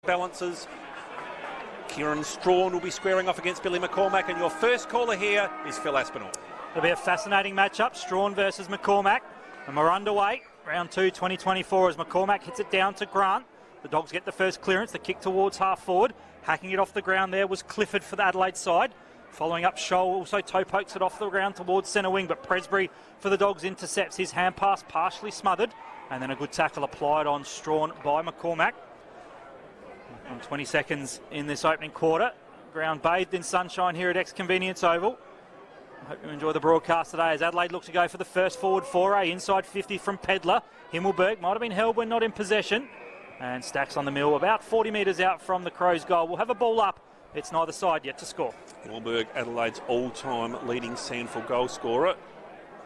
balances. Kieran Strawn will be squaring off against Billy McCormack, and your first caller here is Phil Aspinall. It'll be a fascinating matchup, Strawn versus McCormack, and we're underway. Round 2, 2024, as McCormack hits it down to Grant. The Dogs get the first clearance, the kick towards half forward. Hacking it off the ground there was Clifford for the Adelaide side. Following up, Scholl also toe pokes it off the ground towards centre wing, but Presbury for the Dogs intercepts his hand pass, partially smothered, and then a good tackle applied on Strawn by McCormack. On 20 seconds in this opening quarter, ground bathed in sunshine here at Ex-Convenience Oval. I hope you enjoy the broadcast today as Adelaide look to go for the first forward foray. Inside 50 from Pedler. Himmelberg might have been held when not in possession. And Stacks on the mill, about 40 metres out from the Crows' goal. We'll have a ball up. It's neither side yet to score. Himmelberg, Adelaide's all-time leading SANFL goal scorer.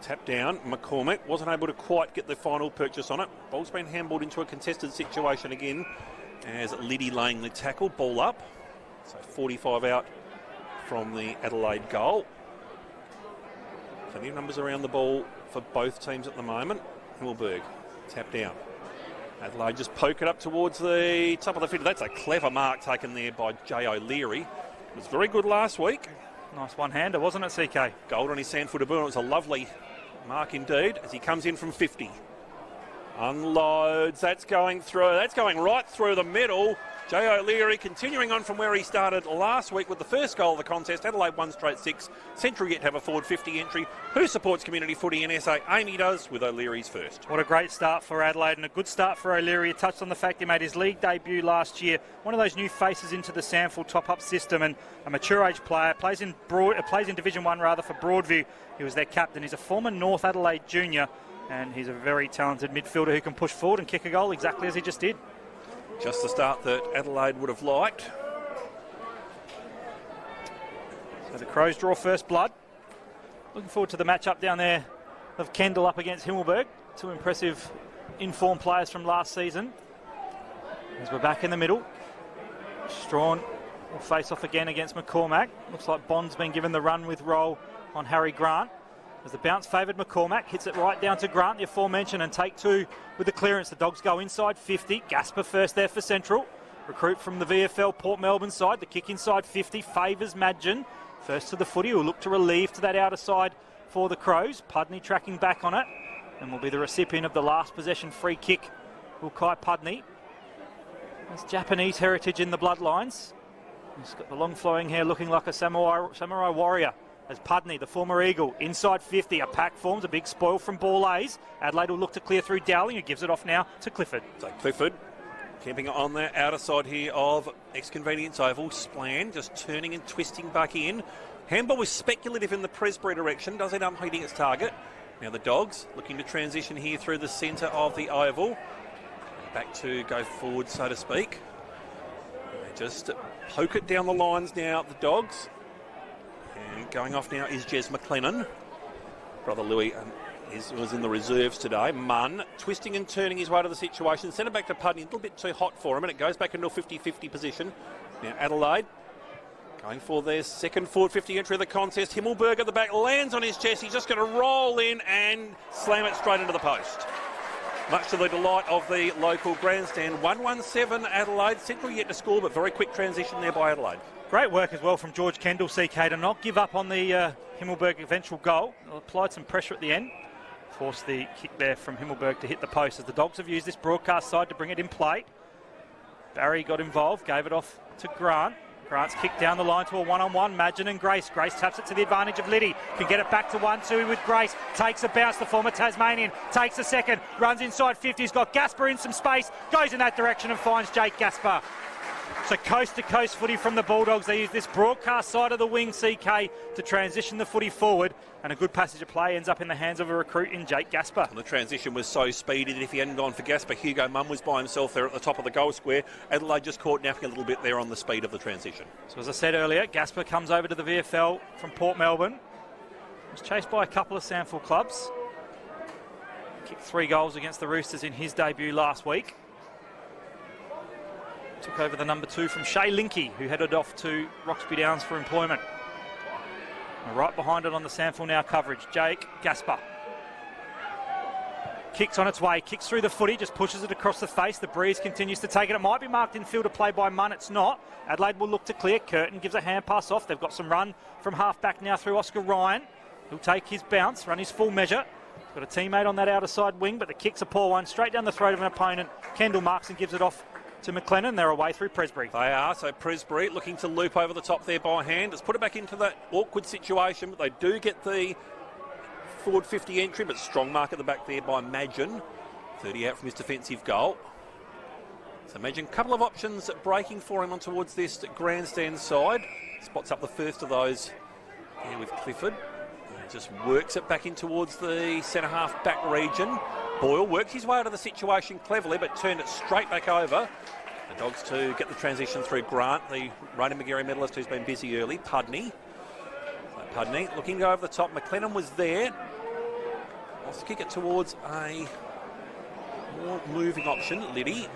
Tap down. McCormack wasn't able to quite get the final purchase on it. Ball's been handballed into a contested situation again as Liddy laying the tackle. Ball up. So 45 out from the Adelaide goal. Plenty of numbers around the ball for both teams at the moment. Himmelberg, tap down. Adelaide just poke it up towards the top of the field. That's a clever mark taken there by Jay O'Leary. It was very good last week. Nice one-hander, wasn't it, CK? Gold on his SANFL debut. It was a lovely mark indeed as he comes in from 50. Unloads. That's going through. That's going right through the middle. Jay O'Leary continuing on from where he started last week with the first goal of the contest. Adelaide 1 straight 6. Central yet to have a forward 50 entry. Who supports community footy in SA? Amy does, with O'Leary's first. What a great start for Adelaide and a good start for O'Leary. He touched on the fact he made his league debut last year. One of those new faces into the SANFL top-up system, and a mature age player. Plays in Division 1 rather for Broadview. He was their captain. He's a former North Adelaide junior, and he's a very talented midfielder who can push forward and kick a goal exactly as he just did. Just the start that Adelaide would have liked. So the Crows draw first blood. Looking forward to the matchup down there of Kendall up against Himmelberg. Two impressive informed players from last season. As we're back in the middle, Strawn will face off again against McCormack. Looks like Bond's been given the run with roll on Harry Grant. As the bounce favoured McCormack, hits it right down to Grant, the aforementioned, and take two with the clearance. The Dogs go inside 50. Gasper first there for Central. Recruit from the VFL Port Melbourne side. The kick inside 50 favours Madgen. First to the footy, who will look to relieve to that outer side for the Crows. Pudney tracking back on it and will be the recipient of the last possession free kick. Wilkai Pudney. There's Japanese heritage in the bloodlines. He's got the long flowing hair looking like a samurai warrior. As Pudney, the former Eagle, inside 50, a pack forms, a big spoil from ball A's. Adelaide will look to clear through Dowling, who gives it off now to Clifford. So Clifford camping on the outer side here of Ex-Convenience Oval. Splan just turning and twisting back in. Handball was speculative in the Presbury direction, does end up hitting its target. Now the Dogs looking to transition here through the centre of the oval. Back to go forward, so to speak. They just poke it down the lines now, the Dogs. And going off now is Jez McLennan. Brother Louis was in the reserves today. Munn twisting and turning his way to the situation. Send it back to Pudney, a little bit too hot for him, and it goes back into a 50-50 position. Now Adelaide going for their second forward 50 entry of the contest. Himmelberg at the back, lands on his chest. He's just going to roll in and slam it straight into the post. Much to the delight of the local grandstand. 1-1-7 Adelaide. Central yet to score, but very quick transition there by Adelaide. Great work as well from George Kendall, CK, to not give up on the Himmelberg eventual goal. Applied some pressure at the end. Forced the kick there from Himmelberg to hit the post, as the Dogs have used this broadcast side to bring it in play. Barry got involved, gave it off to Grant. Grant's kicked down the line to a one-on-one. Madgen and Grace. Grace taps it to the advantage of Liddy. Can get it back to 1-2 with Grace. Takes a bounce, the former Tasmanian. Takes a second. Runs inside 50. He's got Gasper in some space. Goes in that direction and finds Jake Gasper. So coast-to-coast footy from the Bulldogs. They use this broadcast side of the wing, CK, to transition the footy forward. And a good passage of play ends up in the hands of a recruit in Jake Gasper. And the transition was so speedy that if he hadn't gone for Gasper, Hugo Munn was by himself there at the top of the goal square. Adelaide just caught napping a little bit there on the speed of the transition. So as I said earlier, Gasper comes over to the VFL from Port Melbourne. Was chased by a couple of SANFL clubs. Kicked 3 goals against the Roosters in his debut last week. Took over the number 2 from Shay Linky, who headed off to Roxby Downs for employment. And right behind it on the SANFL Now coverage, Jake Gasper. Kicks on its way, kicks through the footy, just pushes it across the face. The breeze continues to take it. It might be marked in field of play by Munn. It's not. Adelaide will look to clear. Curtin gives a hand pass off. They've got some run from half back now through Oscar Ryan. He'll take his bounce, run his full measure. He's got a teammate on that outer side wing, but the kick's a poor one. Straight down the throat of an opponent. Kendall marks and gives it off to McLennan. They're away through Presbury. They are, so Presbury looking to loop over the top there by hand. Let's put it back into that awkward situation, but they do get the forward 50 entry, but strong mark at the back there by Magin. 30 out from his defensive goal. So Magin, a couple of options breaking for him on towards this grandstand side. Spots up the first of those here with Clifford. And just works it back in towards the centre-half back region. Boyle works his way out of the situation cleverly, but turned it straight back over. The Dogs to get the transition through Grant, the Rainer McGarry medalist who's been busy early. Pudney. So Pudney looking to go over the top. McLennan was there. Let's kick it towards a more moving option, Liddy.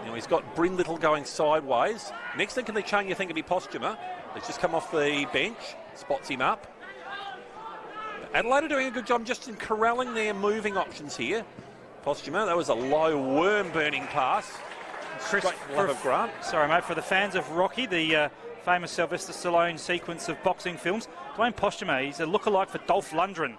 Now he's got Bryn Little going sideways. Next thing in the chain you think would be Postuma. He's just come off the bench, spots him up. Adelaide are doing a good job just in corralling their moving options here. Postuma, that was a low worm-burning pass. Straight love of Grant. Sorry, mate, for the fans of Rocky, the famous Sylvester Stallone sequence of boxing films, Dwayne Postuma, he's a lookalike for Dolph Lundgren.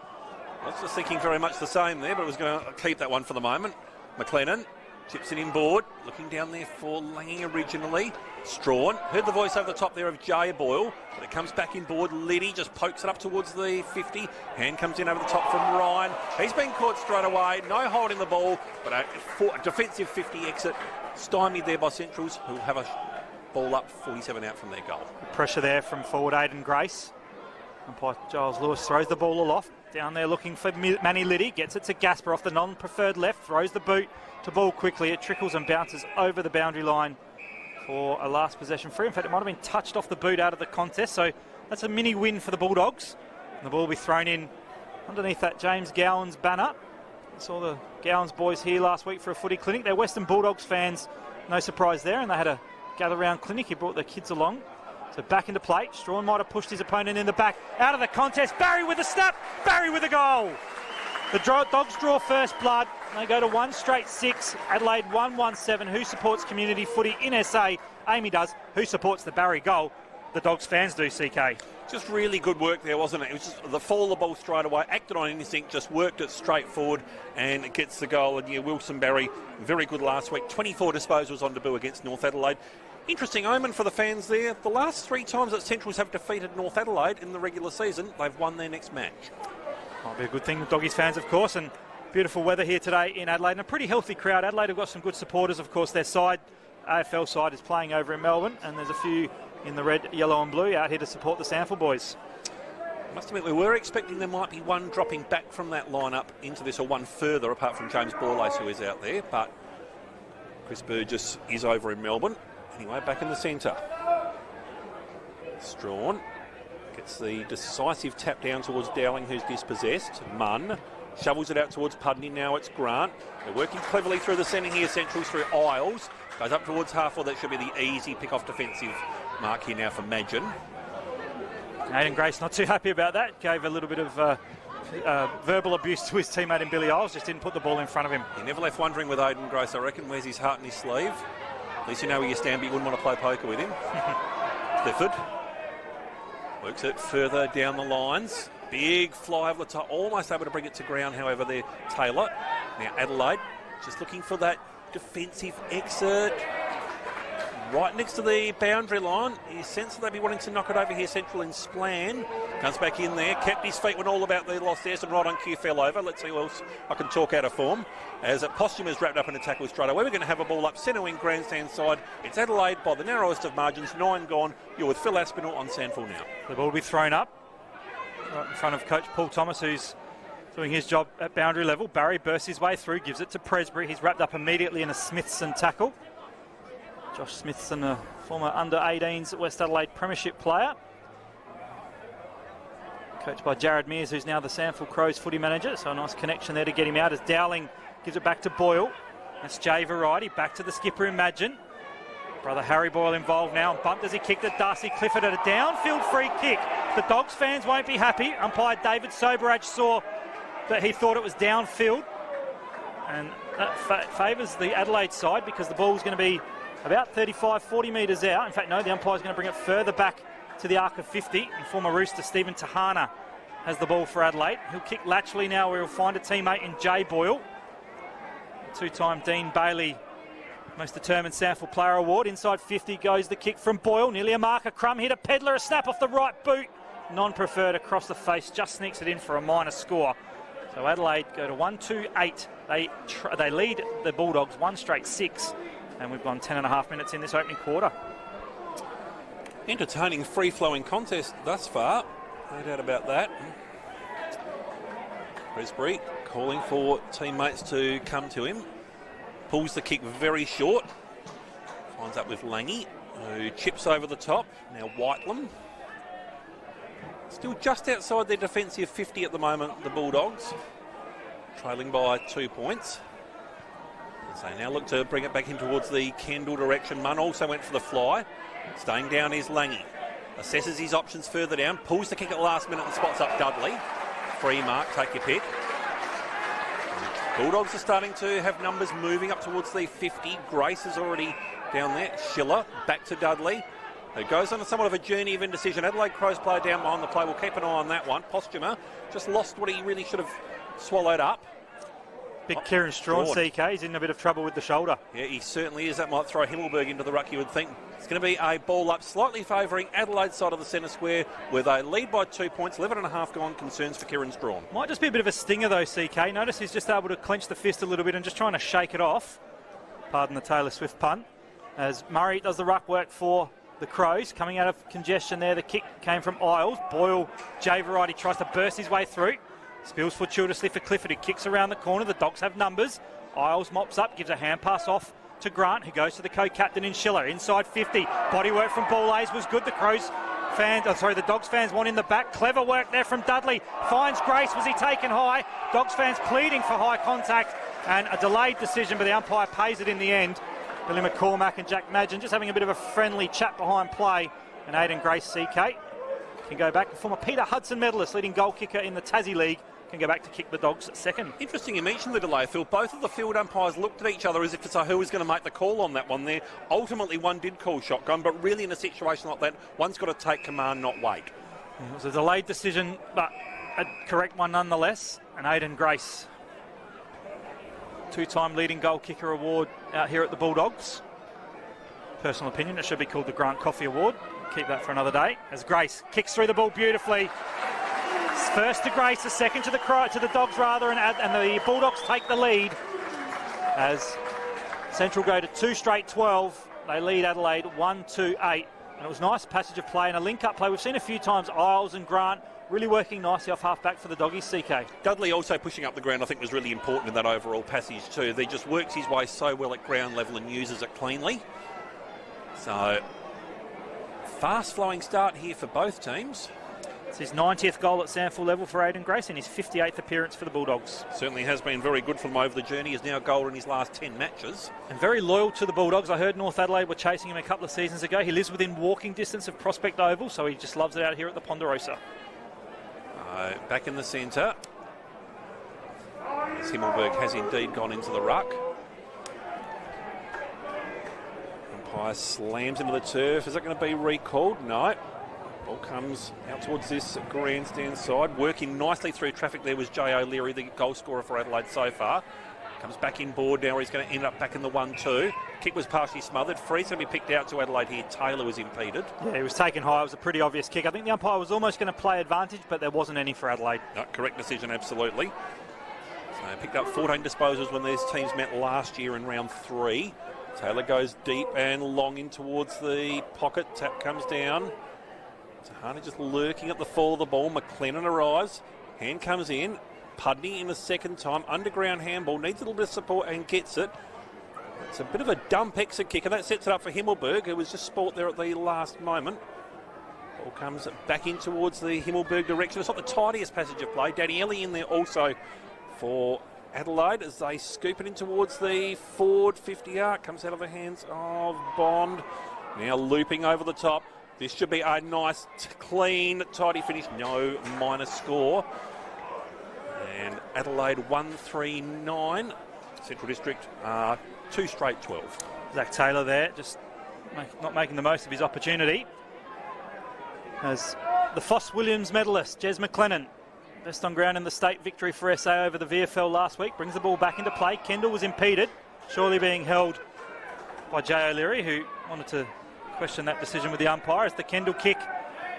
I was just thinking very much the same there, but I was going to keep that one for the moment. McLennan chips it inboard, looking down there for Lange originally. Strawn, heard the voice over the top there of Jay Boyle, but it comes back inboard. Liddy just pokes it up towards the 50. Hand comes in over the top from Ryan. He's been caught straight away, no hold in the ball, but a defensive 50 exit, stymied there by Centrals, who'll have a ball up 47 out from their goal. Pressure there from forward Aidan Grace. Umpire Giles Lewis throws the ball aloft. Down there looking for Manny Liddy. Gets it to Gasper off the non-preferred left. Throws the boot to ball quickly. It trickles and bounces over the boundary line for a last possession free. In fact, it might have been touched off the boot out of the contest. So that's a mini win for the Bulldogs. And the ball will be thrown in underneath that James Gowans banner. I saw the Gowans boys here last week for a footy clinic. They're Western Bulldogs fans. No surprise there. And they had a gather round clinic. He brought their kids along. So back into play. Strawn might have pushed his opponent in the back. Out of the contest. Barry with a snap. Barry with a goal. The Dogs draw first blood. They go to 1 straight 6. Adelaide 1-1-7. Who supports community footy in SA? Amy does. Who supports the Barry goal? The Dogs fans do, CK. Just really good work there, wasn't it? It was just the fall of the ball straight away. Acted on instinct. Just worked it straight forward. And it gets the goal. And yeah, Wilson Barry, very good last week. 24 disposals on debut against North Adelaide. Interesting omen for the fans there. The last 3 times that Centrals have defeated North Adelaide in the regular season, they've won their next match. Might be a good thing with Doggies fans, of course, and beautiful weather here today in Adelaide, and a pretty healthy crowd. Adelaide have got some good supporters, of course. Their side, AFL side, is playing over in Melbourne, and there's a few in the red, yellow and blue out here to support the SANFL boys. I must admit, we were expecting there might be one dropping back from that lineup into this, or one further, apart from James Borlase, who is out there, but Chris Burgess is over in Melbourne. Anyway, back in the centre. Strawn gets the decisive tap down towards Dowling, who's dispossessed. Munn shovels it out towards Pudney. Now it's Grant. They're working cleverly through the centre here. Centrals through Isles. Goes up towards half-forward. That should be the easy pick-off defensive mark here now for Magin. Aidan Grace not too happy about that. Gave a little bit of verbal abuse to his teammate in Billy Isles. Just didn't put the ball in front of him. He never left wondering with Aidan Grace, I reckon. Where's his heart in his sleeve? At least you know where you stand, but you wouldn't want to play poker with him. Clifford works it further down the lines. Big fly over the top, almost able to bring it to ground, however, there, Taylor. Now Adelaide just looking for that defensive exit. Right next to the boundary line. You sense that they'd be wanting to knock it over here. Central in Splan. Comes back in there. Kept his feet when all about the loss there. And right on cue fell over. Let's see who else I can talk out of form. As Posthumus wrapped up in a tackle straight away. We're going to have a ball up centre wing grandstand side. It's Adelaide by the narrowest of margins. 9 gone. You're with Phil Aspinall on SANFL now. The ball will be thrown up. Right in front of Coach Paul Thomas, who's doing his job at boundary level. Barry bursts his way through. Gives it to Presbury. He's wrapped up immediately in a Smithson tackle. Josh Smithson, a former under-18s West Adelaide Premiership player. Coached by Jared Mears, who's now the SANFL Crows footy manager. So a nice connection there to get him out as Dowling gives it back to Boyle. That's Jay Variety, back to the skipper Imagine. Brother Harry Boyle involved now, and bumped as he kicked at Darcy Clifford at a downfield free kick. The Dogs fans won't be happy. Umpire David Soberage saw that he thought it was downfield. and that favours the Adelaide side because the ball's going to be about 35, 40 metres out. In fact, no, the umpire's going to bring it further back to the arc of 50. And former Rooster Stephen Tahana has the ball for Adelaide. He'll kick laterally now where he'll find a teammate in Jay Boyle. Two-time Dean Bailey Most Determined SANFL Player Award. Inside 50 goes the kick from Boyle. Nearly a marker. Crum hit a Pedler. A snap off the right boot. Non-preferred across the face. Just sneaks it in for a minor score. So Adelaide go to 1-2-8. They lead the Bulldogs 1 straight 6. And we've gone 10.5 minutes in this opening quarter. Entertaining, free-flowing contest thus far. No doubt about that. Presbury calling for teammates to come to him. Pulls the kick very short. Finds up with Langy, who chips over the top. Now Whitelam. Still just outside their defensive 50 at the moment, the Bulldogs. Trailing by 2 points. So now look to bring it back in towards the Kendall direction. Munn also went for the fly. Staying down is Langy. Assesses his options further down. Pulls the kick at the last minute and spots up Dudley. Free mark, take your pick. Bulldogs are starting to have numbers moving up towards the 50. Grace is already down there. Schiller back to Dudley, who goes on somewhat of a journey of indecision. Adelaide Crows player down behind the play. We'll keep an eye on that one. Postuma just lost what he really should have swallowed up. Big Kieran Strawn, CK. He's in a bit of trouble with the shoulder. Yeah, he certainly is. That might throw Himmelberg into the ruck, you would think. It's going to be a ball up, slightly favouring Adelaide side of the centre square, where they lead by 2 points. 11.5 gone. Concerns for Kieran Strawn. Might just be a bit of a stinger, though, CK. Notice he's just able to clench the fist a little bit and just trying to shake it off. Pardon the Taylor Swift pun. As Murray does the ruck work for the Crows. Coming out of congestion there, the kick came from Isles. Boyle, J Variety tries to burst his way through. Spills fortuitously for Clifford, who kicks around the corner. The Dogs have numbers. Isles mops up, gives a hand pass off to Grant, who goes to the co-captain in Schiller. Inside 50. Body work from Boulays was good. The the Dogs fans want in the back. Clever work there from Dudley. Finds Grace. Was he taken high? Dogs fans pleading for high contact. And a delayed decision, but the umpire pays it in the end. Billy McCormack and Jack Madgen just having a bit of a friendly chat behind play. And Aidan Grace, CK, can go back. Former Peter Hudson medalist, leading goal kicker in the Tassie League, can go back to kick the Dogs second. Interesting you mentioned the delay, Phil. Both of the field umpires looked at each other as if to say who was going to make the call on that one there. Ultimately, one did call shotgun, but really in a situation like that, one's got to take command, not wait. It was a delayed decision, but a correct one nonetheless. And Aidan Grace, two-time leading goal kicker award out here at the Bulldogs. Personal opinion, it should be called the Grant Coffee Award. Keep that for another day. As Grace kicks through the ball beautifully. First to Grace, a second to the Dogs rather, and the Bulldogs take the lead as Central go to 2 straight 12. They lead Adelaide 1-2-8, and it was nice passage of play and a link-up play. We've seen a few times Isles and Grant really working nicely off half-back for the Doggies, CK. Dudley also pushing up the ground, I think, was really important in that overall passage too. He just works his way so well at ground level and uses it cleanly. So, fast-flowing start here for both teams. It's his 90th goal at SANFL level for Aidan Grace and his 58th appearance for the Bulldogs. Certainly has been very good for them over the journey. He's now a goaler in his last 10 matches. And very loyal to the Bulldogs. I heard North Adelaide were chasing him a couple of seasons ago. He lives within walking distance of Prospect Oval, so he just loves it out here at the Ponderosa. Back in the centre. As Himmelberg has indeed gone into the ruck. Umpire slams into the turf. Is that going to be recalled? No. Ball comes out towards this grandstand side. Working nicely through traffic there was Jay O'Leary, the goal scorer for Adelaide so far. Comes back inboard now. He's going to end up back in the 1-2. Kick was partially smothered. Free's going to be picked out to Adelaide here. Taylor was impeded. Yeah, he was taken high. It was a pretty obvious kick. I think the umpire was almost going to play advantage, but there wasn't any for Adelaide. No, correct decision, absolutely. So picked up 14 disposals when these teams met last year in round 3. Taylor goes deep and long in towards the pocket. Tap comes down. Tahana just lurking at the fall of the ball. McLennan arrives. Hand comes in. Pudney in the second time. Underground handball. Needs a little bit of support and gets it. It's a bit of a dump exit kick, and that sets it up for Himmelberg, who was just sport there at the last moment. Ball comes back in towards the Himmelberg direction. It's not the tidiest passage of play. Danielli in there also for Adelaide as they scoop it in towards the forward 50 arc. Comes out of the hands of Bond. Now looping over the top. This should be a nice, clean, tidy finish. No minor score. And Adelaide 1-3-9. Central District 2 straight 12. Zach Taylor there, just not making the most of his opportunity. As the Foss Williams medalist, Jez McLennan, best on ground in the state victory for SA over the VFL last week, brings the ball back into play. Kendall was impeded, surely being held by Jay O'Leary, who wanted to question that decision with the umpire, as the Kendall kick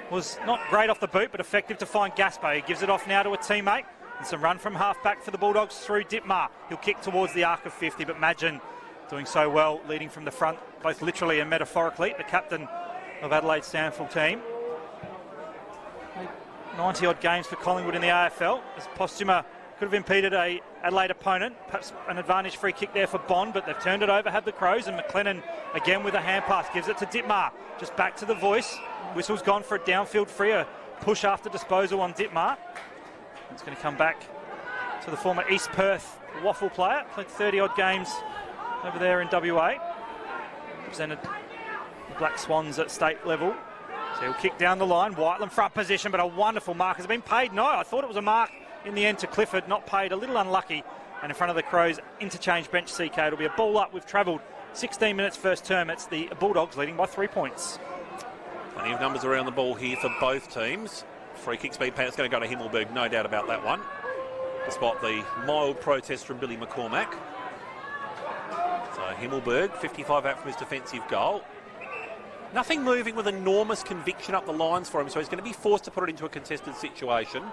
was not great off the boot, but effective to find Gaspo. He gives it off now to a teammate, and some run from half-back for the Bulldogs through Ditmar. He'll kick towards the arc of 50, but Madgen doing so well, leading from the front, both literally and metaphorically, the captain of Adelaide's SANFL team. 90-odd games for Collingwood in the AFL, as Postuma could have impeded a Adelaide opponent. Perhaps an advantage free kick there for Bond, but they've turned it over, have the Crows, and McLennan again with a hand pass, gives it to Ditmar. Just back to the voice. Whistle's gone for a downfield free, a push after disposal on Ditmar. It's going to come back to the former East Perth waffle player, played 30-odd games over there in WA. Represented the Black Swans at state level. So he'll kick down the line. Whiteland front position, but a wonderful mark. Has it been paid? No, I thought it was a mark in the end to Clifford. Not paid, a little unlucky. And in front of the Crows, interchange bench CK. It'll be a ball up. We've travelled 16 minutes first term. It's the Bulldogs leading by 3 points. Plenty of numbers around the ball here for both teams. Free kick speed pass going to go to Himmelberg, no doubt about that one. Despite the mild protest from Billy McCormack. So Himmelberg, 55 out from his defensive goal. Nothing moving with enormous conviction up the lines for him, so he's going to be forced to put it into a contested situation.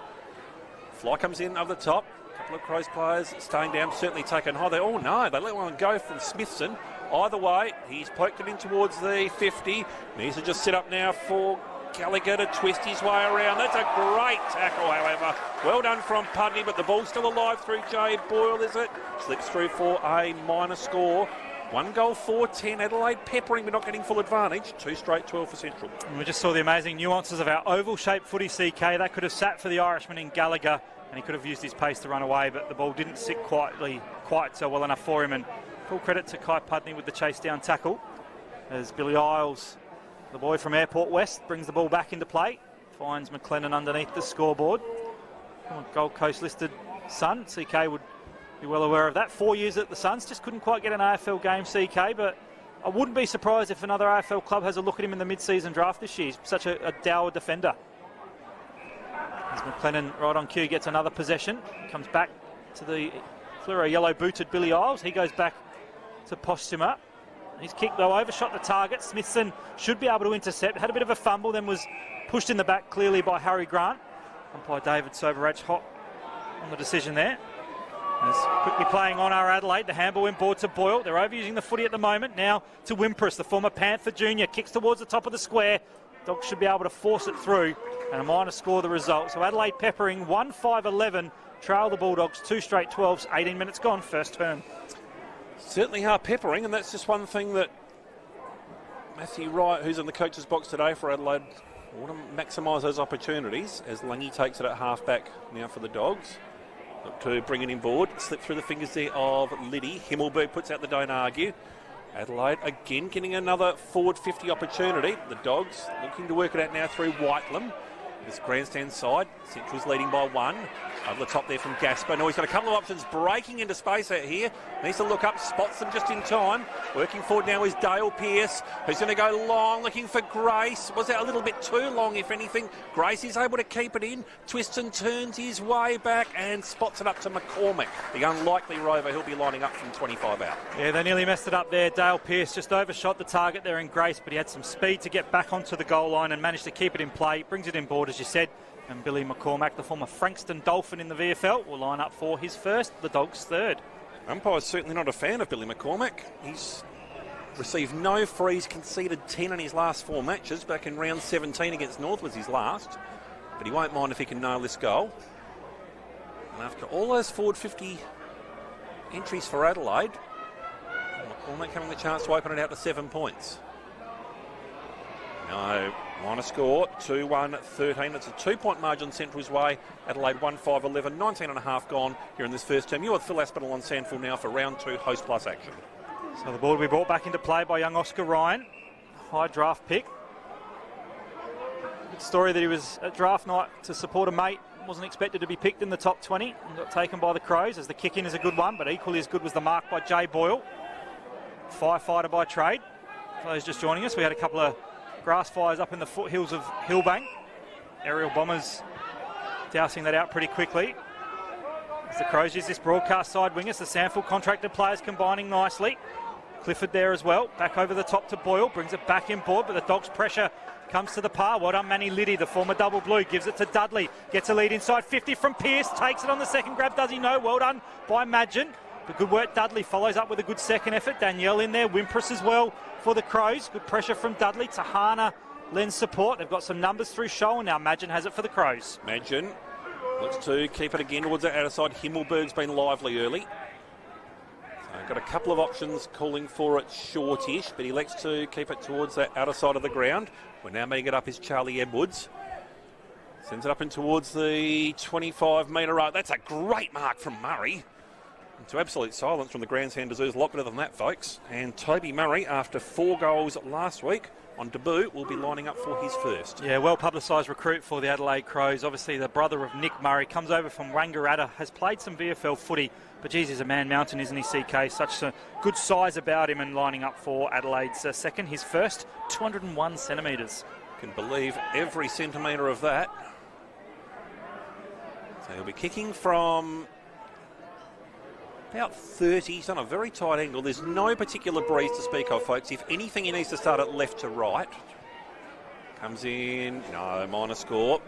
Fly comes in over the top. A couple of Crows players staying down, certainly taken high. Oh no, they let one go from Smithson. Either way, he's poked it in towards the 50. Needs to just sit up now for Gallagher to twist his way around. That's a great tackle, however. Well done from Pudney, but the ball's still alive through Jay Boyle, is it? Slips through for a minor score. 1 goal, 4-10. Adelaide peppering, but not getting full advantage. 2 straight 12 for Central. And we just saw the amazing nuances of our oval-shaped footy, CK. That could have sat for the Irishman in Gallagher, and he could have used his pace to run away, but the ball didn't sit quite so well enough for him. And full credit to Kai Pudney with the chase down tackle, as Billy Isles, the boy from Airport West, brings the ball back into play. Finds McLennan underneath the scoreboard. Gold Coast listed son. CK would be well aware of that. 4 years at the Suns, just couldn't quite get an AFL game, CK, but I wouldn't be surprised if another AFL club has a look at him in the mid-season draft this year. He's such a dour defender. As McLennan, right on cue, gets another possession. Comes back to the fluoro yellow-booted Billy Isles. He goes back to Postuma. He's kicked, though, overshot the target. Smithson should be able to intercept. Had a bit of a fumble, then was pushed in the back clearly by Harry Grant. Umpire David Soberach hot on the decision there. As quickly playing on our Adelaide. The handball went board to Boyle. They're overusing the footy at the moment. Now to Wimpress, the former Panther junior. Kicks towards the top of the square. Dogs should be able to force it through. And a minor score the result. So Adelaide peppering 1-5-11. Trail the Bulldogs 2 straight 12s. 18 minutes gone, first term. Certainly are peppering, and that's just one thing that Matthew Wright, who's in the coach's box today for Adelaide, want to maximise those opportunities as Langy takes it at half-back now for the Dogs. Look to bring it in board. Slip through the fingers there of Liddy. Himmelberg puts out the don't argue. Adelaide again getting another forward 50 opportunity. The Dogs looking to work it out now through Whitelam. This grandstand side, Central's leading by 1. Over the top there from Gasper. Now he's got a couple of options breaking into space out here. Needs to look up, spots them just in time. Working forward now is Dale Pearce, who's going to go long, looking for Grace. Was that a little bit too long, if anything? Grace is able to keep it in. Twists and turns his way back and spots it up to McCormack. The unlikely rover, he'll be lining up from 25 out. Yeah, they nearly messed it up there. Dale Pearce just overshot the target there in Grace, but he had some speed to get back onto the goal line and managed to keep it in play. Brings it in board, as you said. And Billy McCormack, the former Frankston Dolphin in the VFL, will line up for his first, the Dogs' third. Umpire's certainly not a fan of Billy McCormack. He's received no frees, conceded 10 in his last 4 matches. Back in round 17 against North was his last. But he won't mind if he can nail this goal. And after all those forward 50 entries for Adelaide, McCormack having the chance to open it out to 7 points. No, minor score, 2-1-13. It's a 2-point margin Central's way. Adelaide 1-5-11, 19 and a half gone here in this first term. You're with Phil Aspinall on SANFL now for round 2 Host Plus action. So the ball will be brought back into play by young Oscar Ryan. High draft pick. Good story that he was at draft night to support a mate wasn't expected to be picked in the top 20 and got taken by the Crows, as the kick in is a good one, but equally as good was the mark by Jay Boyle. Firefighter by trade. For those just joining us, we had a couple of grass fires up in the foothills of Hillbank. Aerial bombers dousing that out pretty quickly. As the Crows use this broadcast side wing, as the SANFL contracted players combining nicely. Clifford there as well, back over the top to Boyle, brings it back in board, but the Dogs' pressure comes to the par. Well done, Manny Liddy, the former double blue, gives it to Dudley, gets a lead inside 50 from Pearce, takes it on the second grab, does he? No, well done by Madgen. But good work, Dudley follows up with a good second effort. Danielle in there, Wimpress as well for the Crows. Good pressure from Dudley. Tahana lends support. They've got some numbers through Shoal, and now Madgen has it for the Crows. Madgen looks to keep it again towards the outer side. Himmelberg's been lively early. So got a couple of options calling for it shortish, but he elects to keep it towards the outer side of the ground. We're now meeting it up is Charlie Edwards. Sends it up in towards the 25-metre road. That's a great mark from Murray. To absolute silence from the grandstanders. A lot better than that, folks. And Toby Murray, after 4 goals last week on debut, will be lining up for his first. Yeah, well publicised recruit for the Adelaide Crows. Obviously the brother of Nick Murray, comes over from Wangaratta, has played some VFL footy, but geez, he's a man mountain, isn't he, CK? Such a good size about him, and lining up for Adelaide's second, his first, 201 centimetres. Can believe every centimetre of that. So he'll be kicking from about 30. He's on a very tight angle. There's no particular breeze to speak of, folks. If anything, he needs to start at left to right. Comes in, no, minor score.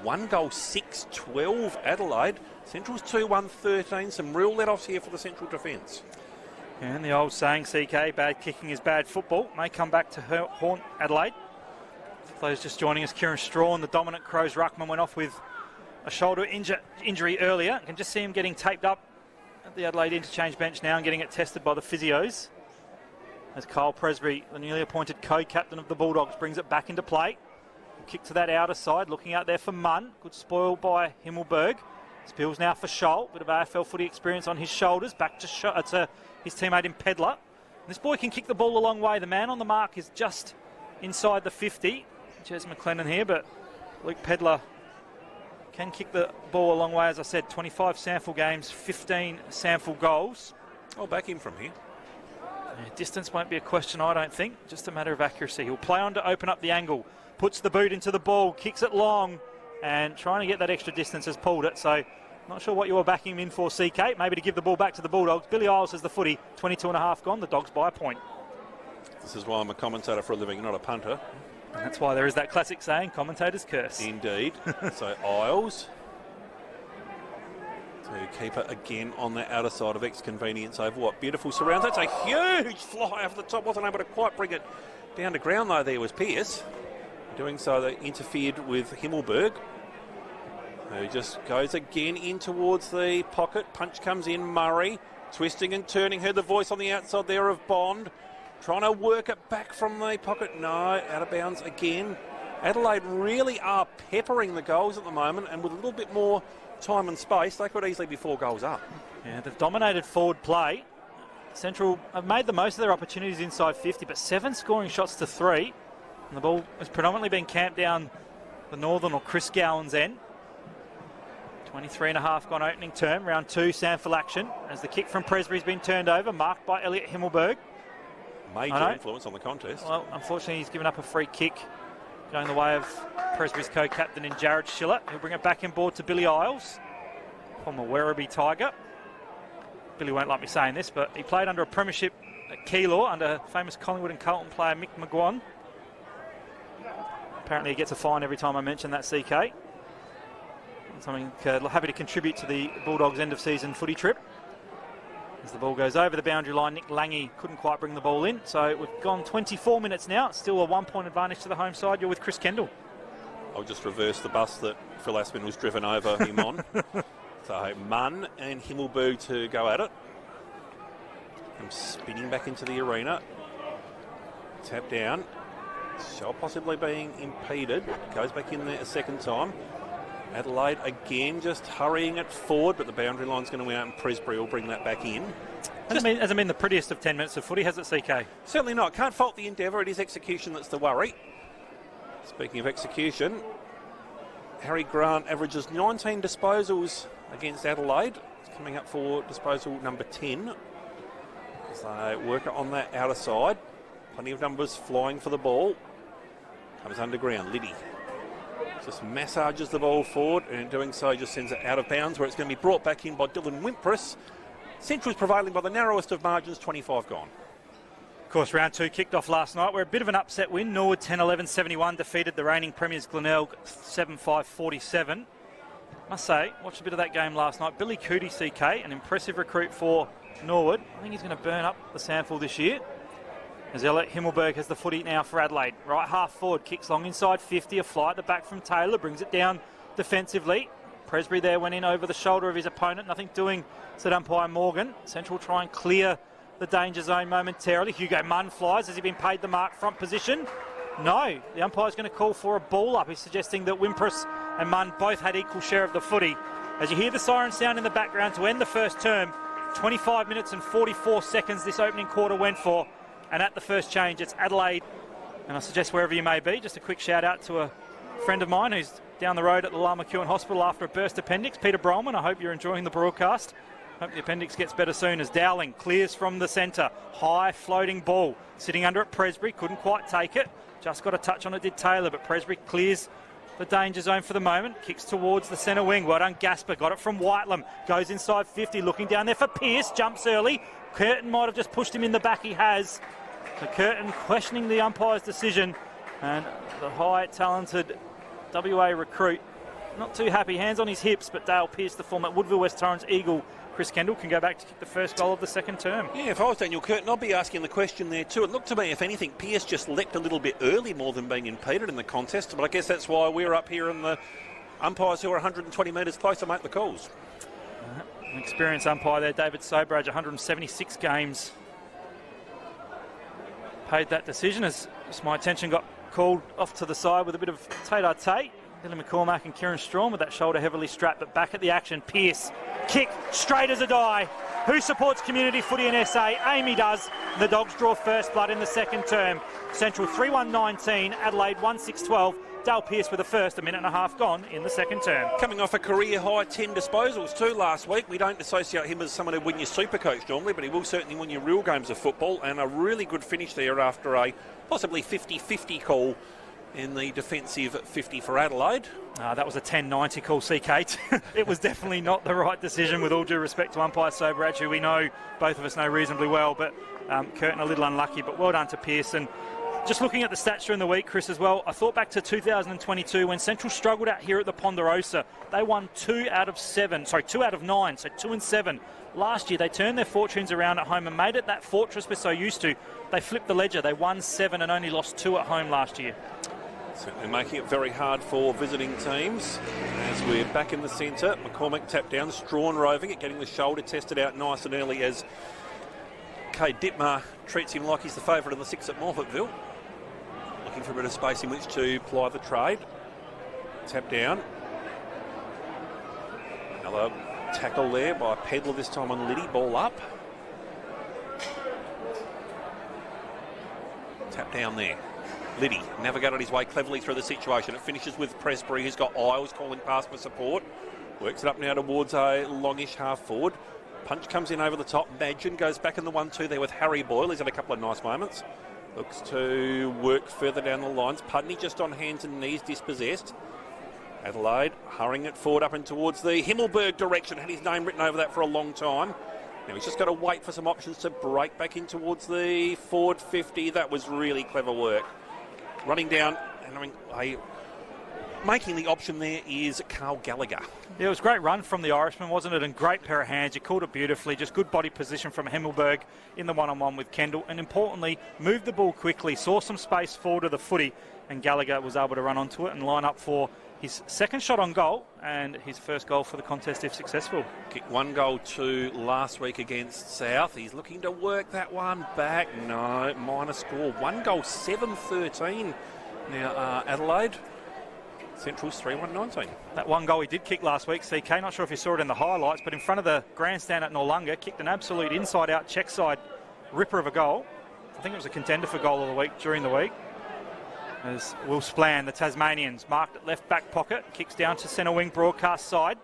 1 goal, 6-12 Adelaide. Central's 2-1-13. Some real let-offs here for the Central defence. And the old saying, CK, bad kicking is bad football, may come back to haunt Adelaide. For those just joining us, Kieran Strawn, the dominant Crows ruckman, went off with a shoulder injury earlier. You can just see him getting taped up at the Adelaide interchange bench now and getting it tested by the physios. As Kyle Presbury, the newly appointed co-captain of the Bulldogs, brings it back into play. Kick to that outer side, looking out there for Munn. Good spoil by Himmelberg. Spills now for Scholl. Bit of AFL footy experience on his shoulders. Back to his teammate in Pedler. This boy can kick the ball a long way. The man on the mark is just inside the 50. Jez McLennan here, but Luke Pedler can kick the ball a long way. As I said, 25 SANFL games, 15 SANFL goals. I'll back him from here. Yeah, distance won't be a question, I don't think. Just a matter of accuracy. He'll play on to open up the angle. Puts the boot into the ball, kicks it long, and trying to get that extra distance has pulled it. So, not sure what you were backing him in for, CK. Maybe to give the ball back to the Bulldogs. Billy Isles has the footy, 22.5 gone. The Dogs by a point. This is why I'm a commentator for a living, not a punter. And that's why there is that classic saying, commentator's curse. Indeed. So Isles to keep it again on the outer side of X-Convenience over what beautiful surrounds. That's a huge fly over the top. Wasn't able to quite bring it down to ground though. There was Pearce. Doing so, they interfered with Himmelberg, who just goes again in towards the pocket. Punch comes in, Murray, twisting and turning. Heard the voice on the outside there of Bond. Trying to work it back from the pocket. No, out of bounds again. Adelaide really are peppering the goals at the moment, and with a little bit more time and space, they could easily be 4 goals up. Yeah, they've dominated forward play. Central have made the most of their opportunities inside 50, but 7 scoring shots to 3. And the ball has predominantly been camped down the northern or Chris Gowan's end. 23.5 gone opening term. Round 2, SANFL action. As the kick from Presbury's been turned over, marked by Elliot Himmelberg. Major influence on the contest. Well, unfortunately, he's given up a free kick going the way of Presbury's co-captain in Jared Schiller. He'll bring it back in board to Billy Isles, former Werribee Tiger. Billy won't like me saying this, but he played under a premiership at Keilor under famous Collingwood and Carlton player Mick McGuan. Apparently he gets a fine every time I mention that, CK. Something happy to contribute to the Bulldogs' end-of-season footy trip. As the ball goes over the boundary line, Nick Lange couldn't quite bring the ball in. So we've gone 24 minutes now. Still a 1-point advantage to the home side. You're with Chris Kendall. I'll just reverse the bus that Phil Aspin was driven over him on. So Munn and Himmelberg to go at it. I'm spinning back into the arena. Tap down. Shot possibly being impeded. Goes back in there a second time. Adelaide again just hurrying it forward, but the boundary line's going to win out and Presbury will bring that back in. Hasn't been the prettiest of 10 minutes of footy, has it, CK? Certainly not. Can't fault the endeavour. It is execution that's the worry. Speaking of execution, Harry Grant averages 19 disposals against Adelaide. He's coming up for disposal number 10. As they work on that outer side. Plenty of numbers flying for the ball. Comes underground. Liddy just massages the ball forward, and in doing so just sends it out of bounds, where it's going to be brought back in by Dylan Wimpress. Central's prevailing by the narrowest of margins, 25 gone. Of course, round 2 kicked off last night. We're a bit of an upset win. Norwood 10-11-71 defeated the reigning premiers Glenelg 7-5-47. Must say, watched a bit of that game last night. Billy Cootie, CK, an impressive recruit for Norwood. I think he's going to burn up the SANFL this year. As Elliot Himmelberg has the footy now for Adelaide. Right half forward, kicks long inside 50, a fly at the back from Taylor, brings it down defensively. Presbury there went in over the shoulder of his opponent. Nothing doing, said umpire Morgan. Central try and clear the danger zone momentarily. Hugo Munn flies. Has he been paid the mark front position? No. The umpire's going to call for a ball up. He's suggesting that Wimpress and Munn both had equal share of the footy. As you hear the siren sound in the background to end the first term, 25 minutes and 44 seconds this opening quarter went for. And at the first change, it's Adelaide. And I suggest wherever you may be, just a quick shout out to a friend of mine who's down the road at the Lal McEwen Hospital after a burst appendix, Peter Brolman. I hope you're enjoying the broadcast. Hope the appendix gets better soon, as Dowling clears from the centre. High floating ball sitting under it. Presbury couldn't quite take it. Just got a touch on it, did Taylor, but Presbury clears the danger zone for the moment. Kicks towards the centre wing. Well done, Gasper. Got it from Whitelam. Goes inside 50, looking down there for Pearce. Jumps early. Curtin might have just pushed him in the back. He has. So Curtin questioning the umpire's decision. And the high, talented WA recruit, not too happy. Hands on his hips, but Dale Pearce, the former Woodville West Torrens Eagle, Chris Kendall, can go back to kick the first goal of the second term. Yeah, if I was Daniel Curtin, I'd be asking the question there too. It looked to me, if anything, Pearce just leapt a little bit early more than being impeded in the contest. But I guess that's why we're up here and the umpires who are 120 metres closer make the calls. An experienced umpire there, David Sobrage, 176 games. Paid that decision as my attention got called off to the side with a bit of tete-a-tete. Billy McCormack and Kieran Strawn with that shoulder heavily strapped, but back at the action. Pearce, kick, straight as a die. Who supports community footy in SA? Amy does. The Dogs draw first blood in the second term. Central 3-1-19, Adelaide 1-6-12. Dale Pearce with the first, a minute and a half gone in the second term. Coming off a career-high 10 disposals too last week. We don't associate him as someone who win your Supercoach normally, but he will certainly win your real games of football, and a really good finish there after a possibly 50-50 call in the defensive 50 for Adelaide. That was a 10-90 call, CK. It was definitely not the right decision, with all due respect to umpire Sobrach, who we know, both of us know reasonably well, but Curtin a little unlucky, but well done to Pearson. Just looking at the stats during the week, Chris, as well, I thought back to 2022 when Central struggled out here at the Ponderosa. They won 2 out of 9, so 2-7. Last year, they turned their fortunes around at home and made it that fortress we're so used to. They flipped the ledger. They won 7 and only lost 2 at home last year. Certainly making it very hard for visiting teams. As we're back in the centre, McCormack tapped down, Strawn roving it, getting the shoulder tested out nice and early as Kay Dittmar treats him like he's the favourite of the 6 at Morphettville. Looking for a bit of space in which to ply the trade. Tap down. Another tackle there by Pedler, this time on Liddy. Ball up. Tap down there. Liddy navigated his way cleverly through the situation. It finishes with Presbury, who's got Isles calling past for support. Works it up now towards a longish half forward. Punch comes in over the top. Madgen goes back in the 1-2 there with Harry Boyle. He's had a couple of nice moments. Looks to work further down the lines. Pudney just on hands and knees, dispossessed. Adelaide hurrying it forward up and towards the Himmelberg direction. Had his name written over that for a long time. Now he's just got to wait for some options to break back in towards the forward 50. That was really clever work. Running down and making the option there is Carl Gallagher. Yeah, it was a great run from the Irishman, wasn't it? And great pair of hands. You called it beautifully. Just good body position from Himmelberg in the one-on-one with Kendall. And importantly, moved the ball quickly, saw some space forward of the footy, and Gallagher was able to run onto it and line up for his second shot on goal and his first goal for the contest if successful. Kicked 1 goal to last week against South. He's looking to work that one back. No, minor score. 1 goal, 7-13. Now Adelaide. Central's 3-1-19. That 1 goal he did kick last week, CK, not sure if you saw it in the highlights, but in front of the grandstand at Noarlunga, kicked an absolute inside-out check-side ripper of a goal. I think it was a contender for goal of the week during the week. As Will Splann, the Tasmanians, marked at left back pocket, kicks down to centre wing broadcast side.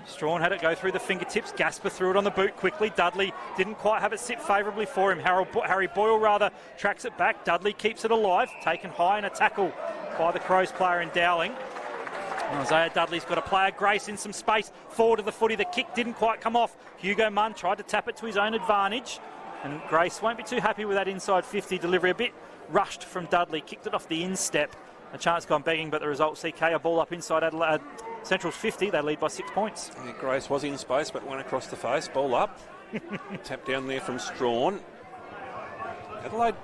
Strawn had it go through the fingertips. Gasper threw it on the boot quickly. Dudley didn't quite have it sit favourably for him. Harry Boyle tracks it back. Dudley keeps it alive, taken high in a tackle by the Crows player in Dowling. Isaiah Dudley's got a player, Grace, in some space forward of the footy. The kick didn't quite come off. Hugo Munn tried to tap it to his own advantage, and Grace won't be too happy with that inside 50 delivery. A bit rushed from Dudley, kicked it off the instep. A chance gone begging, but the result, CK, a ball up inside Adelaide. Central's 50, they lead by 6 points. Yeah, Grace was in space, but went across the face. Ball up. Tap down there from Strawn. Adelaide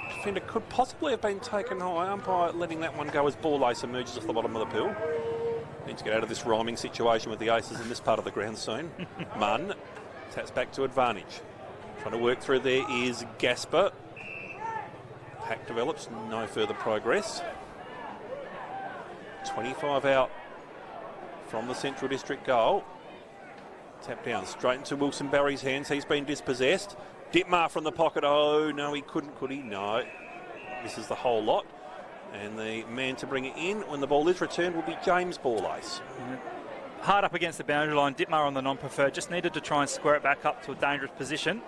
defender could possibly have been taken high. Umpire letting that one go as ball ace emerges off the bottom of the pill. Need to get out of this rhyming situation with the aces in this part of the ground soon. Munn taps back to advantage. Trying to work through there is Gasper. Pack develops, no further progress. 25 out from the Central District goal. Tap down straight into Wilson Barry's hands. He's been dispossessed. Dittmar from the pocket. Oh, no, he couldn't, could he? No. This is the whole lot. And the man to bring it in when the ball is returned will be James Ball-Ace. Hard up against the boundary line. Dittmar on the non-preferred. Just needed to try and square it back up to a dangerous position.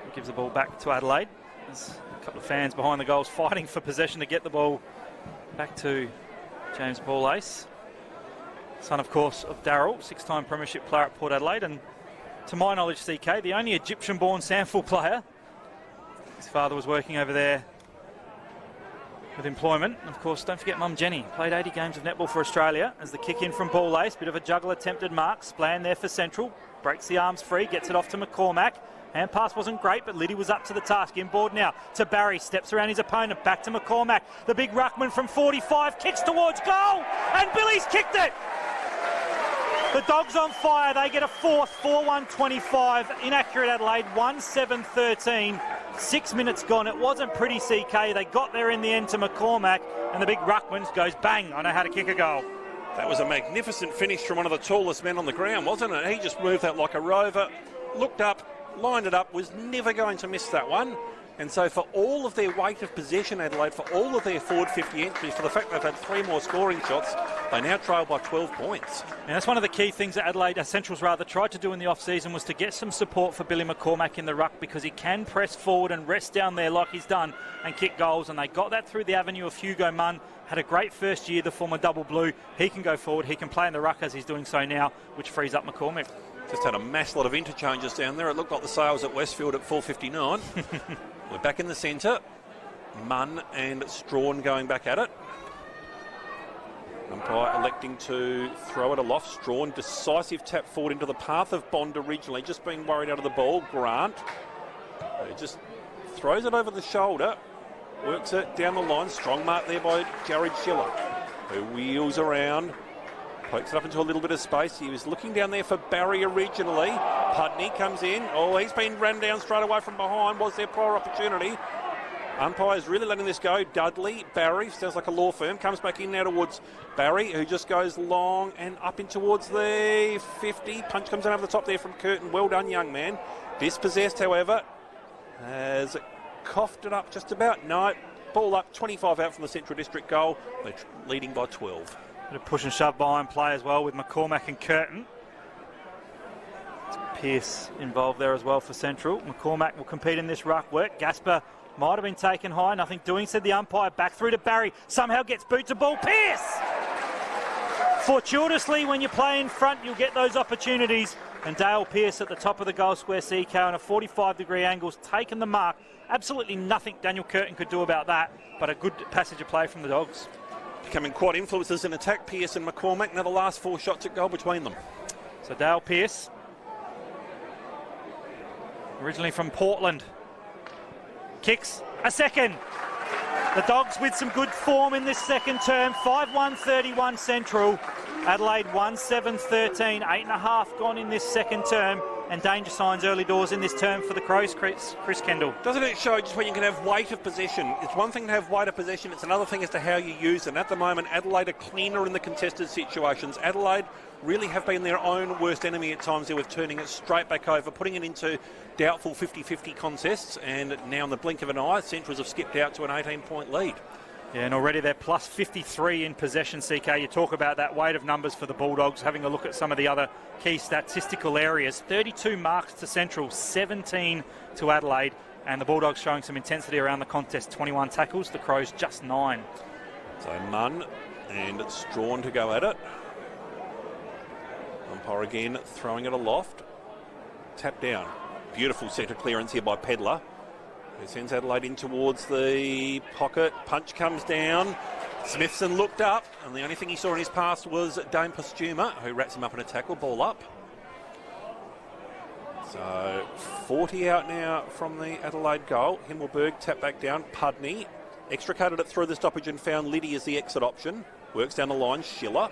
It gives the ball back to Adelaide. There's a couple of fans behind the goals fighting for possession to get the ball back to James Ball-Ace. Son, of course, of Darryl, six-time premiership player at Port Adelaide, and to my knowledge, CK, the only Egyptian-born SANFL player. His father was working over there with employment. And of course, don't forget Mum Jenny, played 80 games of netball for Australia. As the kick in from Ball-Ace, bit of a juggle attempted mark. Splann there for Central, breaks the arms free, gets it off to McCormack. Hand pass wasn't great, but Liddy was up to the task. Inboard now to Barry, steps around his opponent, back to McCormack. The big ruckman from 45, kicks towards goal, and Billy's kicked it! The Dogs on fire, they get a fourth, 4-1-25. Inaccurate Adelaide, 1-7-13. 6 minutes gone, it wasn't pretty, CK. They got there in the end to McCormack, and the big ruckman goes bang, I know how to kick a goal. That was a magnificent finish from one of the tallest men on the ground, wasn't it? He just moved that like a rover, looked up, lined it up, was never going to miss that one. And so for all of their weight of possession, Adelaide, for all of their forward 50 entries, for the fact they've had 3 more scoring shots, they now trail by 12 points. And that's one of the key things that Adelaide, Central's rather, tried to do in the off-season was to get some support for Billy McCormack in the ruck, because he can press forward and rest down there like he's done and kick goals. And they got that through the avenue of Hugo Munn. Had a great first year, the former double blue. He can go forward, he can play in the ruck as he's doing so now, which frees up McCormack. Just had a mass lot of interchanges down there. It looked like the sales at Westfield at 4:59. We're back in the centre. Munn and Strawn going back at it. Umpire electing to throw it aloft. Strawn, decisive tap forward into the path of Bond originally. Just being worried out of the ball. Grant. He just throws it over the shoulder. Works it down the line. Strong mark there by Jared Schiller, who wheels around. Pokes it up into a little bit of space. He was looking down there for Barry originally. Pudney comes in. Oh, he's been run down straight away from behind. Was there prior opportunity? Umpire's really letting this go. Dudley, Barry, sounds like a law firm, comes back in now towards Barry, who just goes long and up in towards the 50. Punch comes in over the top there from Curtin. Well done, young man. Dispossessed, however, has coughed it up just about. No, ball up, 25 out from the Central District goal. They're leading by 12. Bit of push and shove behind play as well with McCormack and Curtin. Pearce involved there as well for Central. McCormack will compete in this ruck work. Gasper might have been taken high, nothing doing, said the umpire. Back through to Barry, somehow gets boot to ball. Pearce! Fortuitously, when you play in front, you'll get those opportunities. And Dale Pearce at the top of the goal square, CK on a 45-degree angle, taken the mark. Absolutely nothing Daniel Curtin could do about that, but a good passage of play from the Dogs. Becoming quite influencers in attack, Pearce and McCormack. Now the last 4 shots at goal between them. So Dale Pearce, originally from Portland, kicks a second. The Dogs with some good form in this second term. 5-1-31 Central. Adelaide 1-7-13. 8.5 gone in this second term. And danger signs early doors in this term for the Crows, Chris Kendall. Doesn't it show just when you can have weight of possession? It's one thing to have weight of possession, it's another thing as to how you use it. And at the moment, Adelaide are cleaner in the contested situations. Adelaide really have been their own worst enemy at times there with turning it straight back over, putting it into doubtful 50-50 contests. And now in the blink of an eye, Centrals have skipped out to an 18-point lead. Yeah, and already they're plus 53 in possession, CK. You talk about that weight of numbers for the Bulldogs, having a look at some of the other key statistical areas. 32 marks to Central, 17 to Adelaide, and the Bulldogs showing some intensity around the contest. 21 tackles, the Crows just 9. So Munn and Strawn to go at it. Umpire again throwing it aloft. Tap down. Beautiful centre clearance here by Pedlar, who sends Adelaide in towards the pocket. Punch comes down. Smithson looked up, and the only thing he saw in his pass was Dame Postuma, who wraps him up in a tackle. Ball up. So 40 out now from the Adelaide goal. Himmelberg tap back down. Pudney extricated it through the stoppage and found Liddy as the exit option. Works down the line. Schiller.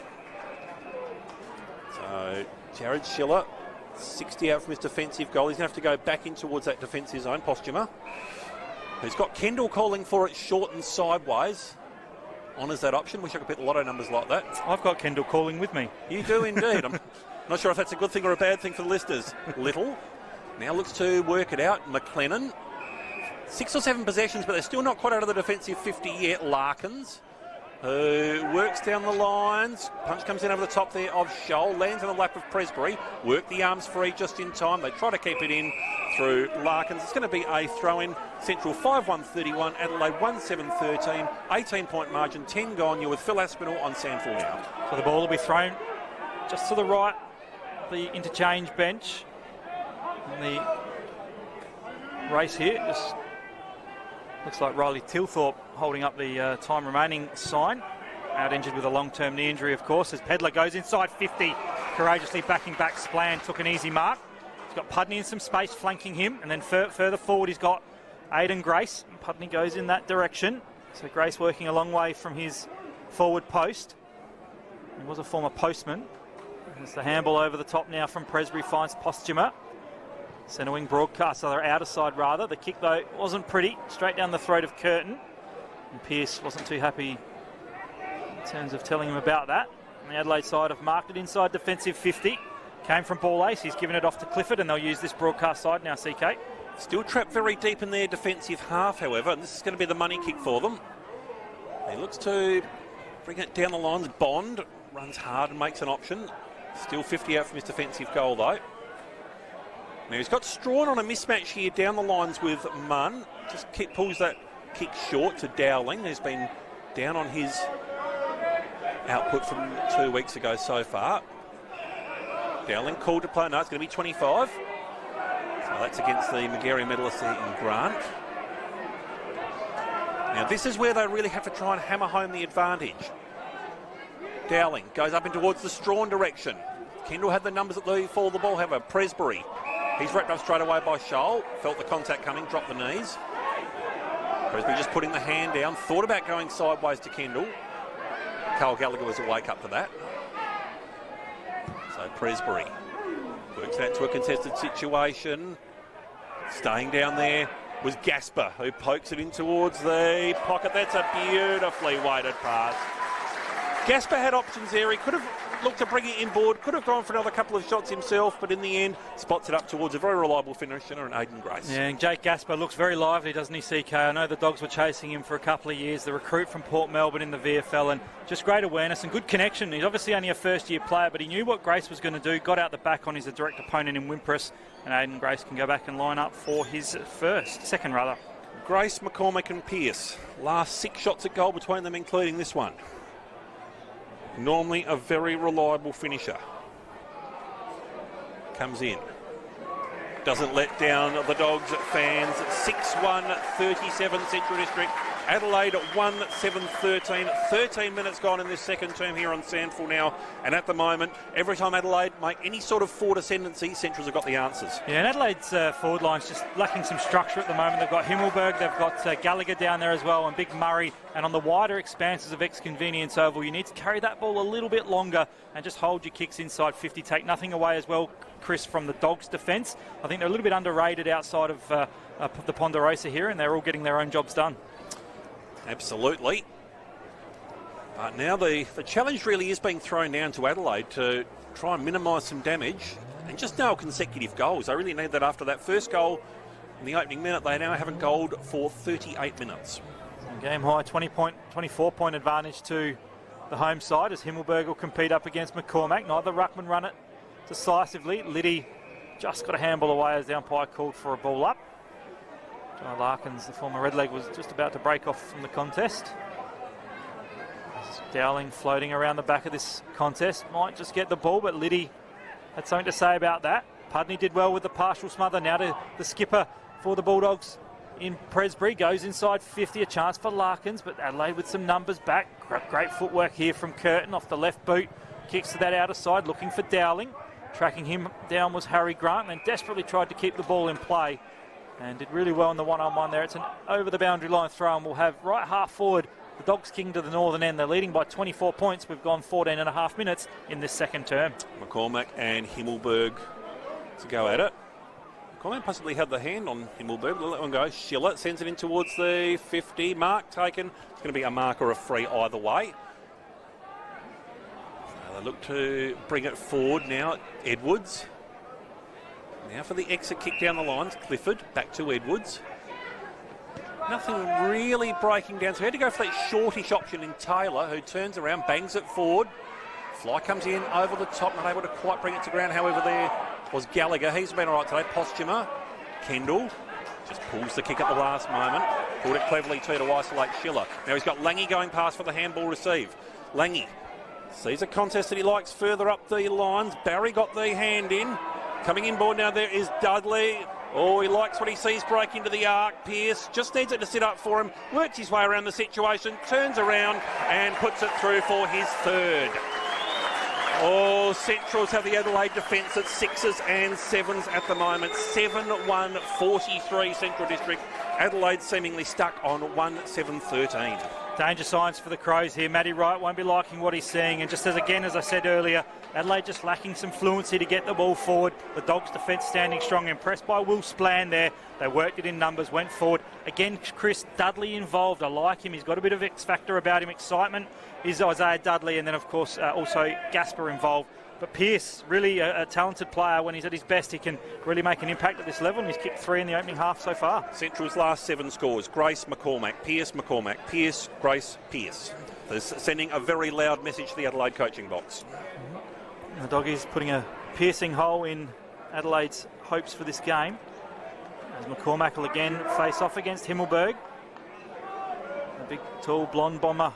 So Jared Schiller, 60 out from his defensive goal. He's going to have to go back in towards that defensive zone. Postuma, who's got Kendall calling for it short and sideways. Honours that option. Wish I could put the lotto numbers like that. I've got Kendall calling with me. You do indeed. I'm not sure if that's a good thing or a bad thing for the listers. Little now looks to work it out. McLennan, 6 or 7 possessions, but they're still not quite out of the defensive 50 yet. Larkins, who works down the lines. Punch comes in over the top there of Scholl. Lands in the lap of Presbury. Work the arms free just in time. They try to keep it in through Larkins. It's going to be a throw-in. Central 5-1-31. Adelaide 1-7-13. 18-point margin. 10 gone. You're with Phil Aspinall on SANFL now. So the ball will be thrown just to the right, the interchange bench. And the race here just looks like Riley Tilthorpe holding up the time remaining sign. Out injured with a long-term knee injury, of course, as Pedlar goes inside 50. Courageously backing back. Splan took an easy mark. He's got Pudney in some space flanking him. And then further forward he's got Aidan Grace. And Pudney goes in that direction. So Grace working a long way from his forward post. He was a former postman. There's the handball over the top now from Presbury, finds Postuma. Centre wing broadcast, so they're outer side rather. The kick, though, wasn't pretty. Straight down the throat of Curtin. And Pearce wasn't too happy in terms of telling him about that. On the Adelaide side have marked it inside defensive 50. Came from ball ace. He's given it off to Clifford, and they'll use this broadcast side now, CK. Still trapped very deep in their defensive half, however, and this is going to be the money kick for them. He looks to bring it down the lines. Bond runs hard and makes an option. Still 50 out from his defensive goal, though. Now he's got Strawn on a mismatch here down the lines with Munn. Just pulls that kick short to Dowling, who's been down on his output from 2 weeks ago so far. Dowling called to play. No, it's going to be 25. So that's against the Magarey medalist in Grant. Now this is where they really have to try and hammer home the advantage. Dowling goes up in towards the Strawn direction. Kendall had the numbers at the fall of the ball, however. Presbury, he's wrapped up straight away by Scholl. Felt the contact coming, dropped the knees. Presbury just putting the hand down. Thought about going sideways to Kendall. Carl Gallagher was awake up to that. So Presbury works that to a contested situation. Staying down there was Gasper, who pokes it in towards the pocket. That's a beautifully weighted pass. Gasper had options there. He could have looked to bring it inboard, could have gone for another couple of shots himself, but in the end, spots it up towards a very reliable finisher and Aidan Grace. Yeah, and Jake Gasper looks very lively, doesn't he, CK? I know the Dogs were chasing him for a couple of years, the recruit from Port Melbourne in the VFL, and just great awareness and good connection. He's obviously only a first-year player, but he knew what Grace was going to do, got out the back on his direct opponent in Wimpress, and Aidan Grace can go back and line up for his second. Grace, McCormick and Pearce. Last 6 shots at goal between them, including this one. Normally a very reliable finisher. Comes in. Doesn't let down the Dogs fans. 6-1, 37 Central District. Adelaide at 1-7-13. 13 minutes gone in this second term here on SANFL now. And at the moment, every time Adelaide make any sort of forward ascendancy, Centrals have got the answers. Yeah, and Adelaide's forward line's just lacking some structure at the moment. They've got Himmelberg, they've got Gallagher down there as well, and Big Murray. And on the wider expanses of Ex-Convenience Oval, you need to carry that ball a little bit longer and just hold your kicks inside 50. Take nothing away as well, Chris, from the Dogs' defence. I think they're a little bit underrated outside of the Ponderosa here, and they're all getting their own jobs done. Absolutely. But now the challenge really is being thrown down to Adelaide to try and minimise some damage and just nail consecutive goals. They really need that after that first goal in the opening minute. They now haven't goaled for 38 minutes. Game high 24-point advantage to the home side as Himmelberg will compete up against McCormack. Neither ruckman run it decisively. Liddy just got a handball away as the umpire called for a ball up. Joe Larkins, the former Redleg, was just about to break off from the contest. Dowling floating around the back of this contest. Might just get the ball, but Liddy had something to say about that. Pudney did well with the partial smother. Now to the skipper for the Bulldogs in Presbury. Goes inside 50, a chance for Larkins, but Adelaide with some numbers back. Great footwork here from Curtin off the left boot. Kicks to that outer side, looking for Dowling. Tracking him down was Harry Grant, and desperately tried to keep the ball in play and did really well in the one-on-one there. It's an over the boundary line throw, and we'll have right half forward the Dogs kicking to the northern end. They're leading by 24 points. We've gone 14 and a half minutes in this second term. McCormack and Himmelberg to go at it. McCormack possibly had the hand on Himmelberg. Let that one go. Schiller sends it in towards the 50. Mark taken. It's going to be a mark or a free either way. So they look to bring it forward now. Edwards. Now for the exit kick down the lines. Clifford back to Edwards. Nothing really breaking down. So he had to go for that shortish option in Taylor, who turns around, bangs it forward. Fly comes in over the top, not able to quite bring it to ground. However, there was Gallagher. He's been all right today. Postuma. Kendall just pulls the kick at the last moment. Pulled it cleverly too to isolate Schiller. Now he's got Lange going past for the handball receive. Lange sees a contest that he likes further up the lines. Barry got the hand in. Coming inboard now there is Dudley. Oh, he likes what he sees break into the arc. Pearce just needs it to sit up for him. Works his way around the situation. Turns around and puts it through for his third. Oh, Centrals have the Adelaide defence at 6s and 7s at the moment. 7-1-43 Central District. Adelaide seemingly stuck on 1-7-13. Danger signs for the Crows here. Matty Wright won't be liking what he's seeing. And just as I said earlier, Adelaide just lacking some fluency to get the ball forward. The Dogs' defence standing strong. Impressed by Will Splan there. They worked it in numbers, went forward. Again, Chris Dudley involved. I like him. He's got a bit of X factor about him. Excitement is Isaiah Dudley. And then, of course, also Gasper involved. But Pearce, really a talented player. When he's at his best, he can really make an impact at this level, and he's kicked 3 in the opening half so far. Central's last 7 scores: Grace, McCormack, Pearce, Grace, Pearce. They're sending a very loud message to the Adelaide coaching box. The Doggies putting a piercing hole in Adelaide's hopes for this game. As McCormack will again face off against Himmelberg. A big, tall, blonde bomber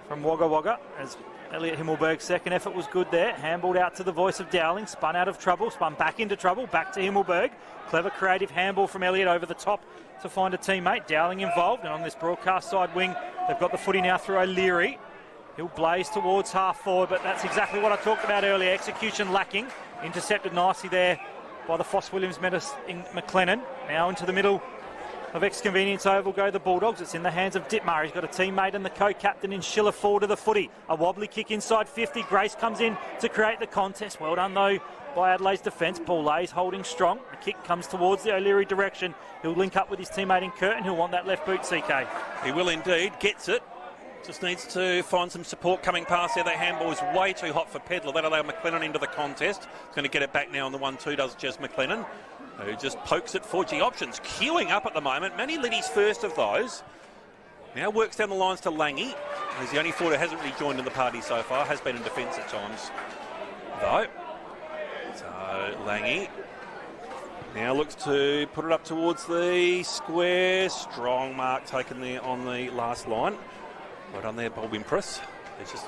from Wagga Wagga. As Elliot Himmelberg's second effort was good there. Handballed out to the voice of Dowling. Spun out of trouble. Spun back into trouble. Back to Himmelberg. Clever creative handball from Elliot over the top to find a teammate. Dowling involved. And on this broadcast side wing, they've got the footy now through O'Leary. He'll blaze towards half forward, but that's exactly what I talked about earlier. Execution lacking. Intercepted nicely there by the Foss Williams Metis in McLennan. Now into the middle of Ex-Convenience Oval go the Bulldogs. It's in the hands of Dittmar. He's got a teammate and the co-captain in Schiller forward to the footy. A wobbly kick inside 50. Grace comes in to create the contest. Well done, though, by Adelaide's defence. Paul Lay's holding strong. The kick comes towards the O'Leary direction. He'll link up with his teammate in Curtin. He'll want that left boot, CK. He will indeed. Gets it. Just needs to find some support coming past there. That handball is way too hot for Pedler. That allowed McLennan into the contest. He's going to get it back now on the 1-2, does Jez McLennan, who just pokes it forward. Options queuing up at the moment. Manny Liddy's first of those. Now works down the lines to Lange. He's the only forward who hasn't really joined in the party so far. Has been in defence at times, though. So Lange now looks to put it up towards the square. Strong mark taken there on the last line. Well done there, Bob Impress. He's just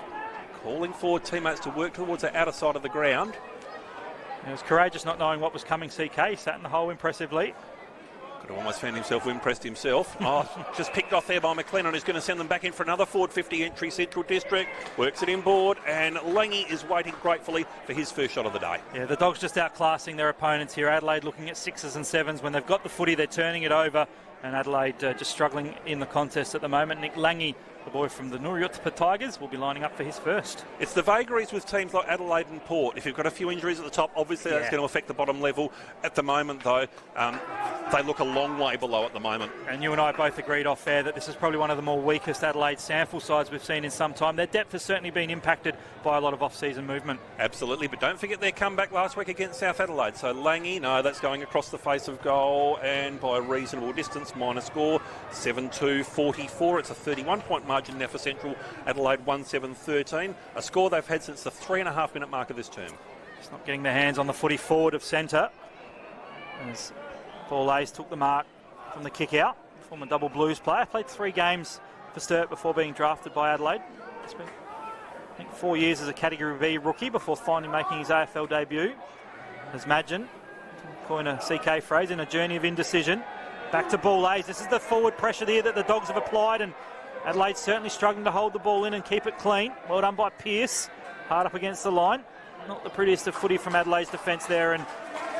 calling for teammates to work towards the outer side of the ground. He was courageous not knowing what was coming, CK. He sat in the hole impressively. Could have almost found himself impressed himself. Oh, just picked off there by McLennan, who's going to send them back in for another forward 50 entry Central District. Works it inboard, and Lange is waiting gratefully for his first shot of the day. Yeah, the Dogs just outclassing their opponents here. Adelaide looking at 6s and 7s. When they've got the footy, they're turning it over. And Adelaide just struggling in the contest at the moment. Nick Lange, the boy from the Nurjutpa Tigers, will be lining up for his first. It's the vagaries with teams like Adelaide and Port. If you've got a few injuries at the top, obviously that's going to affect the bottom level. At the moment, though, they look a long way below at the moment. And you and I both agreed off air that this is probably one of the more weakest Adelaide SANFL sides we've seen in some time. Their depth has certainly been impacted by a lot of off-season movement. Absolutely, but don't forget their comeback last week against South Adelaide. So Langy, no, that's going across the face of goal and by a reasonable distance. Minor score, 7-2-44. It's a 31-point margin now for Central. Adelaide 1-7-13. A score they've had since the 3.5-minute mark of this term. It's not getting their hands on the footy forward of centre. As Paul Hayes took the mark from the kick out. Former double Blues player. Played 3 games for Sturt before being drafted by Adelaide. Spent, I think, 4 years as a Category B rookie before finally making his AFL debut. As Madgen, coin a CK phrase, in a journey of indecision. Back to Paul Hayes. This is the forward pressure there that the Dogs have applied, and Adelaide's certainly struggling to hold the ball in and keep it clean. Well done by Pearce. Hard up against the line. Not the prettiest of footy from Adelaide's defence there, and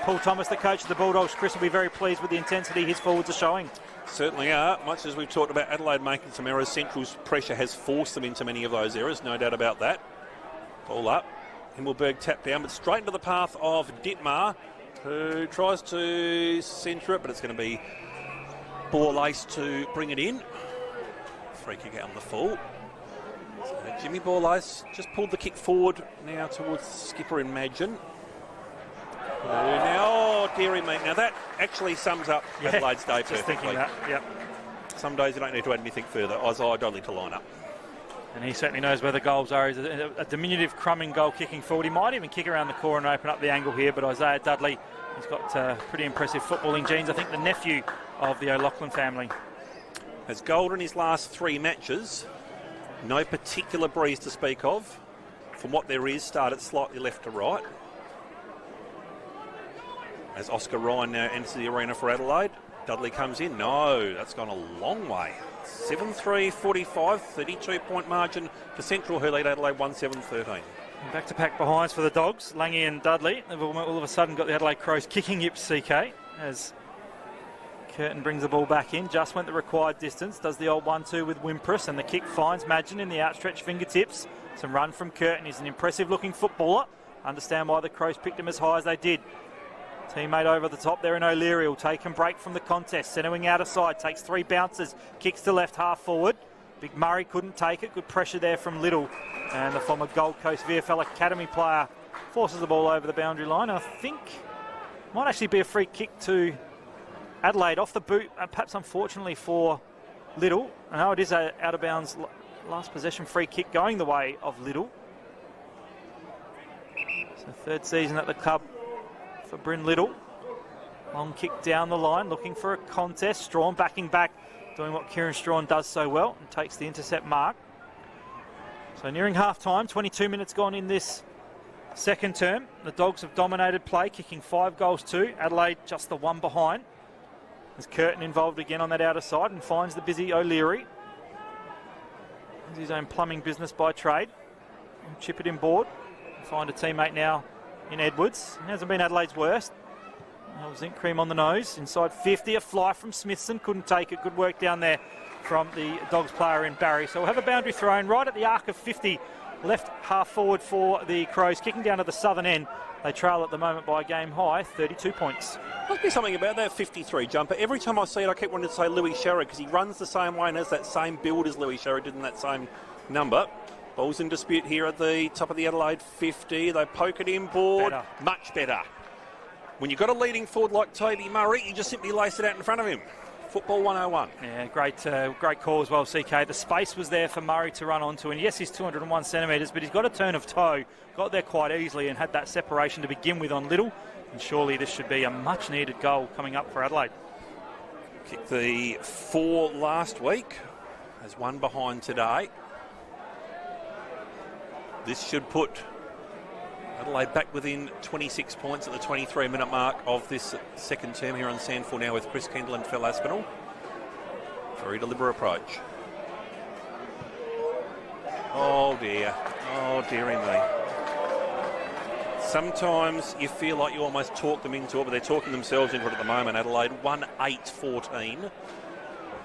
Paul Thomas, the coach of the Bulldogs, Chris, will be very pleased with the intensity his forwards are showing. Certainly are. Much as we've talked about Adelaide making some errors, Central's pressure has forced them into many of those errors, no doubt about that. Ball up. Himmelberg tapped down, but straight into the path of Dittmar, who tries to centre it, but it's going to be Borlase to bring it in. Free kick out on the full. So Jimmy Borlase just pulled the kick forward now towards skipper and Madgen. Now, dearie me. Now that actually sums up Adelaide's day perfectly. Just thinking that, yep. Some days you don't need to add anything further. Isaiah Dudley to line up. And he certainly knows where the goals are. He's a diminutive, crumbing goal kicking forward. He might even kick around the corner and open up the angle here, but Isaiah Dudley, he's got pretty impressive footballing genes. I think the nephew of the O'Loughlin family. Has gold in his last 3 matches. No particular breeze to speak of. From what there is, started slightly left to right. As Oscar Ryan now enters the arena for Adelaide. Dudley comes in. No, that's gone a long way. 7-3-45, 32-point margin for Central, who lead Adelaide 1-7-13. Back to pack behinds for the Dogs. Langy and Dudley. They've all of a sudden got the Adelaide Crows kicking yips, CK, as Curtin brings the ball back in. Just went the required distance. Does the old 1-2 with Wimpress, and the kick finds Madgen in the outstretched fingertips. Some run from Curtin. He's an impressive-looking footballer. Understand why the Crows picked him as high as they did. Teammate over the top there in O'Leary will take and break from the contest. Centering out of side, takes 3 bounces, kicks to left half forward. Big Murray couldn't take it. Good pressure there from Little. And the former Gold Coast VFL Academy player forces the ball over the boundary line. I think might actually be a free kick to Adelaide off the boot, perhaps unfortunately for Little. I know it is a out of bounds last possession free kick going the way of Little. So 3rd season at the club for Bryn Little. Long kick down the line, looking for a contest. Strawn backing back, doing what Kieran Strawn does so well, and takes the intercept mark. So nearing half-time, 22 minutes gone in this second term. The Dogs have dominated play, kicking 5 goals to Adelaide, just the 1 behind. There's Curtin involved again on that outer side and finds the busy O'Leary. Has his own plumbing business by trade. And chip it inboard. Find a teammate now in Edwards. It hasn't been Adelaide's worst. Zinc cream on the nose. Inside 50, a fly from Smithson. Couldn't take it. Good work down there from the Dogs player in Barry. So we'll have a boundary thrown right at the arc of 50. Left half forward for the Crows. Kicking down to the southern end. They trail at the moment by a game high, 32 points. Must be something about that 53 jumper. Every time I see it, I keep wanting to say Louis Sherrod, because he runs the same way and has that same build as Louis Sherrod did in that same number. Ball's in dispute here at the top of the Adelaide 50. They poke it inboard. Better. Much better. When you've got a leading forward like Toby Murray, you just simply lace it out in front of him. Football 101. Yeah, great call as well, CK. The space was there for Murray to run onto, and yes, he's 201 centimetres, but he's got a turn of toe. Got there quite easily and had that separation to begin with on Little, and surely this should be a much-needed goal coming up for Adelaide. Kicked the 4 last week. Has 1 behind today. This should put Adelaide back within 26 points at the 23-minute mark of this second term here on SANFL now with Chris Kendall and Phil Aspinall. Very deliberate approach. Oh dear. Oh dearie me. Sometimes you feel like you almost talk them into it, but they're talking themselves into it at the moment. Adelaide 1-8-14.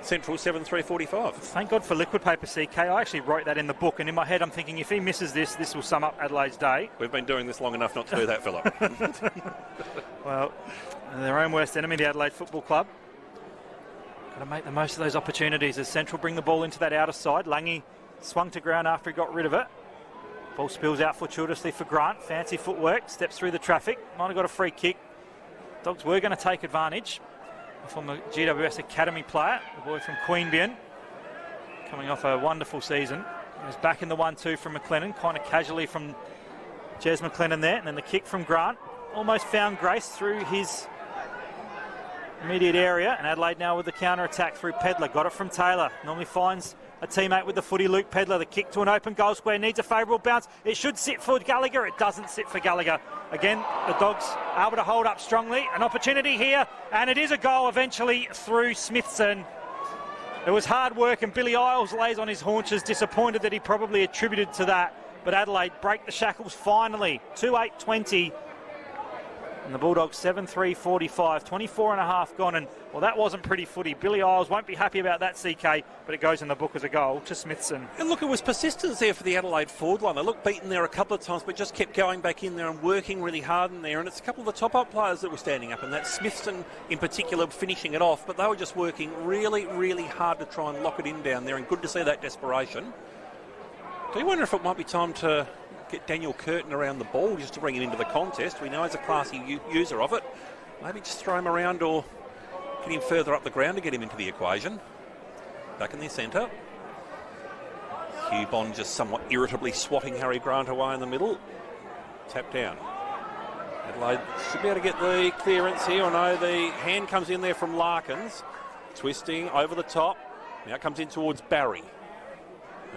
Central 7-3-45. Thank God for liquid paper, CK. I actually wrote that in the book, and in my head I'm thinking if he misses this, this will sum up Adelaide's day. We've been doing this long enough not to do that, Philip. Well, their own worst enemy, the Adelaide Football Club. Got to make the most of those opportunities as Central bring the ball into that outer side. Lange swung to ground after he got rid of it. Ball spills out fortuitously for Grant. Fancy footwork, steps through the traffic. Might have got a free kick. Dogs were going to take advantage. From the GWS Academy player, the boy from Queanbeyan, coming off a wonderful season. He was back in the 1-2 from McLennan, kind of casually from Jez McLennan there, and then the kick from Grant. Almost found grace through his immediate area, and Adelaide now with the counter-attack through Pedler. Got it from Taylor. Normally finds a teammate with the footy, Luke Pedler. The kick to an open goal square needs a favourable bounce. It should sit for Gallagher. It doesn't sit for Gallagher. Again, the Dogs able to hold up strongly. An opportunity here, and it is a goal eventually through Smithson. It was hard work, and Billy Isles lays on his haunches, disappointed that he probably attributed to that. But Adelaide break the shackles finally. 2-8-20. And the Bulldogs 7-3-45, 24 and a half gone, and well, that wasn't pretty footy. Billy Isles won't be happy about that, CK, but it goes in the book as a goal to Smithson. And look, it was persistence there for the Adelaide forward line. They looked beaten there a couple of times, but just kept going back in there and working really hard in there. And it's a couple of the top-up players that were standing up, and that's Smithson in particular finishing it off. But they were just working really, really hard to try and lock it in down there, and good to see that desperation. Do you wonder if it might be time to get Daniel Curtin around the ball just to bring him into the contest? We know he's a classy user of it. Maybe just throw him around or get him further up the ground to get him into the equation. Back in the centre. Hugh Bond just somewhat irritably swatting Harry Grant away in the middle. Tap down. Adelaide should be able to get the clearance here. I know the hand comes in there from Larkins. Twisting over the top. Now it comes in towards Barry,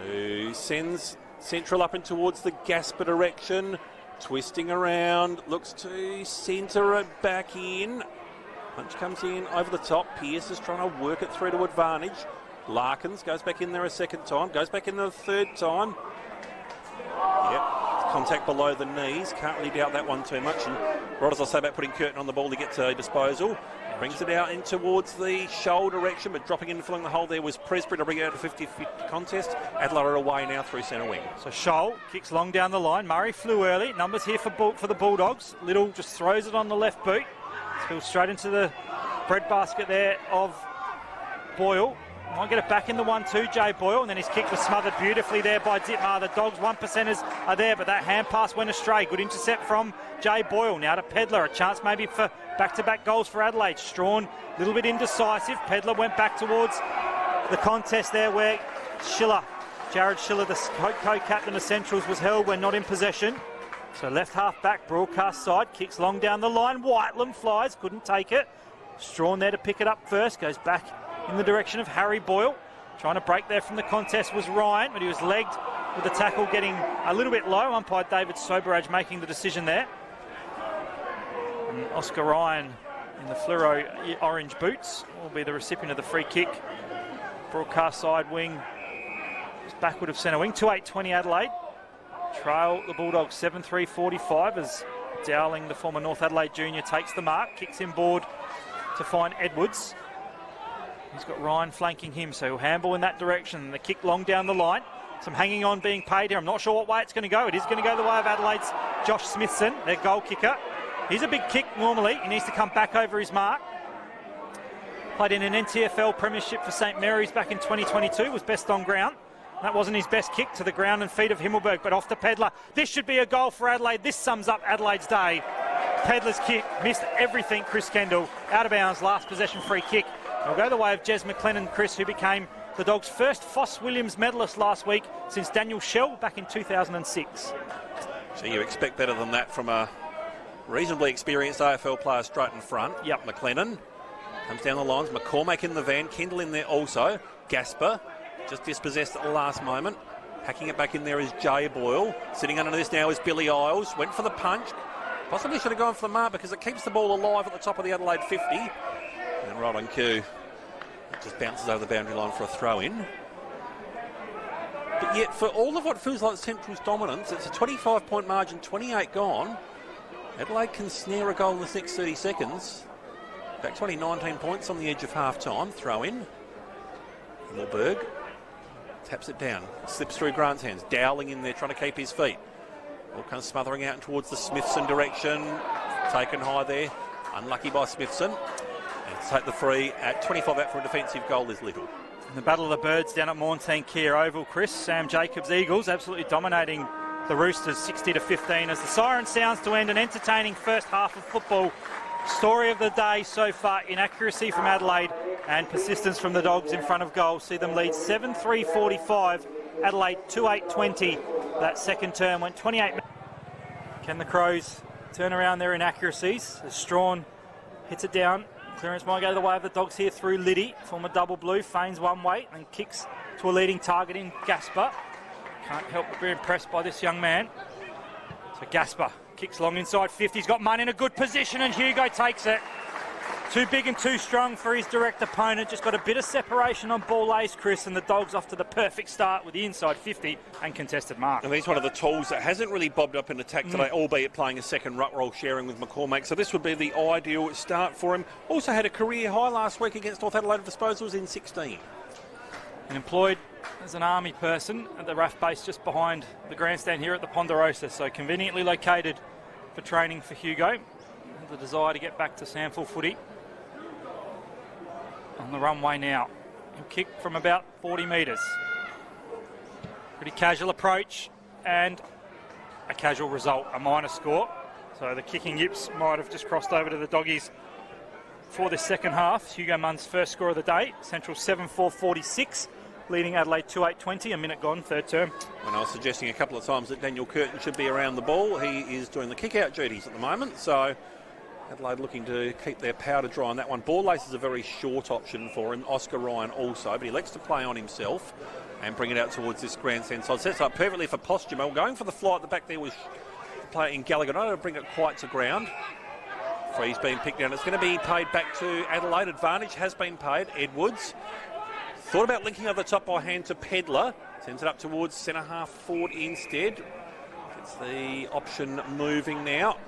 who sends Central up and towards the Gasper direction. Twisting around. Looks to centre it back in. Punch comes in over the top. Pearce is trying to work it through to advantage. Larkins goes back in there a second time. Goes back in there a third time. Yep. Contact below the knees. Can't really doubt that one too much. And right as I say about putting Curtin on the ball to get to disposal. Brings it out in towards the shoal direction, but dropping in and filling the hole there was Presbury to bring it out to 50-50 contest. Adelaide are away now through centre wing. So Shoal kicks long down the line. Murray flew early. Numbers here for the Bulldogs. Little just throws it on the left boot. Spills straight into the breadbasket there of Boyle. Might get it back in the 1-2, Jay Boyle, and then his kick was smothered beautifully there by Dittmar. The Dogs 1%ers are there, but that hand pass went astray. Good intercept from Jay Boyle. Now to Pedler, a chance maybe for back-to-back goals for Adelaide. Strawn, a little bit indecisive. Pedler went back towards the contest there where Jared Schiller, the co-captain of Centrals, was held when not in possession. So left half back, broadcast side, kicks long down the line. Whitelam flies, couldn't take it. Strawn there to pick it up first, goes back in the direction of Harry Boyle. Trying to break there from the contest was Ryan, but he was legged with the tackle getting a little bit low. Umpire David Soberage making the decision there. And Oscar Ryan in the fluoro orange boots will be the recipient of the free kick. Broadcast side wing just backward of centre wing. 2-8-20 Adelaide. Trail the Bulldogs 7-3-45 as Dowling, the former North Adelaide junior, takes the mark. Kicks inboard to find Edwards. He's got Ryan flanking him, so he'll handball in that direction. The kick long down the line. Some hanging on being paid here. I'm not sure what way it's going to go. It is going to go the way of Adelaide's Josh Smithson, their goal kicker. He's a big kick normally. He needs to come back over his mark. Played in an NTFL premiership for St Mary's back in 2022. Was best on ground. That wasn't his best kick to the ground and feet of Himmelberg, but off to Pedler. This should be a goal for Adelaide. This sums up Adelaide's day. Pedler's kick missed everything. Chris Kendall out of bounds. Last possession free kick. It'll go the way of Jez McLennan, Chris, who became the Dogs' first Foss Williams medalist last week since Daniel Schell back in 2006. So you expect better than that from a reasonably experienced AFL player straight in front. Yep. McLennan comes down the lines. McCormack in the van. Kendall in there also. Gasper just dispossessed at the last moment. Hacking it back in there is Jay Boyle. Sitting under this now is Billy Isles. Went for the punch. Possibly should have gone for the mark because it keeps the ball alive at the top of the Adelaide 50. And right on cue, it just bounces over the boundary line for a throw-in. But yet, for all of what feels like Central's dominance, it's a 25-point margin, 28 gone. Adelaide can snare a goal in the next 30 seconds. Back 19 points on the edge of half-time. Throw-in. Himmelberg taps it down. Slips through Grant's hands. Dowling in there trying to keep his feet. All kind of smothering out towards the Smithson direction. Taken high there Unlucky by Smithson. And to take the free at 25 out for a defensive goal is little. In the Battle of the Birds down at Maunteen Kia Oval, Chris, Sam Jacobs Eagles absolutely dominating the Roosters 60-15 as the siren sounds to end an entertaining first half of football. Story of the day so far, inaccuracy from Adelaide and persistence from the Dogs in front of goal. See them lead 7-3-45, Adelaide 2-8-20. That second term went 28 minutes. Can the Crows turn around their inaccuracies as Strawn hits it down? Clearance might go the way of the Dogs here through Liddy. Former double blue, feigns one way and kicks to a leading target in Gasper. Can't help but be impressed by this young man. So Gasper kicks long inside 50. He's got Munn in a good position and Hugo takes it. Too big and too strong for his direct opponent. Just got a bit of separation on ball ace, Chris, and the Dogs off to the perfect start with the inside 50 and contested mark. And he's one of the tools that hasn't really bobbed up in attack today, albeit playing a second ruck role, sharing with McCormack. So this would be the ideal start for him. Also had a career high last week against North Adelaide disposals in 16. And employed as an army person at the RAF base just behind the grandstand here at the Ponderosa. So conveniently located for training for Hugo. The desire to get back to SANFL footy. On the runway now. He'll kick from about 40 metres. Pretty casual approach and a casual result, a minor score. So the kicking yips might have just crossed over to the Doggies for this second half. Hugo Munn's first score of the day. Central 7-4-46, leading Adelaide 2-8-20, a minute gone, third term. When I was suggesting a couple of times that Daniel Curtin should be around the ball, he is doing the kick-out duties at the moment. So Adelaide looking to keep their powder dry on that one. Ball lace is a very short option for him. Oscar Ryan also, but he likes to play on himself and bring it out towards this grandstand side. Sets up perfectly for Postuma. Going for the fly at the back there was the player in Gallagher. Not to bring it quite to ground. Free's been picked down. It's going to be paid back to Adelaide. Advantage has been paid. Edwards thought about linking over the top by hand to Pedler. Sends it up towards centre half forward instead. Gets the option moving now.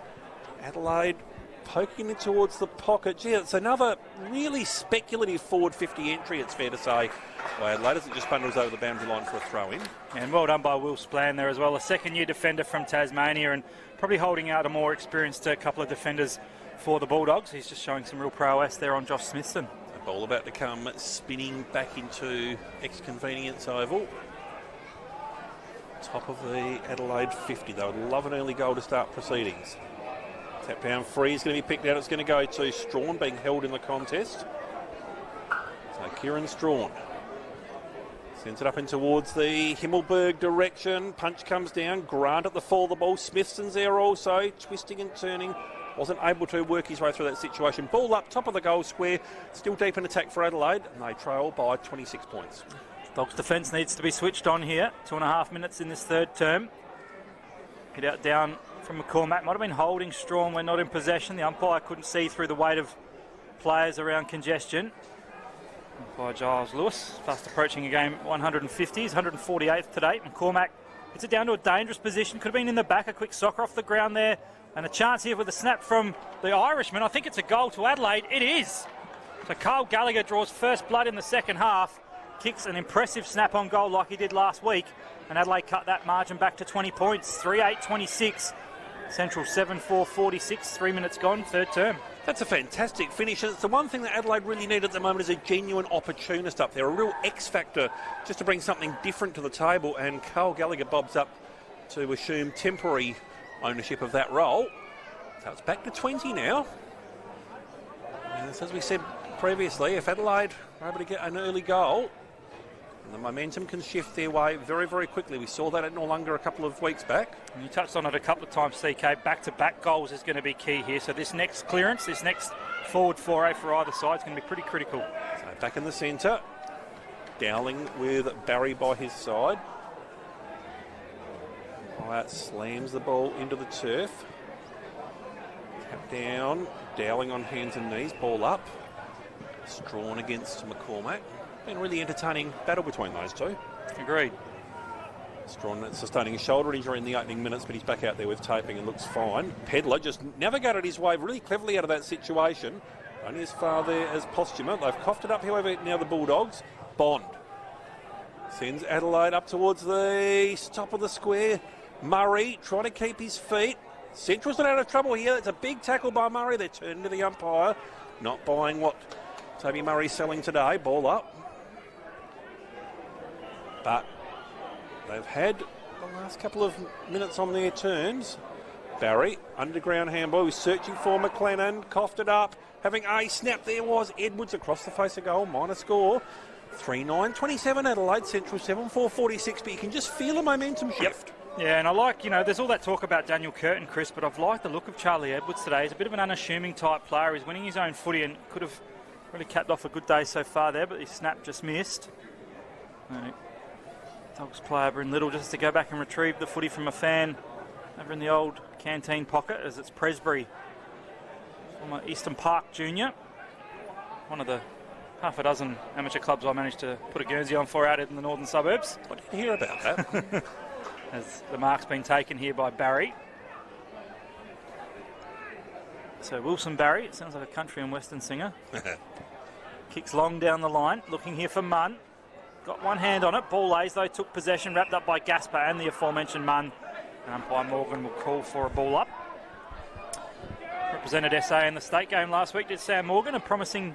Adelaide poking it towards the pocket. Gee, it's another really speculative forward 50 entry, it's fair to say. Well, Adelaide as it just bundles over the boundary line for a throw-in. And well done by Will Splan there as well. A second-year defender from Tasmania and probably holding out a more experienced couple of defenders for the Bulldogs. He's just showing some real prowess there on Josh Smithson. The ball about to come spinning back into Ex-Convenience Oval. Top of the Adelaide 50. They would love an early goal to start proceedings. Tap down free is going to be picked out. It's going to go to Strawn, being held in the contest. So Kieran Strawn sends it up in towards the Himmelberg direction. Punch comes down. Grant at the fall of the ball. Smithson's there also, twisting and turning. Wasn't able to work his way through that situation. Ball up, top of the goal square. Still deep in attack for Adelaide, and they trail by 26 points. Dogs' defence needs to be switched on here. 2.5 minutes in this third term. Hit out down from McCormack. Might have been holding Strawn when not in possession. The umpire couldn't see through the weight of players around congestion. By Giles Lewis, fast approaching a game 150s, 148th to date. McCormack hits it down to a dangerous position. Could have been in the back, a quick soccer off the ground there. And a chance here with a snap from the Irishman. I think it's a goal to Adelaide. It is. So Carl Gallagher draws first blood in the second half. Kicks an impressive snap on goal like he did last week. And Adelaide cut that margin back to 20 points. 3-8-26. Central 7-4-46. 3 minutes gone, third term. That's a fantastic finish. It's the one thing that Adelaide really need at the moment is a genuine opportunist up there. A real X factor just to bring something different to the table. And Carl Gallagher bobs up to assume temporary ownership of that role. So it's back to 20 now. And as we said previously, if Adelaide are able to get an early goal, the momentum can shift their way very, very quickly. We saw that at Noarlunga a couple of weeks back. And you touched on it a couple of times, CK. Back-to-back goals is going to be key here. So this next clearance, this next forward foray for either side is going to be pretty critical. So back in the centre. Dowling with Barry by his side. Wyatt slams the ball into the turf. Tap down. Dowling on hands and knees. Ball up. Strawn against McCormack. Been a really entertaining battle between those two. Agreed. Strawn sustaining a shoulder injury in the opening minutes, but he's back out there with taping and looks fine. Pedler just navigated his way really cleverly out of that situation. Only as far there as Postuma. They've coughed it up, however, now the Bulldogs. Bond sends Adelaide up towards the top of the square. Murray trying to keep his feet. Central's not out of trouble here. It's a big tackle by Murray. They're turning to the umpire. Not buying what Toby Murray's selling today. Ball up. But they've had the last couple of minutes on their terms. Barry, underground handball, was searching for McLennan, coughed it up, having a snap. There was Edwards across the face of goal, minor score. 3-9-27 Adelaide, Central 7-4-46, but you can just feel a momentum shift. Yeah, and I like, there's all that talk about Daniel Curtin, Chris, but I've liked the look of Charlie Edwards today. He's a bit of an unassuming type player. He's winning his own footy and could have really capped off a good day so far there, but his snap just missed. Dogs play over in Little just to go back and retrieve the footy from a fan over in the old canteen pocket as it's Presbury, former Eastern Park Junior, one of the half a dozen amateur clubs I managed to put a Guernsey on for out in the northern suburbs. I didn't hear about that. As the mark's been taken here by Barry. So Wilson Barry, it sounds like a country and western singer. Kicks long down the line, looking here for Munn. Got one hand on it. Ball lays though, took possession, wrapped up by Gaspar and the aforementioned Munn. And umpire Morgan will call for a ball up. Represented SA in the state game last week, did Sam Morgan, a promising,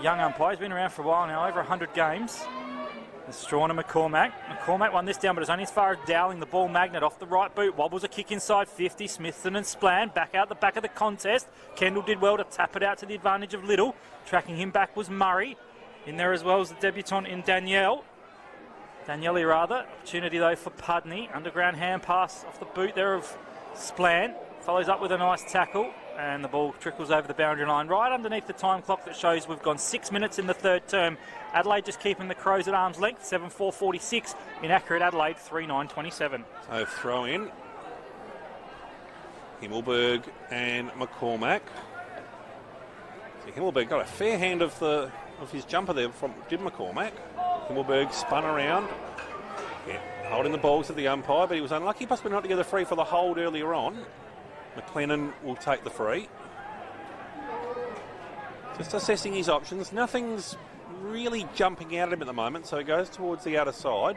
young umpire. He's been around for a while now, over 100 games. There's Strawn and McCormack. McCormack won this down, but it's only as far as Dowling, the ball magnet off the right boot. Wobbles a kick inside 50. Smithson and Splan back out the back of the contest. Kendall did well to tap it out to the advantage of Little. Tracking him back was Murray. In there as well as the debutant in Danielle. Daniele rather. Opportunity though for Pudney. Underground hand pass off the boot there of Splan. Follows up with a nice tackle. And the ball trickles over the boundary line right underneath the time clock that shows we've gone 6 minutes in the third term. Adelaide just keeping the Crows at arm's length. 7-4-46. Inaccurate Adelaide 3-9-27. So throw in. Himmelberg and McCormack. So Himmelberg got a fair hand of his jumper there from McCormack. Himmelberg spun around. Yeah, holding the balls to the umpire, but he was unlucky possibly not to get the free for the hold earlier on. McLennan will take the free. Just assessing his options. Nothing's really jumping out at him at the moment, so he goes towards the outer side.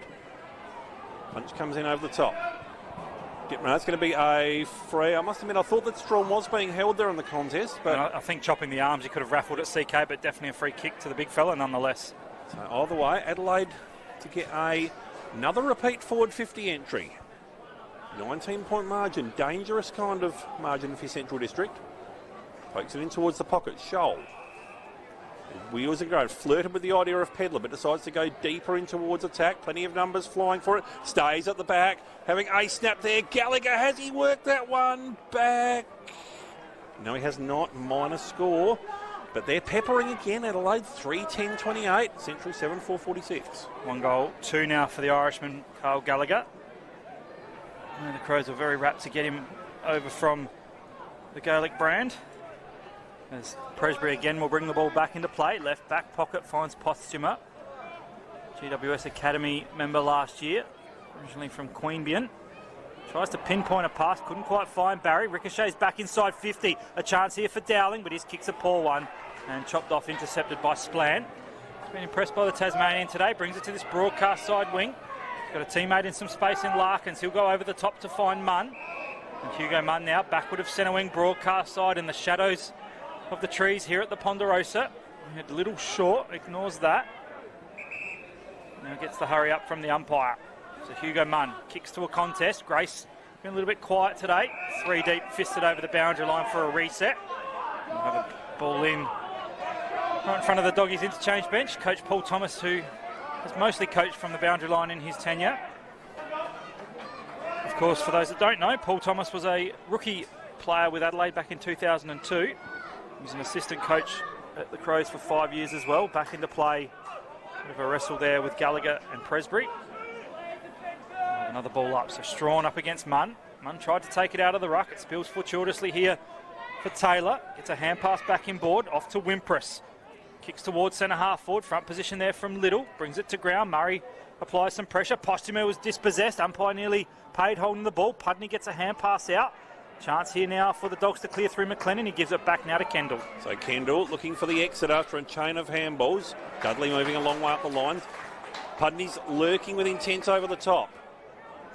Punch comes in over the top. That's going to be a free. I must admit, I thought that Strawn was being held there in the contest, but I think chopping the arms, he could have raffled at CK, but definitely a free kick to the big fella nonetheless. So either way, Adelaide to get another repeat forward 50 entry. 19-point margin, dangerous kind of margin for Central District. Pokes it in towards the pocket. Shoal. Wheels and go. Flirted with the idea of Pedler, but decides to go deeper in towards attack. Plenty of numbers flying for it. Stays at the back. Having a snap there. Gallagher, has he worked that one back? No, he has not. Minor score. But they're peppering again. Adelaide 3-10-28. Central 7-4-46. 1 goal, 2 now for the Irishman, Carl Gallagher. And the Crows are very rapt to get him over from the Gaelic brand. As Presbury again will bring the ball back into play. Left back pocket finds Postuma. GWS Academy member last year. Originally from Queanbeyan. Tries to pinpoint a pass. Couldn't quite find Barry. Ricochets back inside 50. A chance here for Dowling, but his kick's a poor one. And chopped off, intercepted by Splan. He's been impressed by the Tasmanian today. Brings it to this broadcast side wing. Got a teammate in some space in Larkins. He'll go over the top to find Munn. And Hugo Munn now backward of centre wing, broadcast side in the shadows of the trees here at the Ponderosa. He had a little short, ignores that. Now gets the hurry up from the umpire. So Hugo Munn kicks to a contest. Grace been a little bit quiet today. 3 deep, fisted over the boundary line for a reset. We'll have a ball in right in front of the Doggies interchange bench. Coach Paul Thomas, who has mostly coached from the boundary line in his tenure. Of course, for those that don't know, Paul Thomas was a rookie player with Adelaide back in 2002. He was an assistant coach at the Crows for 5 years as well. Back into play, bit of a wrestle there with Gallagher and Presbury. Another ball up, so Strawn up against Munn. Munn tried to take it out of the ruck. It spills fortuitously here for Taylor. Gets a hand pass back inboard, off to Wimpress. Kicks towards centre half forward, front position there from Little. Brings it to ground. Murray applies some pressure. Postuma was dispossessed. Umpire nearly paid holding the ball. Pudney gets a hand pass out. Chance here now for the Dogs to clear through McLennan. He gives it back now to Kendall. So Kendall looking for the exit after a chain of handballs. Dudley moving a long way up the lines. Pudney's lurking with intent over the top.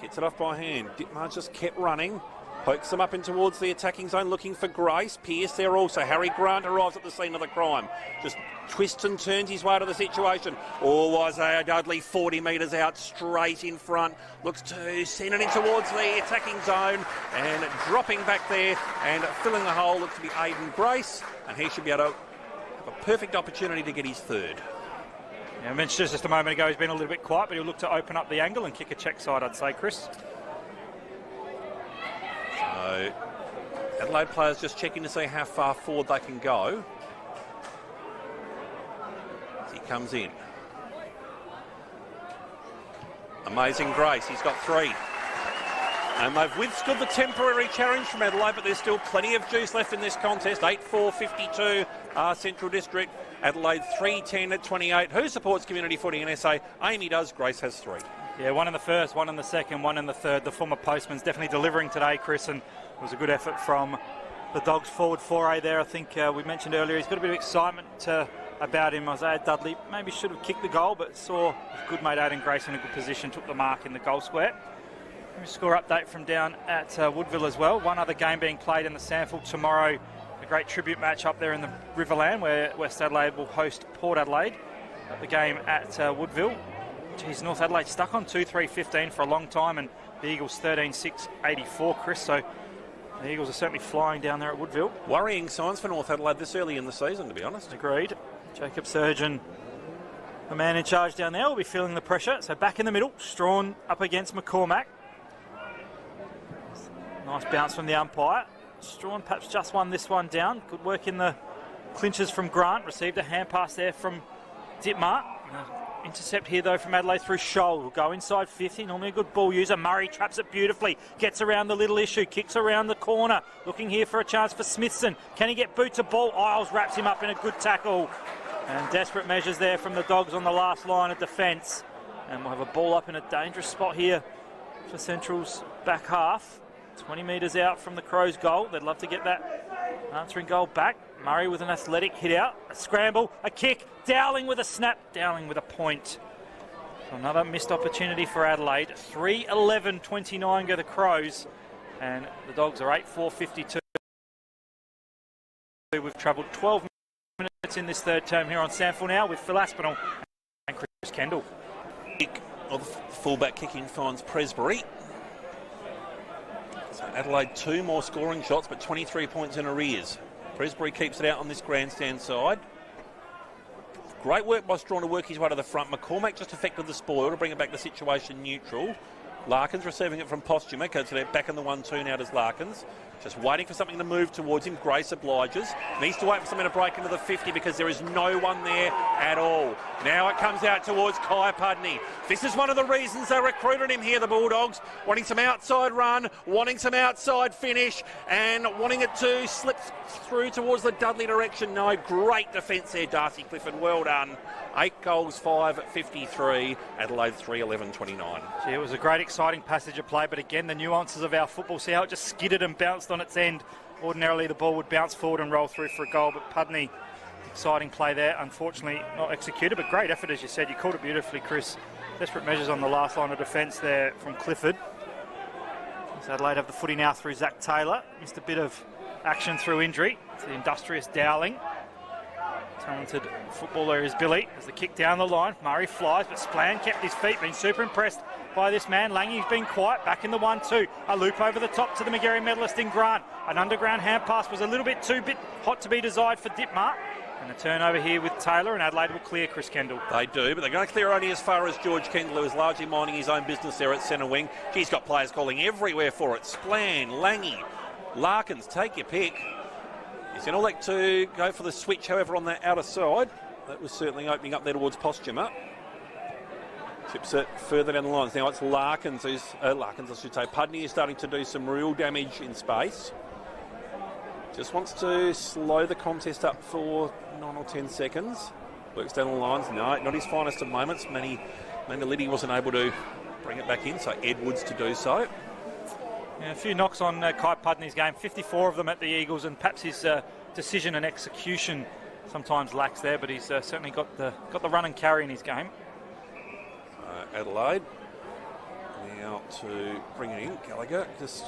Gets it off by hand. Ditmar just kept running. Pokes them up in towards the attacking zone, looking for Grace. Pierce there also. Harry Grant arrives at the scene of the crime. Just twists and turns his way to the situation. Or Isaiah Dudley 40 metres out, straight in front. Looks to send it in towards the attacking zone. And dropping back there and filling the hole looks to be Aidan Grace. And he should be able to have a perfect opportunity to get his third. Yeah, I mentioned just a moment ago he's been a little bit quiet, but he'll look to open up the angle and kick a check side, I'd say, Chris. So Adelaide players just checking to see how far forward they can go. As he comes in. Amazing Grace, he's got 3. And they've withstood the temporary challenge from Adelaide, but there's still plenty of juice left in this contest. 8-4-52 Central District. Adelaide 3-10 at 28. Who supports community footy in SA? Amy does, Grace has 3. Yeah, 1 in the first, 1 in the second, 1 in the third. The former postman's definitely delivering today, Chris, and it was a good effort from the Dogs forward foray there. I think we mentioned earlier he's got a bit of excitement about him. Isaiah Dudley maybe should have kicked the goal, but saw his good mate Aidan Grace in a good position, took the mark in the goal square. Score update from down at Woodville as well. One other game being played in the SANFL tomorrow. A great tribute match up there in the Riverland where West Adelaide will host Port Adelaide. The game at Woodville. Geez, North Adelaide stuck on 2-3-15 for a long time, and the Eagles 13-6-84, Chris. So the Eagles are certainly flying down there at Woodville. Worrying signs for North Adelaide this early in the season, to be honest. Agreed. Jacob Surgeon, the man in charge down there, will be feeling the pressure. So back in the middle, Strawn up against McCormack. Nice bounce from the umpire. Strawn perhaps just won this one down. Good work in the clinches from Grant. Received a hand pass there from Dittmar. Intercept here though from Adelaide through Scholl. Will go inside 50. Normally a good ball user. Murray traps it beautifully. Gets around the little issue. Kicks around the corner. Looking here for a chance for Smithson. Can he get boot to ball? Isles wraps him up in a good tackle. And desperate measures there from the Dogs on the last line of defence. And we'll have a ball up in a dangerous spot here for Central's back half. 20 metres out from the Crows' goal. They'd love to get that answering goal back. Murray with an athletic hit out. A scramble, a kick. Dowling with a snap. Dowling with a point. So another missed opportunity for Adelaide. 3-11-29 go the Crows. And the Dogs are 8-4-52. We've travelled 12 minutes in this third term here on SANFL now with Phil Aspinall and Chris Kendall. Kick of the fullback kicking finds Presbury. So Adelaide 2 more scoring shots, but 23 points in arrears. Presbury keeps it out on this grandstand side. Great work by Strawn to work his way to the front. McCormack just effected the spoil to bring it back to situation neutral. Larkins receiving it from Postuma. Goes back in the 1-2 now does Larkins. Just waiting for something to move towards him. Grace obliges. Needs to wait for something to break into the 50 because there is no one there at all. Now it comes out towards Kai Pudney. This is one of the reasons they recruited him here, the Bulldogs. Wanting some outside run, wanting some outside finish, and wanting it to slip through towards the Dudley direction. No, great defence there, Darcy Clifford. Well done. 8 goals, 5-53. Adelaide 3-11-29. Gee, it was a great, exciting passage of play, but again, the nuances of our football. See how it just skidded and bounced on its end. Ordinarily, the ball would bounce forward and roll through for a goal, but Pudney, exciting play there. Unfortunately, not executed, but great effort, as you said. You called it beautifully, Chris. Desperate measures on the last line of defence there from Clifford. So Adelaide have the footy now through Zach Taylor. Missed a bit of action through injury. It's the industrious Dowling. Talented footballer is Billy. As the kick down the line, Murray flies, but Splann kept his feet. Been super impressed by this man. Langey's been quiet. Back in the 1-2. A loop over the top to the Magarey medalist in Grant. An underground hand pass was a little bit too hot to be desired for Dittmar. And a turnover here with Taylor, and Adelaide will clear Chris Kendall. They do, but they're going to clear only as far as George Kendall, who is largely minding his own business there at centre wing. He's got players calling everywhere for it. Splann, Langey, Larkins, take your pick. He's going to elect to go for the switch, however, on the outer side. That was certainly opening up there towards Postuma. Tips it further down the lines. Now it's Larkins, Larkins, I should say. Pudney is starting to do some real damage in space. Just wants to slow the contest up for 9 or 10 seconds. Works down the lines. No, not his finest of moments. Manny Liddy wasn't able to bring it back in, so Edwards to do so. Yeah, a few knocks on Kai Pudney's game, 54 of them at the Eagles, and perhaps his decision and execution sometimes lacks there, but he's certainly got the run and carry in his game. Adelaide now to bring it in. Gallagher just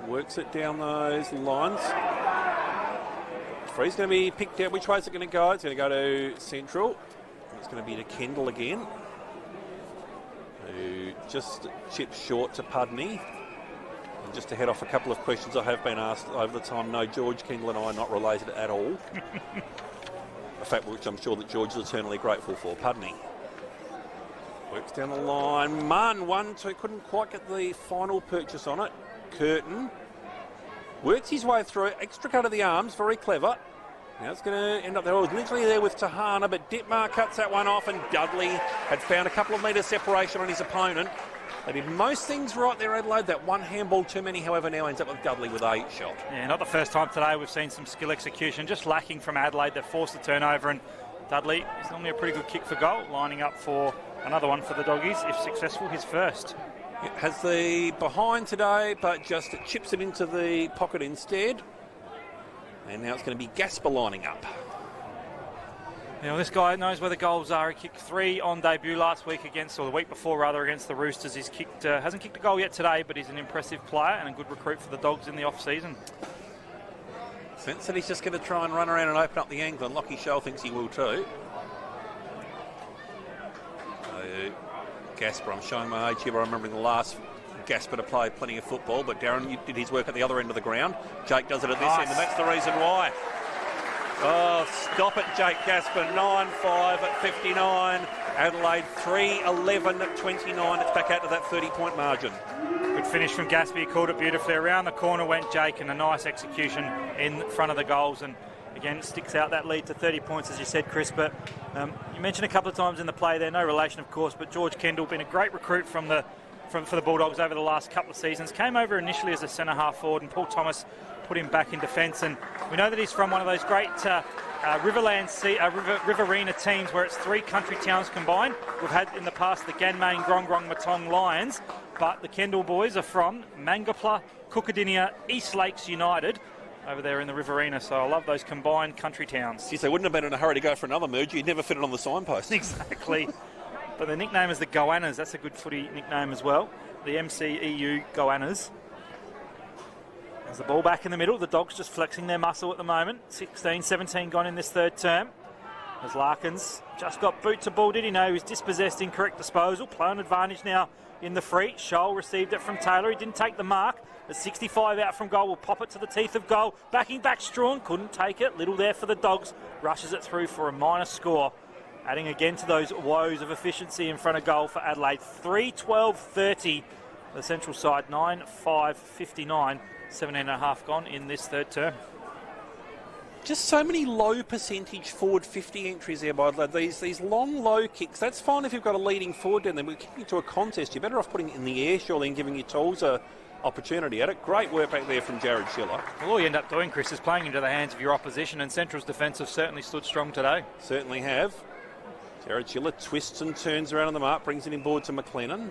Works it down those lines. Free's going to be picked out. Which way is it going to go? It's going to go to Central. It's going to be to Kendall again, who just chips short to Pudney. And just to head off a couple of questions I have been asked over the time, no, George, Kendall and I are not related at all. A fact which I'm sure that George is eternally grateful for. Pudney works down the line. Munn, 1-2, couldn't quite get the final purchase on it. Curtin works his way through, extra cut of the arms, very clever. Now it's going to end up there. It was literally there with Tahana, but Dittmar cuts that one off, and Dudley had found a couple of metres separation on his opponent. They did most things right there, Adelaide. That one handball too many, however, now ends up with Dudley with a shot. Yeah, not the first time today we've seen some skill execution, just lacking from Adelaide. They've forced the turnover, and Dudley is normally a pretty good kick for goal, lining up for another one for the Doggies, if successful, his first. It has the behind today, but just chips it into the pocket instead. And now it's going to be Gasper lining up. Now this guy knows where the goals are. He kicked 3 on debut last week against, or the week before rather, against the Roosters. He's kicked, hasn't kicked a goal yet today, but he's an impressive player and a good recruit for the Dogs in the off-season. Sense that he's just going to try and run around and open up the angle, and Lockie Scholl thinks he will too. Gasper, I'm showing my age here, but I'm remembering the last Gasper to play plenty of football, but Darren did his work at the other end of the ground. Jake does it at this end, and that's the reason why. Oh, stop it, Jake Gasper. 9-5 at 59. Adelaide 3-11 at 29. It's back out to that 30-point margin. Good finish from Gasper. He called it beautifully. Around the corner went Jake, and a nice execution in front of the goals. And again, it sticks out that lead to 30 points, as you said, Chris. But you mentioned a couple of times in the play there, no relation, of course, but George Kendall, been a great recruit for the Bulldogs over the last couple of seasons. Came over initially as a centre-half forward, and Paul Thomas put him back in defence. And we know that he's from one of those great Riverina teams where it's 3 country towns combined. We've had in the past the Ganmain, Grongrong, Matong Lions, but the Kendall boys are from Mangapla, Cookadinia, East Lakes United, over there in the Riverina. So I love those combined country towns. Yes, they wouldn't have been in a hurry to go for another merger. You'd never fit it on the signpost. Exactly. But the nickname is the Goannas. That's a good footy nickname as well. The MCEU Goannas. There's the ball back in the middle. The Dogs just flexing their muscle at the moment. 16-17 gone in this third term. As Larkins just got boot to ball. Did he know he was dispossessed, incorrect disposal? Play on advantage now in the free. Scholl received it from Taylor. He didn't take the mark. At 65 out from goal, will pop it to the teeth of goal. Backing back Strawn, couldn't take it. Little there for the Dogs. Rushes it through for a minor score. Adding again to those woes of efficiency in front of goal for Adelaide. 3-12-30. The Central side, 9-5-59. 17.5 gone in this third term. Just so many low percentage forward 50 entries there by Adelaide. These long, low kicks, that's fine if you've got a leading forward down there. We're kicking to a contest. You're better off putting it in the air, surely, and giving your tools a opportunity at it. Great work back there from Jared Schiller. Well, all you end up doing, Chris, is playing into the hands of your opposition, and Central's defence have certainly stood strong today. Certainly have. Jared Schiller twists and turns around on the mark, brings it inboard to McLennan.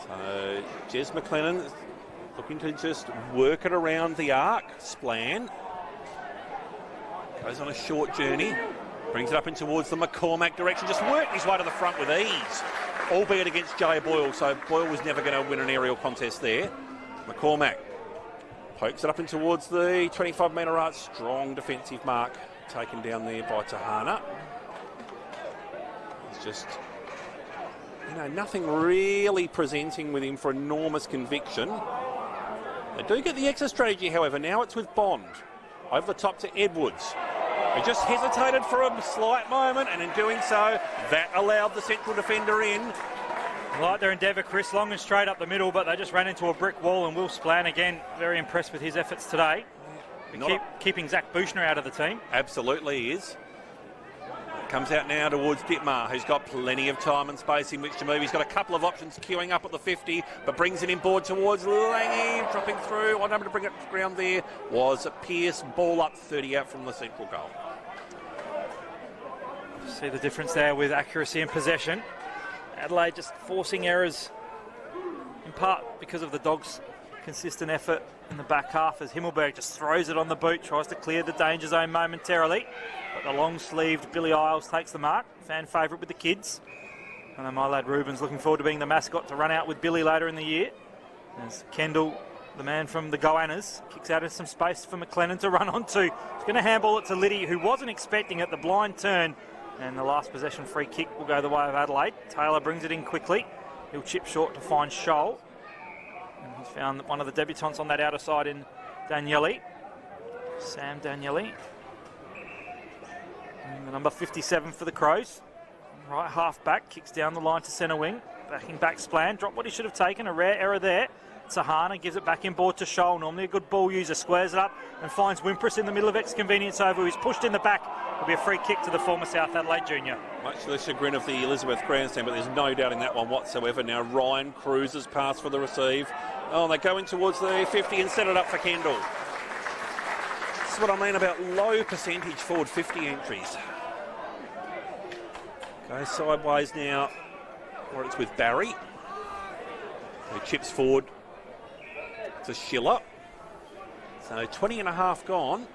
So, Jez McLennan looking to just work it around the arc. Splan goes on a short journey, brings it up in towards the McCormack direction, just worked his way to the front with ease, albeit against Jay Boyle, so Boyle was never going to win an aerial contest there. McCormack pokes it up in towards the 25-metre arc. Strong defensive mark taken down there by Tahana. It's just, nothing really presenting with him for enormous conviction. They do get the exit strategy, however. Now it's with Bond. Over the top to Edwards. He just hesitated for a slight moment, and in doing so, that allowed the Central defender in. Like their endeavour, Chris, long and straight up the middle, but they just ran into a brick wall, and Will Splan, again, very impressed with his efforts today. Keeping Zach Bushner out of the team. Absolutely he is. Comes out now towards Dittmar, who's got plenty of time and space in which to move. He's got a couple of options queuing up at the 50, but brings it inboard towards Lange, dropping through. Unable to bring it to ground there was Pearce. Ball up 30 out from the Central goal. See the difference there with accuracy and possession. Adelaide just forcing errors, in part because of the Dogs' consistent effort in the back half, as Himmelberg just throws it on the boot, tries to clear the danger zone momentarily. But the long-sleeved Billy Isles takes the mark. Fan favourite with the kids. And my lad Ruben's looking forward to being the mascot to run out with Billy later in the year. As Kendall the man from the Goannas, kicks out of some space for McLennan to run onto. He's going to handball it to Liddy, who wasn't expecting it, the blind turn. And the last possession free kick will go the way of Adelaide. Taylor brings it in quickly. He'll chip short to find Scholl. And he's found one of the debutants on that outer side in Daniele. Sam Daniele. And the number 57 for the Crows. Right half back, kicks down the line to centre wing. Backing back Splan, dropped what he should have taken, a rare error there. Sahana gives it back in board to Scholl, normally a good ball user, squares it up and finds Wimpress in the middle of Ex-Convenience Oval, who's pushed in the back. It'll be a free kick to the former South Adelaide junior. Much to the chagrin of the Elizabeth grandstand, but there's no doubt in that one whatsoever. Now Ryan cruises past for the receive. Oh, they're going towards the 50 and set it up for Kendall. This is what I mean about low percentage forward 50 entries. Goes sideways now, or it's with Barry. He chips forward to Schiller. So 20 and a half gone.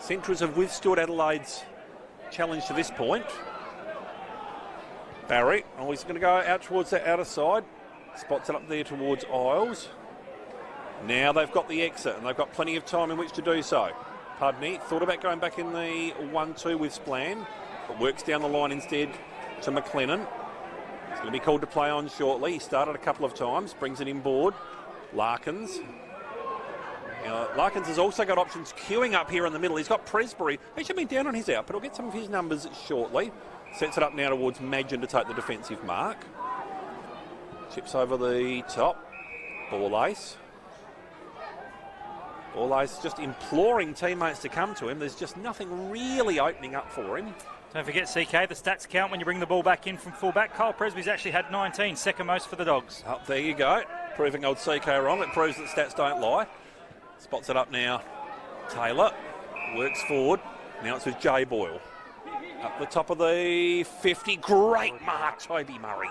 Centrals have withstood Adelaide's challenge to this point. Barry, oh, he's going to go out towards that outer side. Spots it up there towards Isles. Now they've got the exit and they've got plenty of time in which to do so. Pudney thought about going back in the 1-2 with Splan, but works down the line instead to McLennan. He's going to be called to play on shortly. He started a couple of times, brings it inboard. Larkins. Larkins has also got options queuing up here in the middle. He's got Presbury. He should be down on his output. He'll get some of his numbers shortly. Sets it up now towards Madgen to take the defensive mark. Chips over the top. Ball ace. Ball ace just imploring teammates to come to him. There's just nothing really opening up for him. Don't forget, CK, the stats count when you bring the ball back in from fullback. Kyle Presby's actually had 19, second most for the Dogs. Oh, there you go. Proving old CK wrong. It proves that stats don't lie. Spots it up now. Taylor works forward. Now it's with Jay Boyle. Up the top of the 50. Great mark, Toby Murray.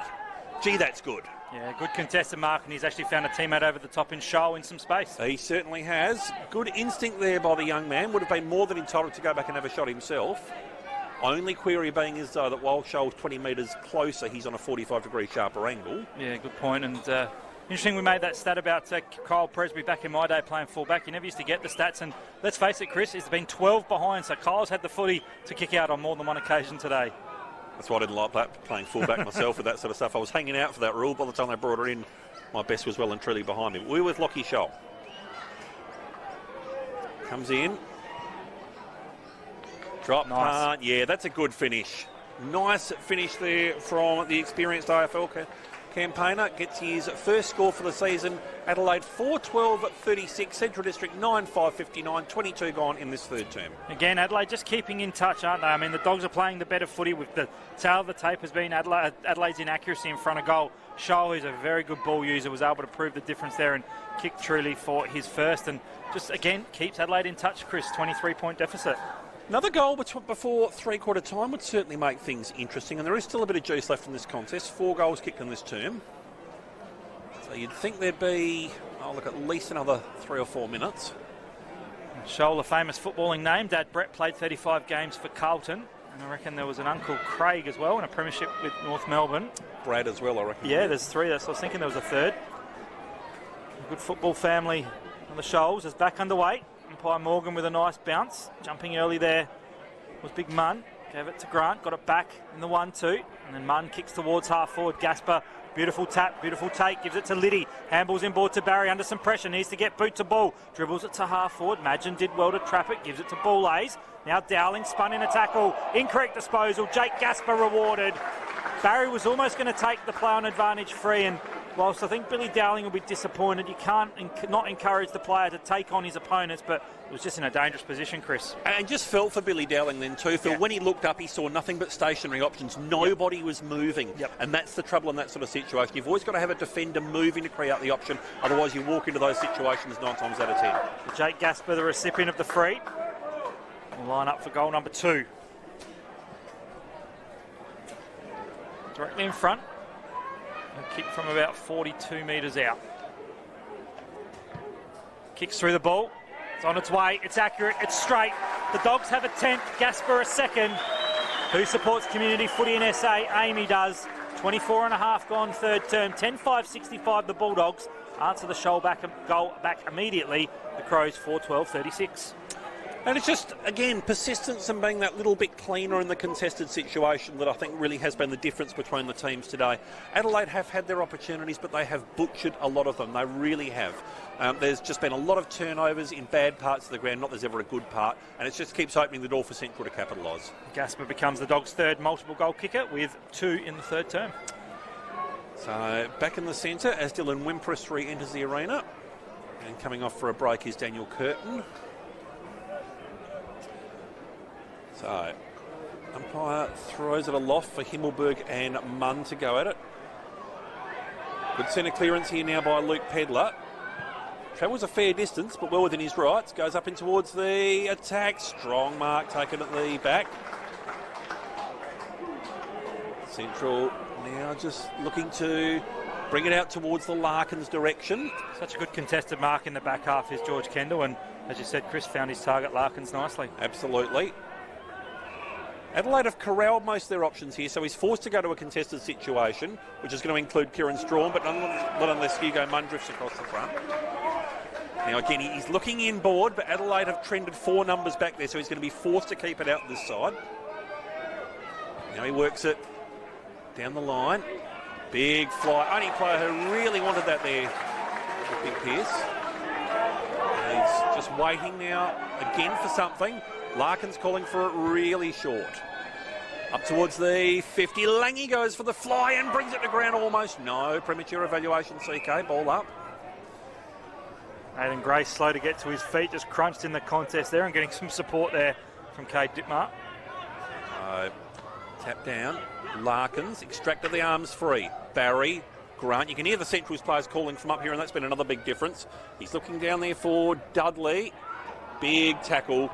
Gee, that's good. Yeah, good contested mark, and he's actually found a teammate over the top in Scholl in some space. He certainly has. Good instinct there by the young man. Would have been more than entitled to go back and have a shot himself. Only query being is, though, that while Scholl's 20 metres closer, he's on a 45-degree sharper angle. Yeah, good point. And interesting we made that stat about Kyle Presby back in my day playing fullback. You never used to get the stats. And let's face it, Chris, it's been 12 behind. So Kyle's had the footy to kick out on more than one occasion today. That's why I didn't like that, playing fullback myself with that sort of stuff. I was hanging out for that rule. By the time they brought it in, my best was well and truly behind me. We're with Lockie Scholl. Comes in. Drop part. Yeah, that's a good finish. Nice finish there from the experienced AFL campaigner. Gets his first score for the season. Adelaide 4-12-36. Central District 9-5-59. 22 gone in this third term. Again, Adelaide just keeping in touch, aren't they? I mean, the Dogs are playing the better footy. With the tail of the tape has been Adelaide's inaccuracy in front of goal. Scholl, who's a very good ball user, was able to prove the difference there and kick truly for his first. And just, again, keeps Adelaide in touch, Chris. 23-point deficit. Another goal before three-quarter time would certainly make things interesting, and there is still a bit of juice left in this contest. 4 goals kicked in this term. So you'd think there'd be, at least another 3 or 4 minutes. Scholl, a famous footballing name. Dad Brett played 35 games for Carlton, and I reckon there was an uncle Craig as well in a premiership with North Melbourne. Brad as well, I reckon. Yeah, there's 3. I was thinking there was a 3rd. A good football family on the Scholes is back underway. Umpire Morgan with a nice bounce. Jumping early there was Big Munn. Gave it to Grant, got it back in the 1-2. And then Munn kicks towards half forward. Gasper, beautiful tap, beautiful take. Gives it to Liddy. Handballs inboard to Barry under some pressure. Needs to get boot to ball. Dribbles it to half forward. Madgen did well to trap it. Gives it to Boulays. Now Dowling spun in a tackle. Incorrect disposal. Jake Gasper rewarded. Barry was almost going to take the play on advantage free, and whilst I think Billy Dowling will be disappointed, you can't not encourage the player to take on his opponents, but it was just in a dangerous position, Chris. And just felt for Billy Dowling then too. Phil, when he looked up, he saw nothing but stationary options. Nobody was moving. And that's the trouble in that sort of situation. You've always got to have a defender moving to create the option. Otherwise, you walk into those situations 9 times out of 10. Jake Gasper, the recipient of the free, will line up for goal number 2. Directly in front. A kick from about 42 metres out. Kicks through the ball. It's on its way. It's accurate. It's straight. The Dogs have a 10th. Gasper a 2nd. Who supports community footy in SA? Amy does. 24.5 gone third term. 10-5-65 the Bulldogs. Answer the goal back immediately. The Crows 4-12-36. And it's just, again, persistence and being that little bit cleaner in the contested situation that I think really has been the difference between the teams today. Adelaide have had their opportunities, but they have butchered a lot of them. They really have. There's just been a lot of turnovers in bad parts of the ground, not there's ever a good part, and it just keeps opening the door for Central to capitalise. Gasper becomes the Dogs' third multiple goal kicker with 2 in the third term. So back in the centre as Dylan Wimpress re-enters the arena. And coming off for a break is Daniel Curtin. So, umpire throws it aloft for Himmelberg and Munn to go at it. Good centre clearance here now by Luke Pedler. Travels a fair distance, but well within his rights. Goes up in towards the attack. Strong mark taken at the back. Central now just looking to bring it out towards the Larkins direction. Such a good contested mark in the back half is George Kendall, and as you said, Chris found his target Larkins nicely. Absolutely. Adelaide have corralled most of their options here, so he's forced to go to a contested situation, which is going to include Kieran Strawn, but not unless Hugo Munn drifts across the front. Now again, he's looking inboard, but Adelaide have trended 4 numbers back there, so he's going to be forced to keep it out this side. Now he works it down the line. Big fly. Only player who really wanted that there, Big Pearce. And he's just waiting now again for something. Larkins calling for it really short. Up towards the 50. Langy goes for the fly and brings it to ground almost. No. Premature evaluation, CK. Ball up. Aidan Grace slow to get to his feet. Just crunched in the contest there and getting some support there from Cade Dittmar. Tap down. Larkins extracted the arms free. Barry, Grant. You can hear the Central's players calling from up here, and that's been another big difference. He's looking down there for Dudley. Big tackle.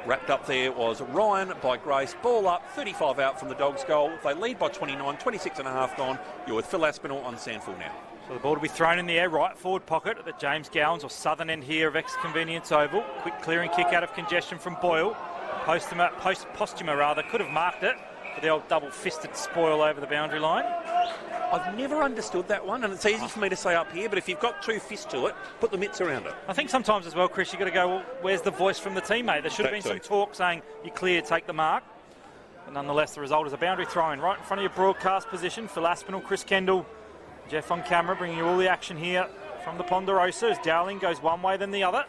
Wrapped up there was Ryan by Grace. Ball up, 35 out from the Dogs' goal. They lead by 29, 26.5 gone. You're with Phil Aspinall on SANFL now. So the ball to be thrown in the air, right forward pocket at the James Gowans or southern end here of Ex-Convenience Oval. Quick clearing kick out of congestion from Boyle. Postuma could have marked it for the old double-fisted spoil over the boundary line. I've never understood that one, and it's easy for me to say up here, but if you've got 2 fists to it, put the mitts around it. I think sometimes as well, Chris, you've got to go, well, where's the voice from the teammate? There should have been some talk saying, you're clear, take the mark. But nonetheless, the result is a boundary throw-in right in front of your broadcast position. Phil Aspinall, Chris Kendall, Jeff on camera, bringing you all the action here from the Ponderosa as Dowling goes one way then the other.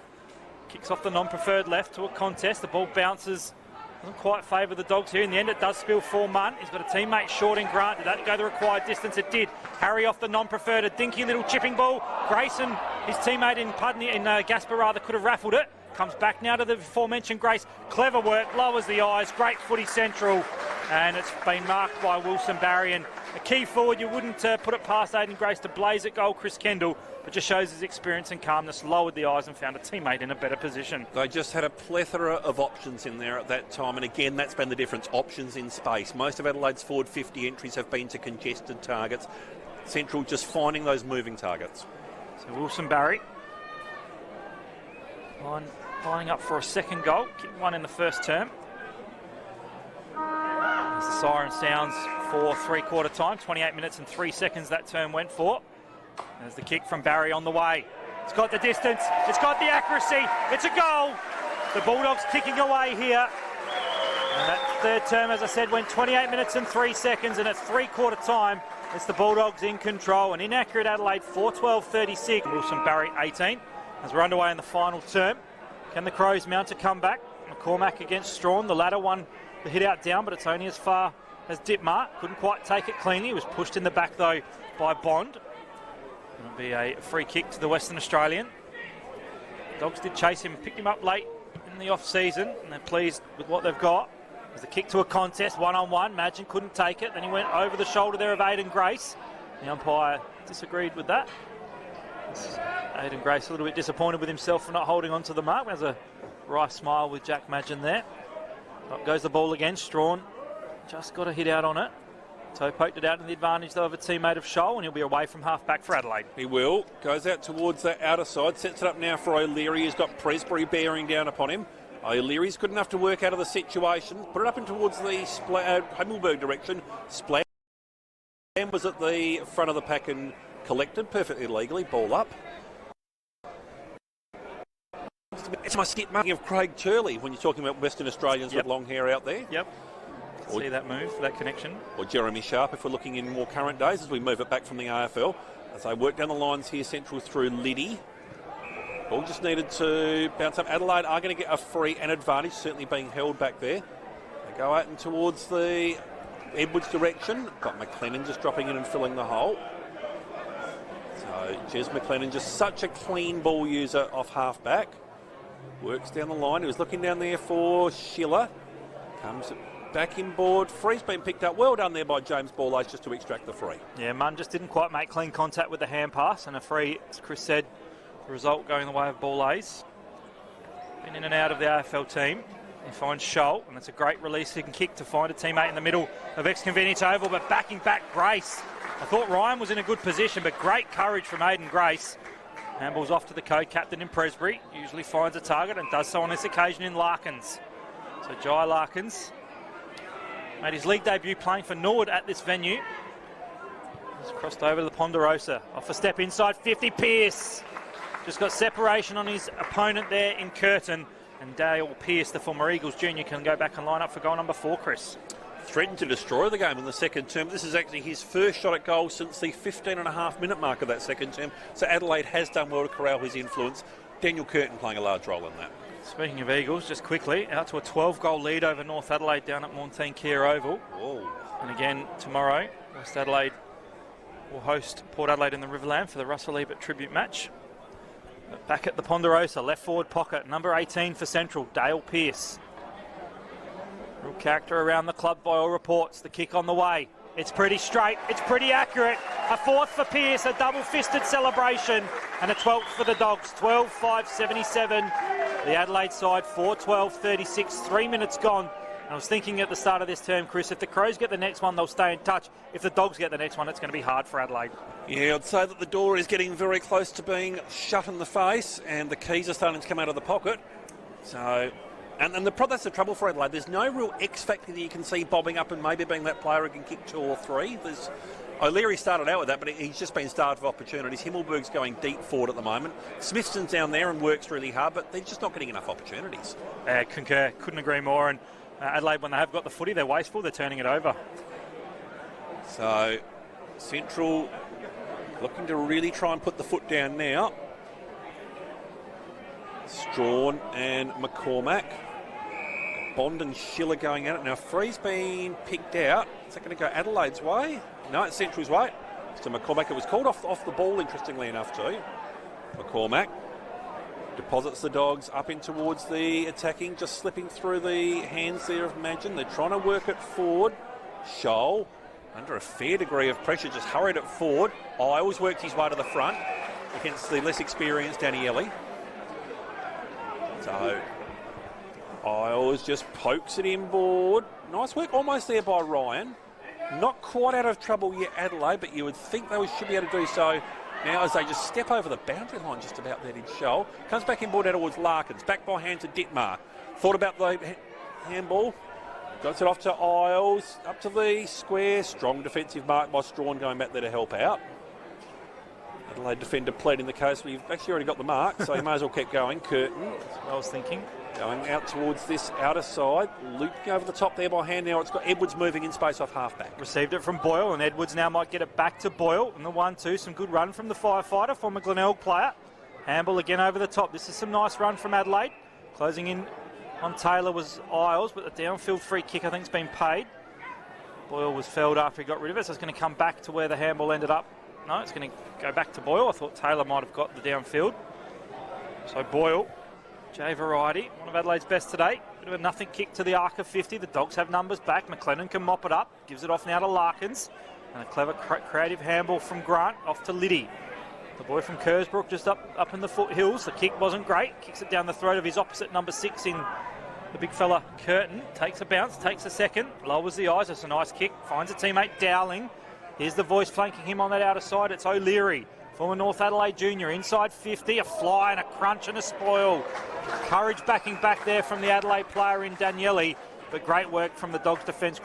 Kicks off the non-preferred left to a contest. The ball bounces. Doesn't quite favour the Dogs here. In the end, it does spill for Munn. He's got a teammate short in Grant. Did that go the required distance? It did. Harry off the non-preferred. A dinky little chipping ball. Grayson, his teammate in Gasper could have raffled it. Comes back now to the aforementioned Grace. Clever work. Lowers the eyes. Great footy Central. And it's been marked by Wilson Barry. And a key forward, you wouldn't put it past Aidan Grace to blaze at goal, Chris Kendall, but just shows his experience and calmness, lowered the eyes and found a teammate in a better position. They just had a plethora of options in there at that time, and again, that's been the difference, options in space. Most of Adelaide's forward 50 entries have been to congested targets. Central just finding those moving targets. So Wilson Barry lining up for a second goal, kicked one in the first term. As the siren sounds for three-quarter time, 28 minutes and 3 seconds that term went for. There's the kick from Barry on the way. It's got the distance, it's got the accuracy, it's a goal. The Bulldogs kicking away here. And that third term, as I said, went 28 minutes and 3 seconds, and at three-quarter time, it's the Bulldogs in control. An inaccurate Adelaide, 4-12-36. Wilson Barry, 18. As we're underway in the final term, can the Crows mount a comeback? McCormack against Strawn, the latter one the hit out down, but it's only as far as Dittmar. Couldn't quite take it cleanly. He was pushed in the back, though, by Bond. It'll be a free kick to the Western Australian. Dogs did chase him, picked him up late in the off-season, and they're pleased with what they've got. There's a kick to a contest, one-on-one. Madgen couldn't take it. Then he went over the shoulder there of Aidan Grace. The umpire disagreed with that. Aidan Grace a little bit disappointed with himself for not holding on to the mark. There's a wry smile with Jack Madgen there. Up goes the ball again. Strawn just got a hit out on it. Toe poked it out in the advantage, though, of a teammate of Scholl, and he'll be away from half-back for Adelaide. He will. Goes out towards the outer side. Sets it up now for O'Leary. He's got Presbury bearing down upon him. O'Leary's good enough to work out of the situation. Put it up in towards the Himmelberg direction. Splam was at the front of the pack and collected perfectly legally. Ball up. It's my skip marking of Craig Turley when you're talking about Western Australians with long hair out there. Yep. See that move, that connection. Or Jeremy Sharp if we're looking in more current days as we move it back from the AFL. As they work down the lines here, Central through Liddy. Ball just needed to bounce up. Adelaide are going to get a free and advantage, certainly being held back there. They go out and towards the Edwards direction. Got McLennan just dropping in and filling the hole. So Jez McLennan, just such a clean ball user off half-back. Works down the line. He was looking down there for Schiller. Comes back inboard. Free's been picked up. Well done there by James Borlase just to extract the free. Yeah, Munn just didn't quite make clean contact with the hand pass, and a free, as Chris said, the result going the way of Borlase. Been in and out of the AFL team. He finds Scholl, and it's a great releasing kick to find a teammate in the middle of Ex-Convenience Oval, but backing back Grace. I thought Ryan was in a good position, but great courage from Aidan Grace. Handball's off to the co-captain in Presbury. Usually finds a target and does so on this occasion in Larkins. So Jai Larkins made his league debut playing for Norwood at this venue. He's crossed over to the Ponderosa. Off a step inside 50, Pearce. Just got separation on his opponent there in Curtin. And Dale Pearce, the former Eagles junior, can go back and line up for goal number 4, Chris. Threatened to destroy the game in the second term. This is actually his first shot at goal since the 15.5-minute mark of that second term. So Adelaide has done well to corral his influence. Daniel Curtin playing a large role in that. Speaking of Eagles, just quickly, out to a 12-goal lead over North Adelaide down at Montaigne Keir Oval. Whoa. And again, tomorrow, West Adelaide will host Port Adelaide in the Riverland for the Russell Ebert tribute match. But back at the Ponderosa, left forward pocket, number 18 for Central, Dale Pearce. Real character around the club by all reports. The kick on the way. It's pretty straight. It's pretty accurate. A 4th for Pearce, a double-fisted celebration, and a 12th for the Dogs. 12-5-77. The Adelaide side, 4-12-36. 3 minutes gone. And I was thinking at the start of this term, Chris, if the Crows get the next one, they'll stay in touch. If the Dogs get the next one, it's going to be hard for Adelaide. Yeah, I'd say that the door is getting very close to being shut in the face, and the keys are starting to come out of the pocket. So... And that's the trouble for Adelaide. There's no real X factor that you can see bobbing up and maybe being that player who can kick 2 or 3. O'Leary started out with that, but he's just been starved of opportunities. Himmelberg's going deep forward at the moment. Smithson's down there and works really hard, but they're just not getting enough opportunities. Concur. Couldn't agree more. And Adelaide, when they have got the footy, they're wasteful. They're turning it over. So Central looking to really try and put the foot down now. Strawn and McCormack. Bond and Schiller going at it. Now, Free's been picked out. Is that going to go Adelaide's way? No, it's Central's way. So McCormack, it was called off the ball, interestingly enough, too. McCormack deposits the Dogs up in towards the attacking, just slipping through the hands there of Magin. They're trying to work it forward. Scholl, under a fair degree of pressure, just hurried it forward. Isles worked his way to the front against the less experienced Daniele. So Isles just pokes it inboard. Nice work almost there by Ryan. Not quite out of trouble yet, Adelaide, but you would think they should be able to do so now as they just step over the boundary line just about there in Scholl. Comes back inboard out towards Larkins. Back by hand to Dittmar. Thought about the handball. Got it off to Isles. Up to the square. Strong defensive mark by Strawn going back there to help out. Adelaide defender pleading the case. We've actually already got the mark, so he may as well keep going. Curtin, that's what I was thinking. Going out towards this outer side. Looping over the top there by hand now. It's got Edwards moving in space off halfback. Received it from Boyle, and Edwards now might get it back to Boyle. And the 1-2, some good run from the firefighter, former Glenelg player. Handball again over the top. This is some nice run from Adelaide. Closing in on Taylor was Isles, but the downfield free kick I think has been paid. Boyle was felled after he got rid of it, so it's going to come back to where the handball ended up. No, it's going to go back to Boyle. I thought Taylor might have got the downfield. So Boyle, J Variety, one of Adelaide's best today. Bit of a nothing kick to the arc of 50. The Dogs have numbers back. McLennan can mop it up. Gives it off now to Larkins. And a clever creative handball from Grant off to Liddy. The boy from Kersbrook just up in the foothills. The kick wasn't great. Kicks it down the throat of his opposite number 6 in the big fella Curtin. Takes a bounce, takes a second. Lowers the eyes. It's a nice kick. Finds a teammate Dowling. Here's the voice flanking him on that outer side. It's O'Leary, former North Adelaide junior. Inside 50, a fly and a crunch and a spoil. Courage backing back there from the Adelaide player in Daniele. but great work from the Dogs defence.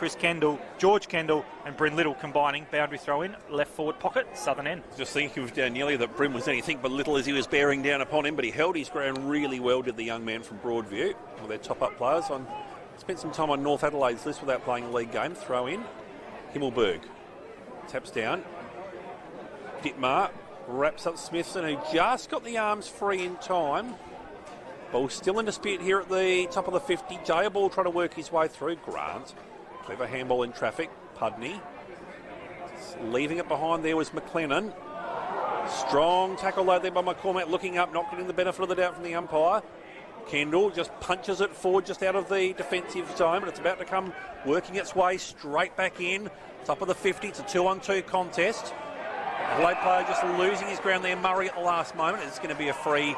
George Kendall and Bryn Little combining. Boundary throw in, left forward pocket, southern end. Just thinking of nearly that Bryn was anything but little as he was bearing down upon him, but he held his ground really well, did the young man from Broadview. Well, their top-up players spent some time on North Adelaide's list without playing a league game. Throw in, Himmelberg taps down. Dittmar wraps up Smithson, who just got the arms free in time. Ball still in dispute here at the top of the 50. Ball trying to work his way through. Grant. Clever handball in traffic. Pudney. Leaving it behind there was McLennan. Strong tackle low there by McCormack. Looking up, not getting the benefit of the doubt from the umpire. Kendall just punches it forward just out of the defensive zone, but it's about to come working its way straight back in. Top of the 50. It's a 2-on-2 contest. Adelaide player just losing his ground there. Murray at the last moment. It's going to be a free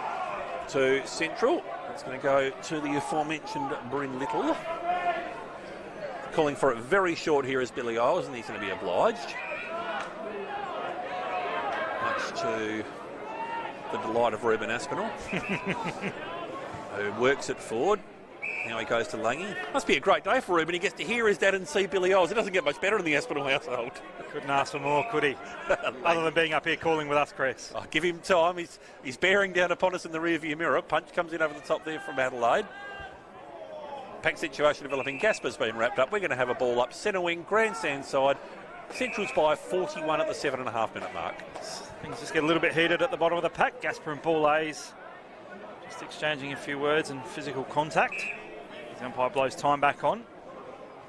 to Central. It's going to go to the aforementioned Bryn Little. Calling for it very short here is Billy Isles, and he's going to be obliged. Much to the delight of Ruben Aspinall, who works it forward. Now he goes to Langy. Must be a great day for Ruben. He gets to hear his dad and see Billy Isles. It doesn't get much better in the Aspinall household. Couldn't ask for more, could he? Other than being up here calling with us, Chris. Oh, give him time. He's bearing down upon us in the rearview mirror. Punch comes in over the top there from Adelaide. Pack situation developing. Gasper's been wrapped up. We're going to have a ball up centre wing, grandstand side. Central's by 41 at the 7.5-minute mark. Things just get a little bit heated at the bottom of the pack. Gasper and Boulays just exchanging a few words and physical contact. The umpire blows time back on.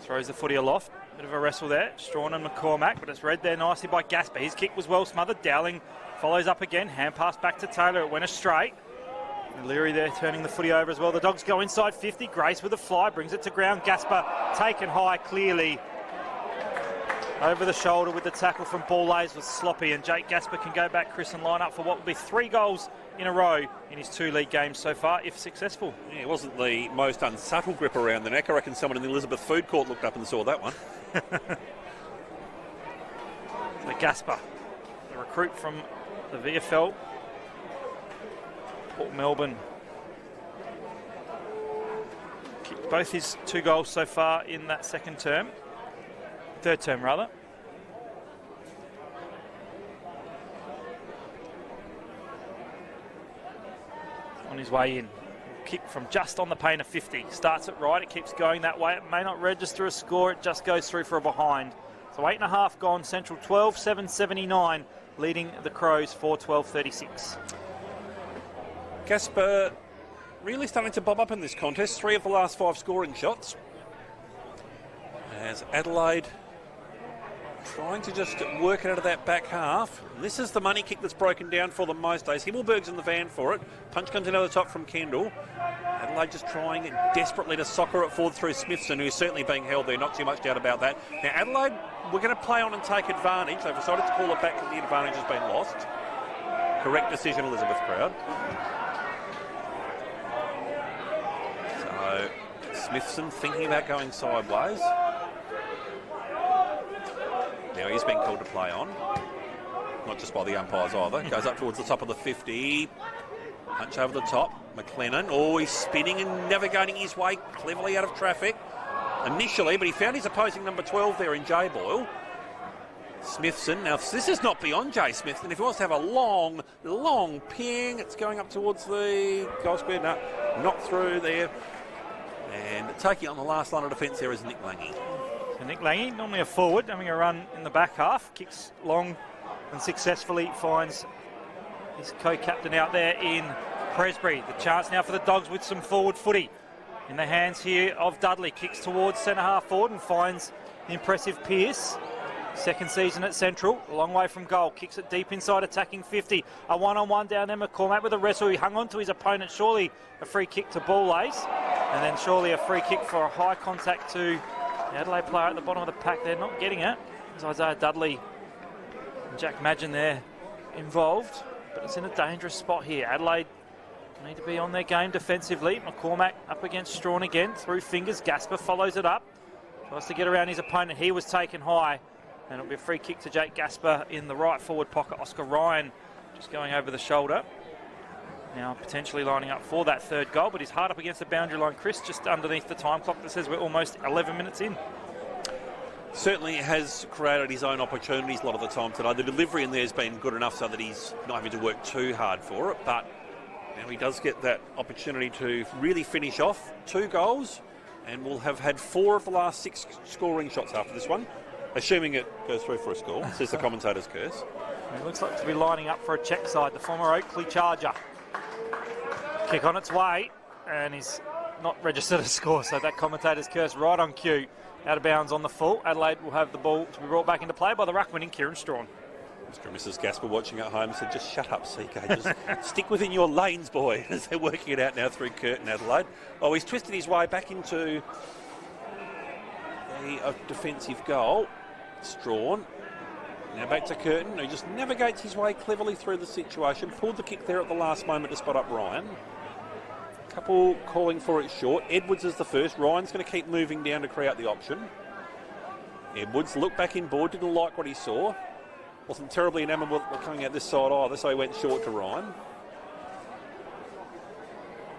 Throws the footy aloft. Bit of a wrestle there. Strawn and McCormack, but it's read there nicely by Gasper. His kick was well smothered. Dowling follows up again. Hand pass back to Taylor. It went astray. And Leary there turning the footy over as well. The Dogs go inside 50. Grace with a fly. Brings it to ground. Gasper taken high clearly. Over the shoulder with the tackle from Boulays was sloppy, and Jake Gasper can go back, Chris, and line up for what will be 3 goals in a row in his 2 league games so far, if successful. Yeah, it wasn't the most unsubtle grip around the neck. I reckon someone in the Elizabeth Food Court looked up and saw that one. So Gasper, the recruit from the VFL, Port Melbourne. Kicked both his 2 goals so far in that third term rather. On his way in. Kick from just on the paint of 50. Starts it right, it keeps going that way. It may not register a score, it just goes through for a behind. So 8.5 gone, Central 12, 7.79, leading the Crows for 12.36. Gasper really starting to bob up in this contest. 3 of the last 5 scoring shots. As Adelaide trying to just work it out of that back half. This is the money kick that's broken down for them most days. Himmelberg's in the van for it. Punch comes in over the top from Kendall. Adelaide just trying desperately to soccer it forward through Smithson, who's certainly being held there. Not too much doubt about that. Now, Adelaide, we're going to play on and take advantage. They've decided to call it back because the advantage has been lost. Correct decision, Elizabeth crowd. So, Smithson thinking about going sideways. Now he's been called to play on. Not just by the umpires either. Goes up towards the top of the 50. Punch over the top. McLennan. Oh, he's spinning and navigating his way cleverly out of traffic. Initially, but he found his opposing number 12 there in Jay Boyle. Smithson. Now, this is not beyond Jay Smithson. If he wants to have a long, long ping, it's going up towards the goal square. No, not through there. And taking on the last line of defence there is Nick Lange. So Nick Lange, normally a forward, having a run in the back half. Kicks long and successfully finds his co-captain out there in Presbury. The chance now for the Dogs with some forward footy. In the hands here of Dudley. Kicks towards centre-half forward and finds the impressive Pearce. Second season at Central, a long way from goal. Kicks it deep inside, attacking 50. A one-on-one down there, McCormack with a wrestle. He hung on to his opponent. Surely a free kick to Boulays. And then surely a free kick for a high contact to the Adelaide player at the bottom of the pack. They're not getting it. There's Isaiah Dudley and Jack Madgen there involved. But it's in a dangerous spot here. Adelaide need to be on their game defensively. McCormack up against Strawn again. Through fingers. Gasper follows it up. Tries to get around his opponent. He was taken high. And it'll be a free kick to Jake Gasper in the right forward pocket. Oscar Ryan just going over the shoulder. Now potentially lining up for that third goal, but he's hard up against the boundary line. Chris, just underneath the time clock that says we're almost 11 minutes in. Certainly has created his own opportunities a lot of the time today. The delivery in there has been good enough so that he's not having to work too hard for it, but now he does get that opportunity to really finish off 2 goals, and will have had 4 of the last 6 scoring shots after this one, assuming it goes through for a score, says the commentator's curse. It looks like to be lining up for a check side, the former Oakley Charger. Kick on its way, and he's not registered a score, so that commentator's curse right on cue. Out of bounds on the full. Adelaide will have the ball to be brought back into play by the ruckman in Kieran Strawn. Mr. and Mrs. Gasper watching at home said, just shut up, CK. Just stick within your lanes, boy, as they're working it out now through Curtin, Adelaide. Oh, he's twisted his way back into a defensive goal. Strawn. Now back to Curtin, who just navigates his way cleverly through the situation. Pulled the kick there at the last moment to spot up Ryan. Couple calling for it short. Edwards is the first. Ryan's going to keep moving down to create the option. Edwards looked back in board, didn't like what he saw. Wasn't terribly enamoured with coming out this side either, so he went short to Ryan.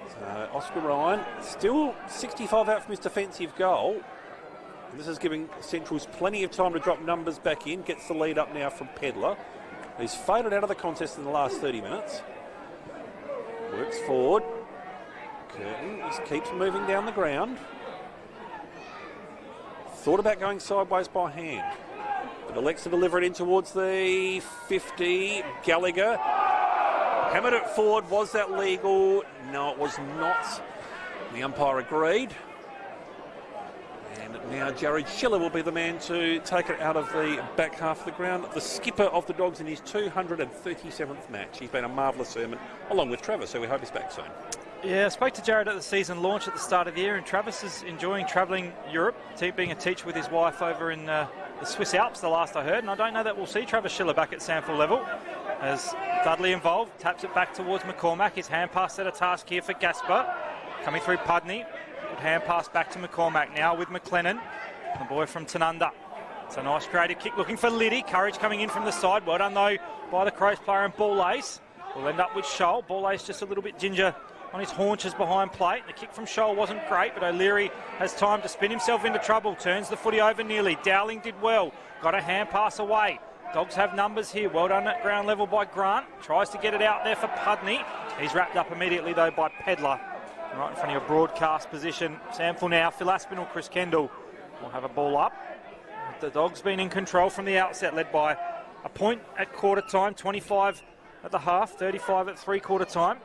So Oscar Ryan, still 65 out from his defensive goal. And this is giving Centrals plenty of time to drop numbers back in. Gets the lead up now from Pedlar. He's faded out of the contest in the last 30 minutes. Works forward. Curtin just keeps moving down the ground. Thought about going sideways by hand, but elects to deliver it in towards the 50. Gallagher hammered it forward. Was that legal? No, it was not. The umpire agreed. And now Jared Schiller will be the man to take it out of the back half of the ground. The skipper of the Dogs in his 237th match. He's been a marvellous servant, along with Travis, so we hope he's back soon. Yeah, I spoke to Jared at the season launch at the start of the year, and Travis is enjoying travelling Europe, being a teacher with his wife over in the Swiss Alps, the last I heard. And I don't know that we'll see Travis Schiller back at SANFL level, as Dudley involved, taps it back towards McCormack. His hand pass set a task here for Gasper. Coming through Pudney. Good hand pass back to McCormack, now with McLennan, the boy from Tanunda. It's a nice creative kick looking for Liddy. Courage coming in from the side. Well done, though, by the Crows player, and Ball Ace will end up with Scholl. Ball Ace just a little bit ginger on his haunches behind plate. The kick from Scholl wasn't great, but O'Leary has time to spin himself into trouble. Turns the footy over nearly. Dowling did well. Got a hand pass away. Dogs have numbers here. Well done at ground level by Grant. Tries to get it out there for Pudney. He's wrapped up immediately, though, by Pedlar. Right in front of your broadcast position. SANFL now. Phil Aspinall, Chris Kendall will have a ball up. The Dogs been in control from the outset, led by a point at quarter time, 25 at the half, 35 at three-quarter time.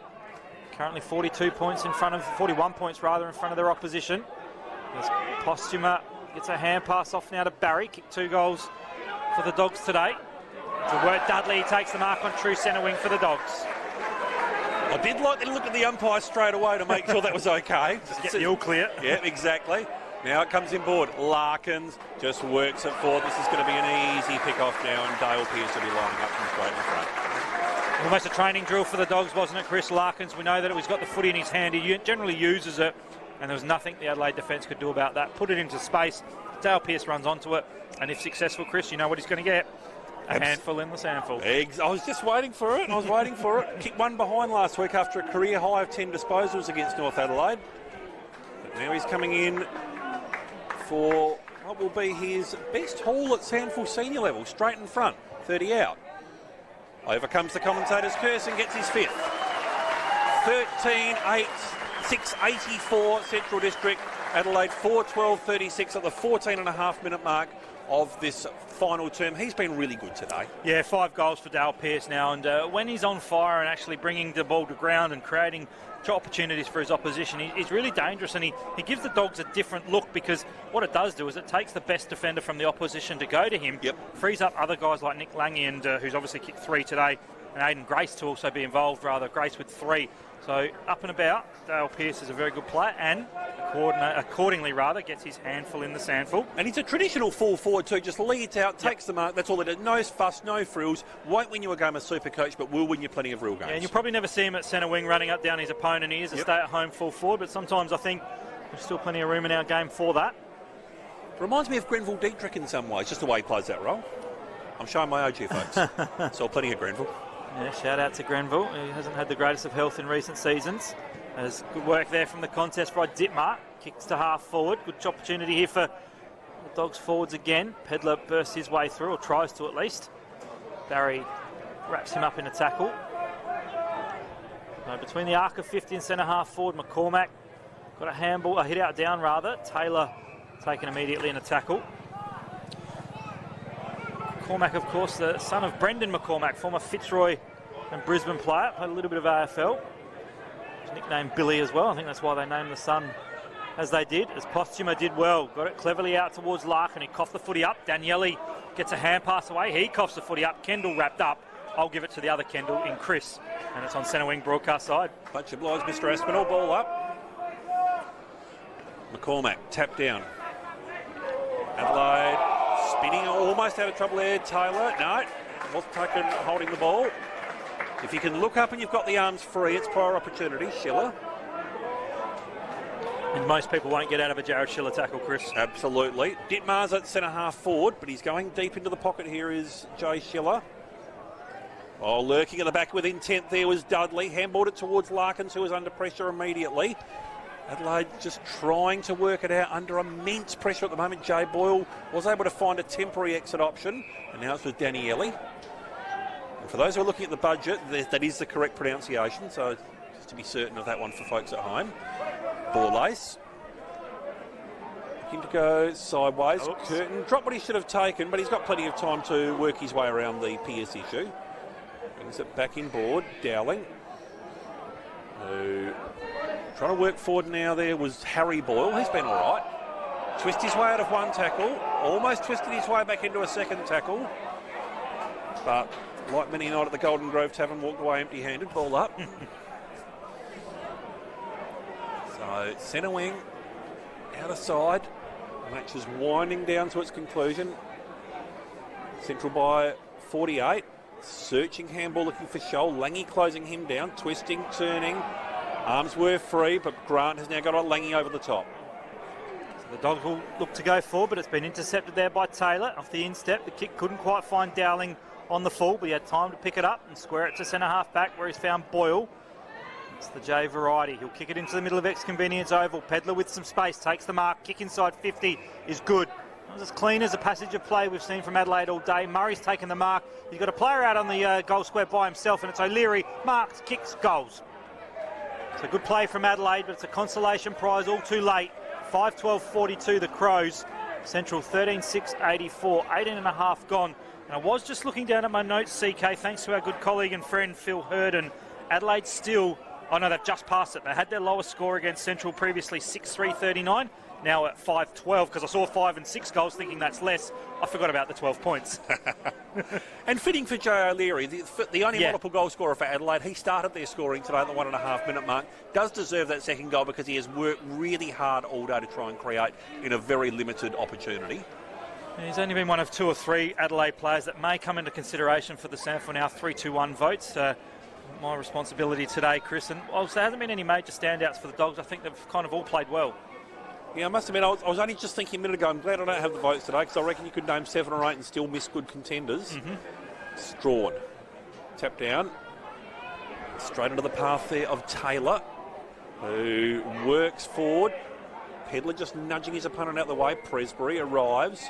Currently 41 points in front of their opposition. As Postuma gets a hand pass off now to Barry. Kicked 2 goals for the Dogs today. To work Dudley, takes the mark on true centre wing for the Dogs. I did like to look at the umpire straight away to make sure that was okay. Just get the all clear. Yeah, exactly. Now it comes in board. Larkins just works it forward. This is going to be an easy pick-off now, and Dale Pearce will be lining up from straight in front. Almost a training drill for the Dogs, wasn't it, Chris? Larkins, we know that he's got the footy in his hand. He generally uses it, and there was nothing the Adelaide defence could do about that. Put it into space. Dale Pearce runs onto it, and if successful, Chris, you know what he's going to get. A handful in the SANFL. I was just waiting for it. Kicked one behind last week after a career high of 10 disposals against North Adelaide. But now he's coming in for what will be his best haul at SANFL senior level, straight in front, 30 out. Overcomes the commentator's curse and gets his 5th. 13-8, 684 Central District. Adelaide 4-12-36 at the 14.5-minute mark of this final term. He's been really good today. Yeah, 5 goals for Dale Pearce now, and when he's on fire and actually bringing the ball to ground and creating opportunities for his opposition, he's really dangerous, and he gives the Dogs a different look, because what it does do is it takes the best defender from the opposition to go to him, frees up other guys like Nick Lange, and who's obviously kicked 3 today, and Aidan Grace to also be involved, Grace with 3. So up and about, Dale Pearce is a very good player, and accordingly gets his handful in the SANFL. And he's a traditional full forward too, just leads out, takes the mark, that's all it is. No fuss, no frills, won't win you a game of Super Coach, but will win you plenty of real games. Yeah, and you'll probably never see him at centre wing running up down his opponent. He is a stay-at-home full forward, but sometimes I think there's still plenty of room in our game for that. Reminds me of Grenville Dietrich in some ways, just the way he plays that role. I'm showing my OG, folks. Saw plenty of Grenville. Yeah, shout out to Grenville. He hasn't had the greatest of health in recent seasons. There's good work there from the contest by Dittmar. Kicks to half forward. Good opportunity here for the Dogs forwards again. Pedler bursts his way through, or tries to at least. Barry wraps him up in a tackle. Between the arc of 50 and centre half forward, McCormack got a handball, a hit out down rather. Taylor taken immediately in a tackle. McCormack, of course, the son of Brendan McCormack, former Fitzroy and Brisbane player. Played a little bit of AFL. His nickname Billy as well. I think that's why they named the son as they did. As Postuma did well. Got it cleverly out towards Larkin. He coughed the footy up. Daniele gets a hand pass away. He coughs the footy up. Kendall wrapped up. I'll give it to the other Kendall in Chris. And it's on centre wing broadcast side. Bunch of oblige Mr. Aspinall. Ball up. McCormack tap down. Adelaide spinning almost out of trouble there. Taylor, no, wasn't taken holding the ball. If you can look up and you've got the arms free, it's prior opportunity. Schiller. And most people won't get out of a Jared Schiller tackle, Chris. Absolutely. Dittmar's at centre half forward, but he's going deep into the pocket here is Jay Schiller. Oh, lurking at the back with intent there was Dudley. Handballed it towards Larkins, who was under pressure immediately. Adelaide just trying to work it out under immense pressure at the moment. Jay Boyle was able to find a temporary exit option, and now it's with Daniele. And for those who are looking at the budget, that is the correct pronunciation, so just to be certain of that one for folks at home. Borlace. Looking to go sideways. Oops. Curtin dropped what he should have taken, but he's got plenty of time to work his way around the PS issue. Brings it back inboard. Dowling. Trying to work forward now there was Harry Boyle. He's been all right. Twist his way out of one tackle. Almost twisted his way back into a second tackle. But like many night at the Golden Grove Tavern, walked away empty-handed. Ball up. So centre wing, outer side. The match is winding down to its conclusion. Central by 48. Searching handball, looking for Scholl. Langy closing him down. Twisting, turning. Arms were free, but Grant has now got on Langy over the top. So the Dogs will look to go forward, but it's been intercepted there by Taylor. Off the instep, the kick couldn't quite find Dowling on the full, but he had time to pick it up and square it to centre half back where he's found Boyle. It's the J variety. He'll kick it into the middle of Ex-Convenience Oval. Pedler with some space, takes the mark. Kick inside 50 is good. It was as clean as a passage of play we've seen from Adelaide all day. Murray's taken the mark. He's got a player out on the goal square by himself, and it's O'Leary. Marks, kicks, goals. It's a good play from Adelaide, but it's a consolation prize all too late. 5-12-42 the Crows. Central 13-6-84, 18 and a half gone. And I was just looking down at my notes, CK, thanks to our good colleague and friend Phil Hurden. Adelaide still, oh no, they've just passed it. They had their lowest score against Central previously, 6-3-39. Now at 5-12, because I saw 5 and 6 goals thinking that's less. I forgot about the 12 points. And fitting for Jay O'Leary, the only multiple goal scorer for Adelaide. He started their scoring today at the 1.5 minute mark. Does deserve that second goal because he has worked really hard all day to try and create in a very limited opportunity. He's only been one of 2 or 3 Adelaide players that may come into consideration for the SANFL now 3-2-1 votes. My responsibility today, Chris. And whilst there hasn't been any major standouts for the Dogs, I think they've kind of all played well. Yeah, I must admit, I was only just thinking a minute ago, I'm glad I don't have the votes today because I reckon you could name 7 or 8 and still miss good contenders. Strawn. Tap down. Straight into the path there of Taylor, who works forward. Pedler just nudging his opponent out the way. Presbury arrives.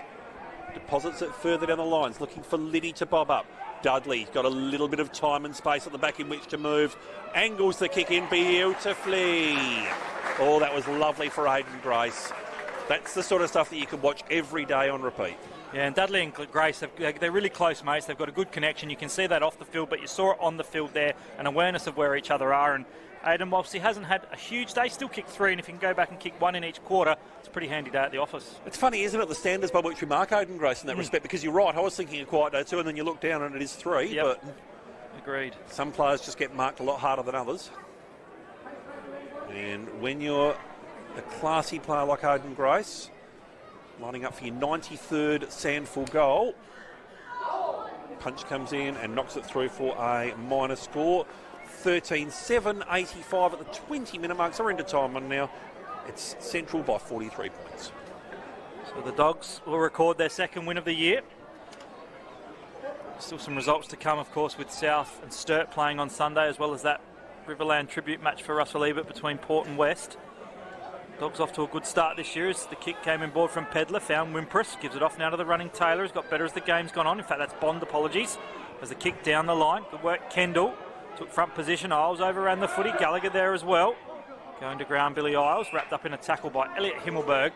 Deposits it further down the lines, looking for Liddy to bob up. Dudley's got a little bit of time and space at the back in which to move. Angles the kick in beautifully. Oh, that was lovely for Hayden Grace. That's the sort of stuff that you could watch every day on repeat. Yeah, and Dudley and Grace, they're really close mates. They've got a good connection. You can see that off the field, but you saw it on the field there, an awareness of where each other are. And Aidan, whilst he hasn't had a huge day, still kicked 3, and if you can go back and kick 1 in each quarter, it's a pretty handy day at the office. It's funny, isn't it, the standards by which we mark Aidan Grace in that respect, because you're right, I was thinking a quiet day too, and then you look down and it is 3, Yep. but Agreed. some players just get marked a lot harder than others. And when you're a classy player like Aidan Grace, lining up for your 93rd SANFL goal, punch comes in and knocks it through for a minor score. 13-7-85 at the 20-minute mark. So we're into time on now. It's Central by 43 points. So the Dogs will record their second win of the year. Still some results to come, of course, with South and Sturt playing on Sunday, as well as that Riverland tribute match for Russell Ebert between Port and West. Dogs off to a good start this year as the kick came in board from Pedler, found Wimpress, gives it off now to the running Taylor, who's got better as the game's gone on. In fact, that's Bond, apologies, as the kick down the line. Good work, Kendall. Took front position, Isles overran the footy, Gallagher there as well. Going to ground, Billy Isles, wrapped up in a tackle by Elliot Himmelberg.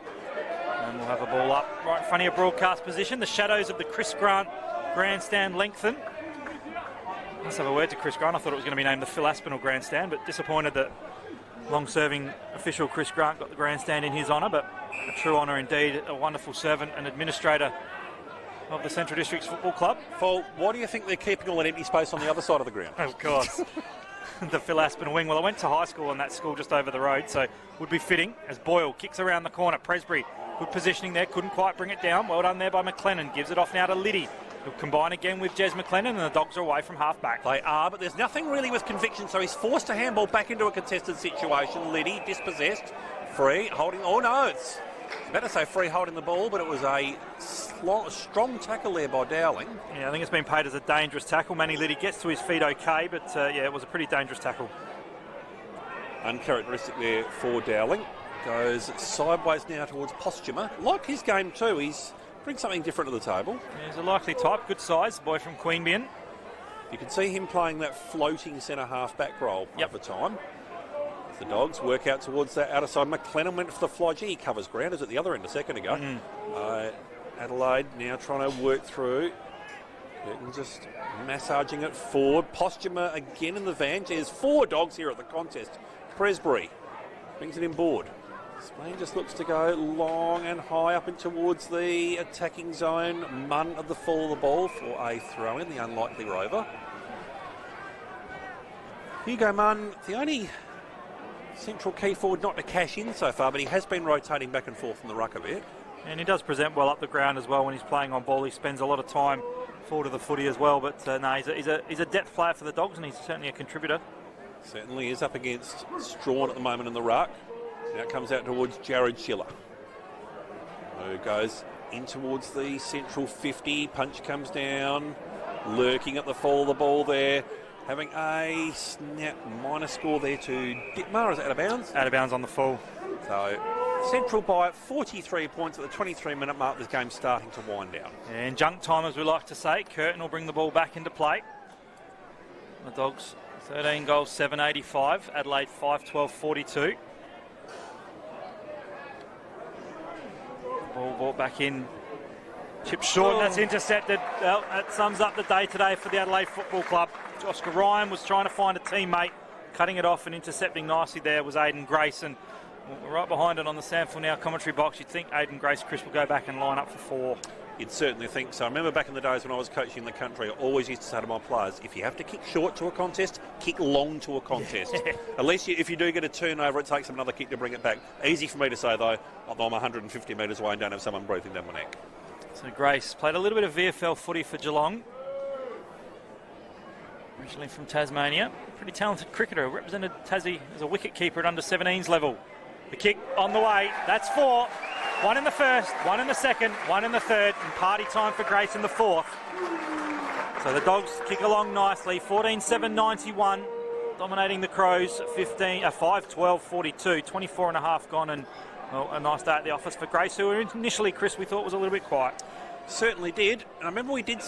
And we'll have a ball up right in front of your broadcast position. The shadows of the Chris Grant grandstand lengthen. Let's have a word to Chris Grant. I thought it was going to be named the Phil Aspinall grandstand, but disappointed that long-serving official Chris Grant got the grandstand in his honour, but a true honour indeed, a wonderful servant and administrator of the Central Districts Football Club. Paul, why do you think they're keeping all that empty space on the other side of the ground? Of course. The Phil Aspinall wing. Well, I went to high school on that school just over the road, so would be fitting as Boyle kicks around the corner. Presbury, good positioning there, couldn't quite bring it down. Well done there by McLennan. Gives it off now to Liddy. He'll combine again with Jez McLennan, and the Dogs are away from half-back. They are, but there's nothing really with conviction, so he's forced to handball back into a contested situation. Liddy, dispossessed, free, holding... Oh, no, it's about to say free holding the ball, but it was a strong tackle there by Dowling. Yeah, I think it's been paid as a dangerous tackle. Manny Liddy gets to his feet okay, but yeah, it was a pretty dangerous tackle. Uncharacteristic there for Dowling. Goes sideways now towards Postuma. Like his game too, he's brings something different to the table. Yeah, he's a likely type, good size, boy from Queanbeyan. You can see him playing that floating centre half-back role over time. The Dogs work out towards that outer side. McLennan went for the fly. Gee, he covers ground. Is at the other end a second ago. Adelaide now trying to work through. Just massaging it forward. Postuma again in the van. There's 4 Dogs here at the contest. Presbury brings it in board. Spain just looks to go long and high up and towards the attacking zone. Munn at the fall of the ball for a throw-in, the unlikely rover. Hugo Munn, the only central key forward not to cash in so far, but he has been rotating back and forth from the ruck a bit. And he does present well up the ground as well when he's playing on ball. He spends a lot of time forward of the footy as well, but no, he's a depth player for the Dogs, and he's certainly a contributor. Certainly is up against Strawn at the moment in the ruck. Now it comes out towards Jared Schiller, who goes in towards the central 50. Punch comes down, lurking at the fall of the ball there. Having a snap minor score there to Dittmar. Is it out of bounds? Out of bounds on the full. So Central by 43 points at the 23-minute mark. This game's starting to wind down. And junk time, as we like to say. Curtin will bring the ball back into play. The Dogs 13 goals, 785. Adelaide 5-12-42. Ball brought back in. Chip short, and that's intercepted. Well, that sums up the day today for the Adelaide Football Club. Oscar Ryan was trying to find a teammate. Cutting it off and intercepting nicely there was Aidan Grace. And we're right behind it on the SANFL now commentary box. You'd think Aidan Grace, Chris, will go back and line up for 4. You'd certainly think so. I remember back in the days when I was coaching the country, I always used to say to my players, if you have to kick short to a contest, kick long to a contest. At least if you do get a turnover, it takes them another kick to bring it back. Easy for me to say, though, I'm 150 metres away and don't have someone breathing down my neck. So Grace played a little bit of VFL footy for Geelong. Originally from Tasmania. Pretty talented cricketer. Represented Tassie as a wicket keeper at under-17s level. The kick on the way. That's 4. 1 in the first, 1 in the second, 1 in the third, and party time for Grace in the 4th. So the Dogs kick along nicely. 14-7-91, dominating the Crows. 5-12-42, 24 and a half gone, and well, a nice day at the office for Grace, who initially, Chris, we thought was a little bit quiet. Certainly did. And I remember we did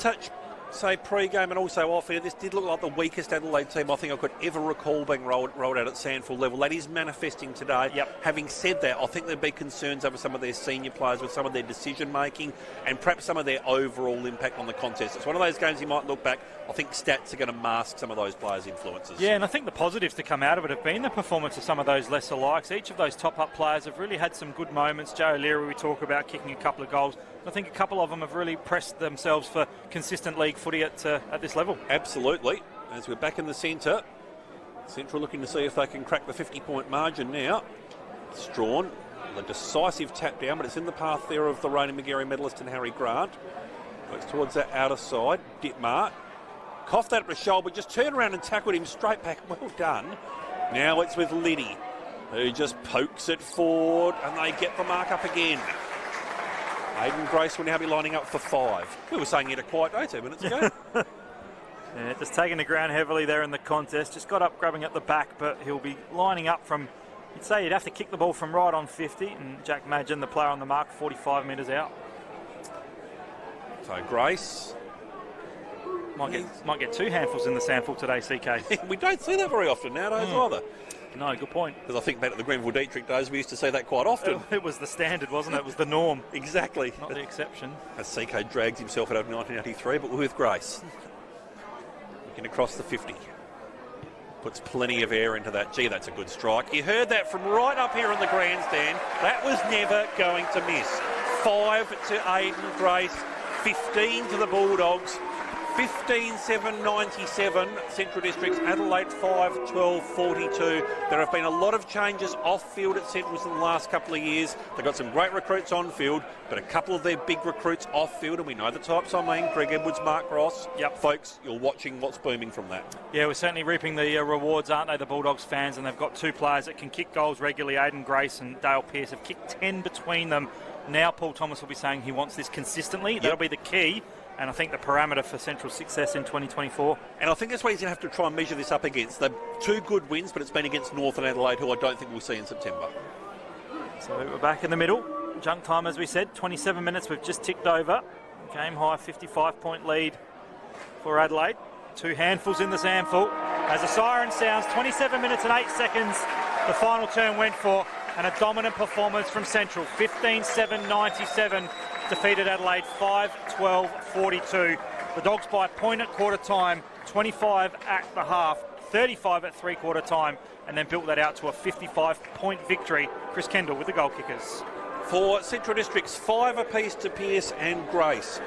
say pre-game and also off-air, this did look like the weakest Adelaide team I think I could ever recall being rolled out at SANFL level. That is manifesting today. Yep. Having said that, I think there'd be concerns over some of their senior players with some of their decision-making and perhaps some of their overall impact on the contest. It's one of those games you might look back, I think stats are going to mask some of those players' influences. Yeah, and I think the positives to come out of it have been the performance of some of those lesser likes. Each of those top-up players have really had some good moments. Joe O'Leary, we talk about kicking a couple of goals. I think a couple of them have really pressed themselves for consistent league footy at this level. Absolutely. As we're back in the centre, Central looking to see if they can crack the 50-point margin now. Strawn, the decisive tap down, but it's in the path there of the reigning Magarey medalist and Harry Grant. Works towards that outer side. Dittmar coughed that up his shoulder, just turned around and tackled him straight back. Well done. Now it's with Liddy, who just pokes it forward, and they get the mark up again. Aidan Grace will now be lining up for 5. We were saying he had a quiet day 2 minutes ago. Yeah, just taking the ground heavily there in the contest. Just got up, grabbing at the back, but he'll be lining up from, you'd say he'd have to kick the ball from right on 50, and Jack Madgen, the player on the mark, 45 metres out. So Grace might get 2 handfuls in the SANFL today, CK. we don't see that very often nowadays either. No, good point. Because I think back to the Grenville Dietrich days, we used to see that quite often. It was the standard, wasn't it? It was the norm. Exactly. Not the exception. As CK drags himself out of 1983, but with grace. Looking across the 50. Puts plenty of air into that. Gee, that's a good strike. You heard that from right up here in the grandstand. That was never going to miss. 5 to Aidan Grace, 15 to the Bulldogs. 15-7-97, Central Districts, Adelaide 5-12-42. There have been a lot of changes off-field at Centrals in the last couple of years. They've got some great recruits on-field, but a couple of their big recruits off-field, and we know the types I mean, Greg Edwards, Mark Ross. Yep. Folks, you're watching what's booming from that. Yeah, we're certainly reaping the rewards, aren't they, the Bulldogs fans, and they've got 2 players that can kick goals regularly. Aidan Grace and Dale Pearce have kicked 10 between them. Now Paul Thomas will be saying he wants this consistently. That'll be the key. And I think the parameter for Central's success in 2024. And I think that's what he's going to have to try and measure this up against. They're 2 good wins, but it's been against North and Adelaide, who I don't think we'll see in September. So we're back in the middle. Junk time, as we said, 27 minutes. We've just ticked over. Game high, 55-point lead for Adelaide. 2 handfuls in the SANFL. As a siren sounds, 27 minutes and 8 seconds. The final turn went for, and a dominant performance from Central. 15-7-97. Defeated Adelaide 5-12-42. The Dogs by a point at quarter time, 25 at the half, 35 at 3/4 time, and then built that out to a 55-point victory. Chris Kendall with the goal kickers. For Central Districts, 5 apiece to Pearce and Grace.